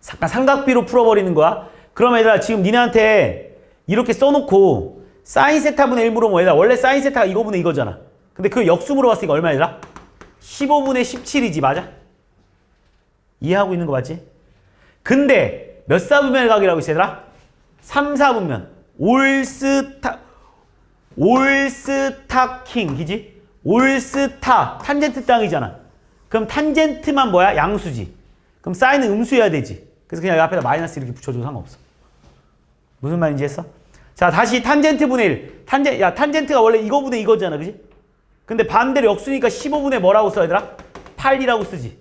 잠깐 삼각비로 풀어버리는 거야. 그럼 얘들아 지금 니네한테 이렇게 써놓고 사인 세타분의 1 물어보면 얘들아 원래 사인 세타가 이거분의 이거잖아. 근데 그 역수 물어봤으니까 얼마 얘들아? 15분의 17이지 맞아? 이해하고 있는 거 맞지? 근데 몇 사분면의 각이라고 있어 얘들아? 3, 4분면 올스타킹 그지? 올스타 탄젠트 땅이잖아. 그럼 탄젠트만 뭐야? 양수지. 그럼 사인은 음수여야 되지. 그래서 그냥 앞에다 마이너스 이렇게 붙여줘도 상관없어. 무슨 말인지 했어? 자 다시 탄젠트 분의 1. 탄젠트가 원래 이거분의 이거잖아 그지? 근데 반대로 역수니까 15분의 뭐라고 써 얘들아? 8이라고 쓰지.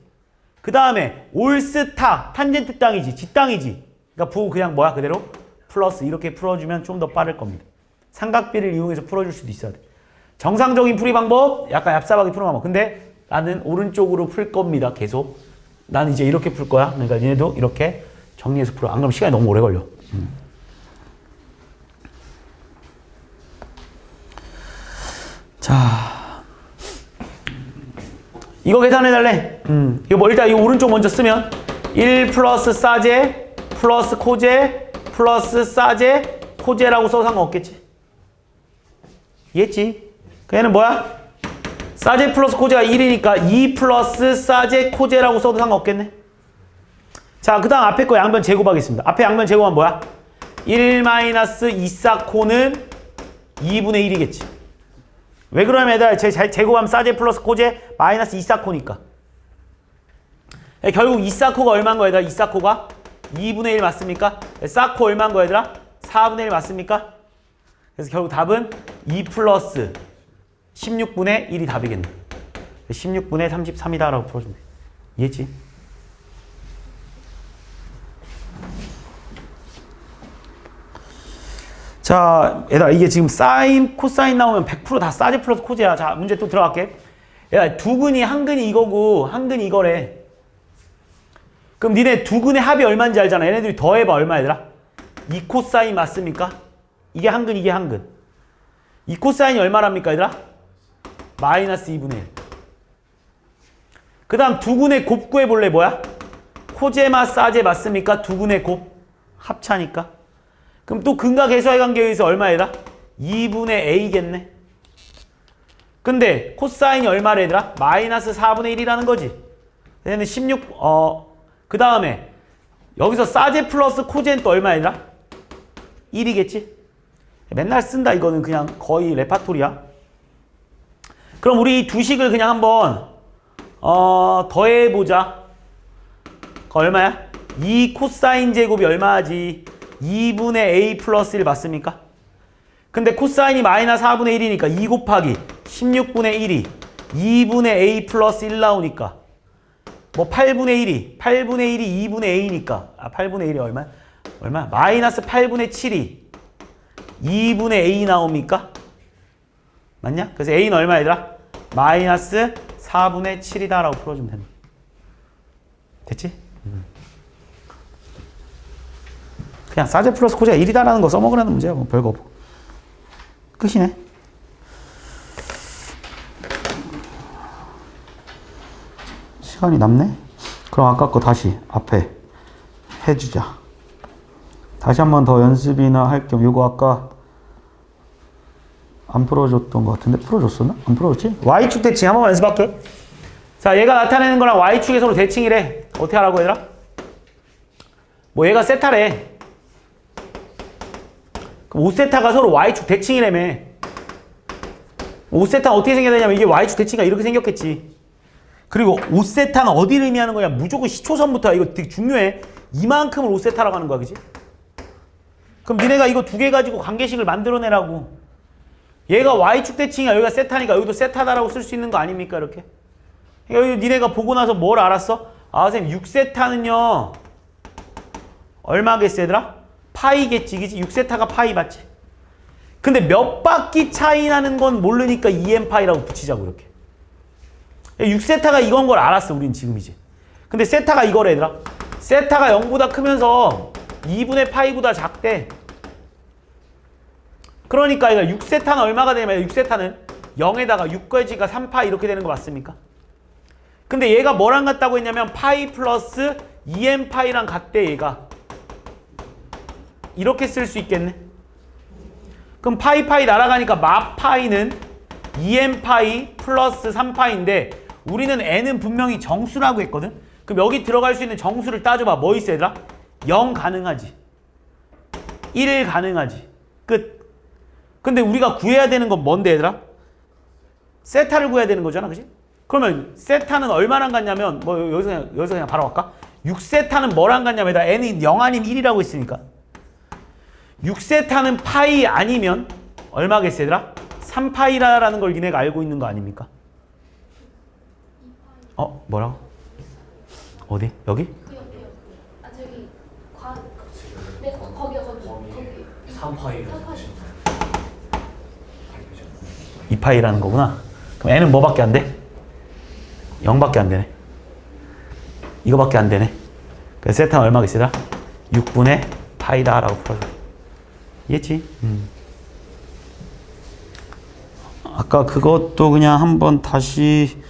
그 다음에 올스타 탄젠트 땅이지. 지 땅이지. 그러니까 부 그냥 뭐야 그대로? 플러스 이렇게 풀어주면 좀 더 빠를 겁니다. 삼각비를 이용해서 풀어줄 수도 있어야 돼. 정상적인 풀이 방법 약간 얍삽하게 푸는 방법. 근데 나는 오른쪽으로 풀 겁니다. 계속. 나는 이제 이렇게 풀 거야. 그러니까 얘네도 이렇게 정리해서 풀어. 안 그러면 시간이 너무 오래 걸려. 자, 이거 계산해달래. 이거 뭐 일단 이 오른쪽 먼저 쓰면 1 플러스 사제 플러스 코제 플러스 사제 코제라고 써도 상관없겠지. 이해했지? 그 얘는 뭐야? 사제 플러스 코제가 1이니까 2 플러스 사제 코제라고 써도 상관없겠네. 자, 그 다음 앞에 거 양변 제곱하겠습니다. 앞에 양변 제곱하면 뭐야? 1 마이너스 2사코는 2분의 1이겠지. 왜 그러냐면 얘들아 제곱하면 사제 플러스 코제 마이너스 2사코니까. 결국 2사코가 얼마인 거야 얘들아? 2사코가 2분의 1 맞습니까? 사코 얼마인 거야 얘들아? 4분의 1 맞습니까? 그래서 결국 답은 2 플러스 16분의 1이 답이겠네. 16분의 33이다 라고 풀어주면 돼. 이해했지? 자, 얘들아 이게 지금 사인, 코사인 나오면 100% 다 사제 플러스 코제야. 자, 문제 또 들어갈게. 얘들아 두근이 한근이 이거고 한근이 이거래. 그럼 니네 두근의 합이 얼마인지 알잖아. 얘네들이 더해봐 얼마 얘들아? 2 코사인 맞습니까? 이게 한근 이게 한근. 2 코사인이 얼마랍니까 얘들아? 마이너스 2분의 1. 그 다음 두근의 곱 구해볼래 뭐야? 코제마 사제 맞습니까? 두근의 곱 합차니까. 그럼 또 근과 계수의 관계에 의해서 얼마 얘들아? 2분의 a겠네. 근데 코사인이 얼마래 얘들아? 마이너스 4분의 1이라는 거지. 얘는 16, 그 다음에 여기서 사제 플러스 코제는 또 얼마 얘들아? 1이겠지? 맨날 쓴다 이거는 그냥 거의 레파토리야. 그럼 우리 이 두 식을 그냥 한번 더해보자. 그 얼마야? 2 코사인 제곱이 얼마지? 2분의 a 플러스 1 맞습니까? 근데 코사인이 마이너스 4분의 1이니까 2 곱하기 16분의 1이 2분의 a 플러스 1 나오니까 뭐 8분의 1이 2분의 a니까 8분의 1이 얼마야? 얼마? 마이너스 8분의 7이 2분의 a 나옵니까? 맞냐? 그래서 a는 얼마 얘들아? 마이너스 4분의 7이다 라고 풀어주면 됩니다. 됐지? 그냥 사제 플러스 코제가 1이다라는 거 써먹으라는 문제야. 뭐 별거 없고. 끝이네. 시간이 남네? 그럼 아까 거 다시 앞에 해주자. 다시 한 번 더 연습이나 할 겸 요거 아까 안 풀어줬던 것 같은데 풀어줬었나? 안 풀어줬지? Y축 대칭 한 번 연습할게. 자, 얘가 나타내는 거랑 Y축이 서로 대칭이래. 어떻게 하라고 얘들아? 뭐 얘가 세타래. 그럼 5세타가 서로 Y축 대칭이라며. 5세타는 어떻게 생겨야 되냐면 이게 Y축 대칭이 이렇게 생겼겠지. 그리고 5세타는 어디를 의미하는 거냐? 무조건 시초선부터. 이거 되게 중요해. 이만큼을 5세타라고 하는 거야. 그지? 그럼 니네가 이거 두 개 가지고 관계식을 만들어내라고. 얘가 Y축 대칭이야. 여기가 세타니까 여기도 세타다라고 쓸 수 있는 거 아닙니까? 이렇게. 여기 니네가 보고 나서 뭘 알았어? 아, 선생님 6세타는요. 얼마겠어 얘들아? 파이겠지. 그지? 6세타가 파이 맞지? 근데 몇 바퀴 차이 나는 건 모르니까 2n 파이라고 붙이자고 이렇게. 6세타가 이건 걸 알았어. 우린 지금 이제. 근데 세타가 이거래 얘들아. 세타가 0보다 크면서 2분의 파이보다 작대. 그러니까 얘가 6세타는 얼마가 되냐면 6세타는 0에다가 6까지가 3파이 이렇게 되는 거 맞습니까? 근데 얘가 뭐랑 같다고 했냐면 파이 플러스 2n 파이랑 같대 얘가. 이렇게 쓸 수 있겠네. 그럼 파이 날아가니까 마파이는 2n 파이 플러스 3파이인데 우리는 n은 분명히 정수라고 했거든. 그럼 여기 들어갈 수 있는 정수를 따져봐. 뭐 있어 얘들아? 0 가능하지. 1 가능하지. 끝. 근데 우리가 구해야 되는 건 뭔데 얘들아? 세타를 구해야 되는 거잖아. 그치? 그러면 세타는 얼마랑 같냐면 뭐 여기서 그냥 바로 갈까? 6세타는 뭐랑 같냐면 n이 0 아니면 1이라고 했으니까 6세타는 파이 아니면 얼마겠어 얘들아? 3파이라는 걸 니네가 알고 있는 거 아닙니까? 뭐라고? 어디? 여기? 아 저기 네 거기 3파이를 2파이라는 거구나. 그럼 n은 뭐밖에 안 돼? 0밖에 안 되네. 이거밖에 안 되네. 그래서 세타는 얼마겠어 얘들아? 6분의 파이다 라고 풀어줘. 이해했지? 아까 그것도 그냥 한번 다시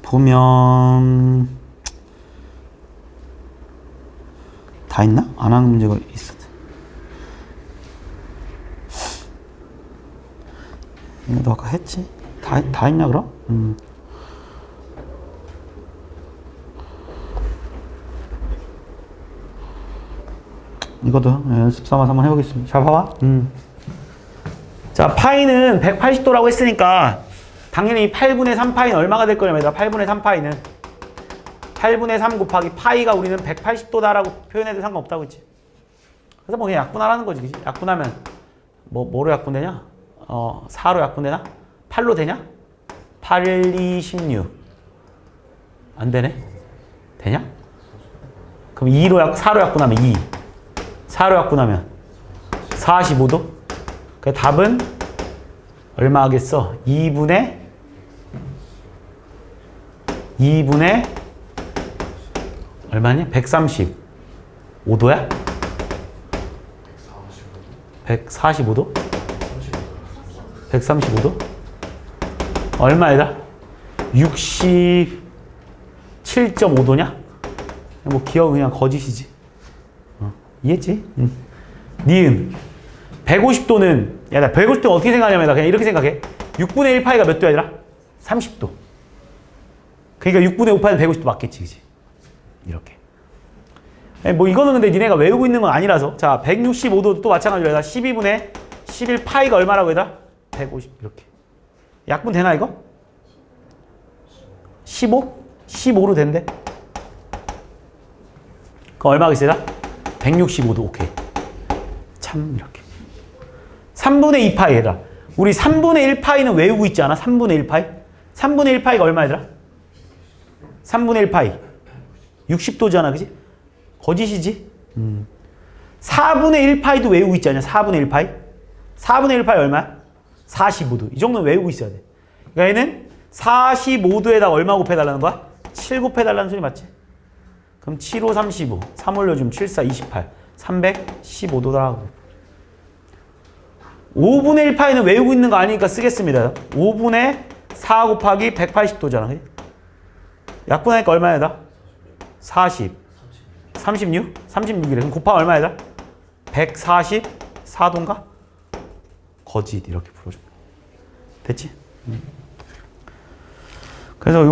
보면 다 있나? 안 하는 문제가 있어. 이것도 아까 했지? 다 있냐 그럼? 이것도 연습 삼아서 한번 해보겠습니다. 잘 봐봐. 자, 파이는 180도라고 했으니까 당연히 8분의 3파이는 얼마가 될 거냐면 8분의 3파이는 8분의 3 곱하기 파이가 우리는 180도다라고 표현해도 상관없다고 했지. 그래서 뭐 그냥 약분하라는 거지. 그치? 약분하면 뭐로 약분되냐? 4로 약분되나? 8로 되냐? 8, 2, 16 안 되네? 되냐? 그럼 4로 약분하면 2 4로 약분하면 45도? 그 답은 얼마 하겠어? 2분의 얼마니? 135도야? 145도? 135도? 얼마에다? 67.5도냐? 뭐 기억 그냥 거짓이지. 이해했지? 니은 150도는 야 나 150도 어떻게 생각하냐면 나 그냥 이렇게 생각해. 6분의 1파이가 몇 도야 얘들아? 30도. 그러니까 6분의 5파이는 150도 맞겠지, 그지? 이렇게. 뭐 이거는 근데 니네가 외우고 있는 건 아니라서. 자, 165도도 또 마찬가지로 얘들아. 12분의 11파이가 얼마라고 얘들아? 150 이렇게. 약분 되나 이거? 15? 15로 된대. 그럼 얼마겠어요? 165도. 오케이. 참 이렇게. 3분의 2파이 얘들아. 우리 3분의 1파이는 외우고 있지 않아? 3분의 1파이? 3분의 1파이가 얼마 얘들아? 3분의 1파이. 60도잖아. 그지? 거짓이지? 4분의 1파이도 외우고 있지 않냐? 4분의 1파이? 4분의 1파이 얼마야? 45도. 이 정도는 외우고 있어야 돼. 그러니까 얘는 45도에다 얼마 곱해달라는 거야? 7 곱해달라는 소리 맞지? 그럼 7, 5, 35. 3 올려주면 7, 4, 28. 315도더라고. 5분의 1파이는 외우고 있는 거 아니니까 쓰겠습니다. 5분의 4 곱하기 180도잖아. 그치? 약분하니까 얼마야? 40. 36? 36이래. 그럼 곱하면 얼마야? 144도인가? 거짓. 이렇게 풀어줘. 됐지? 그래서 여기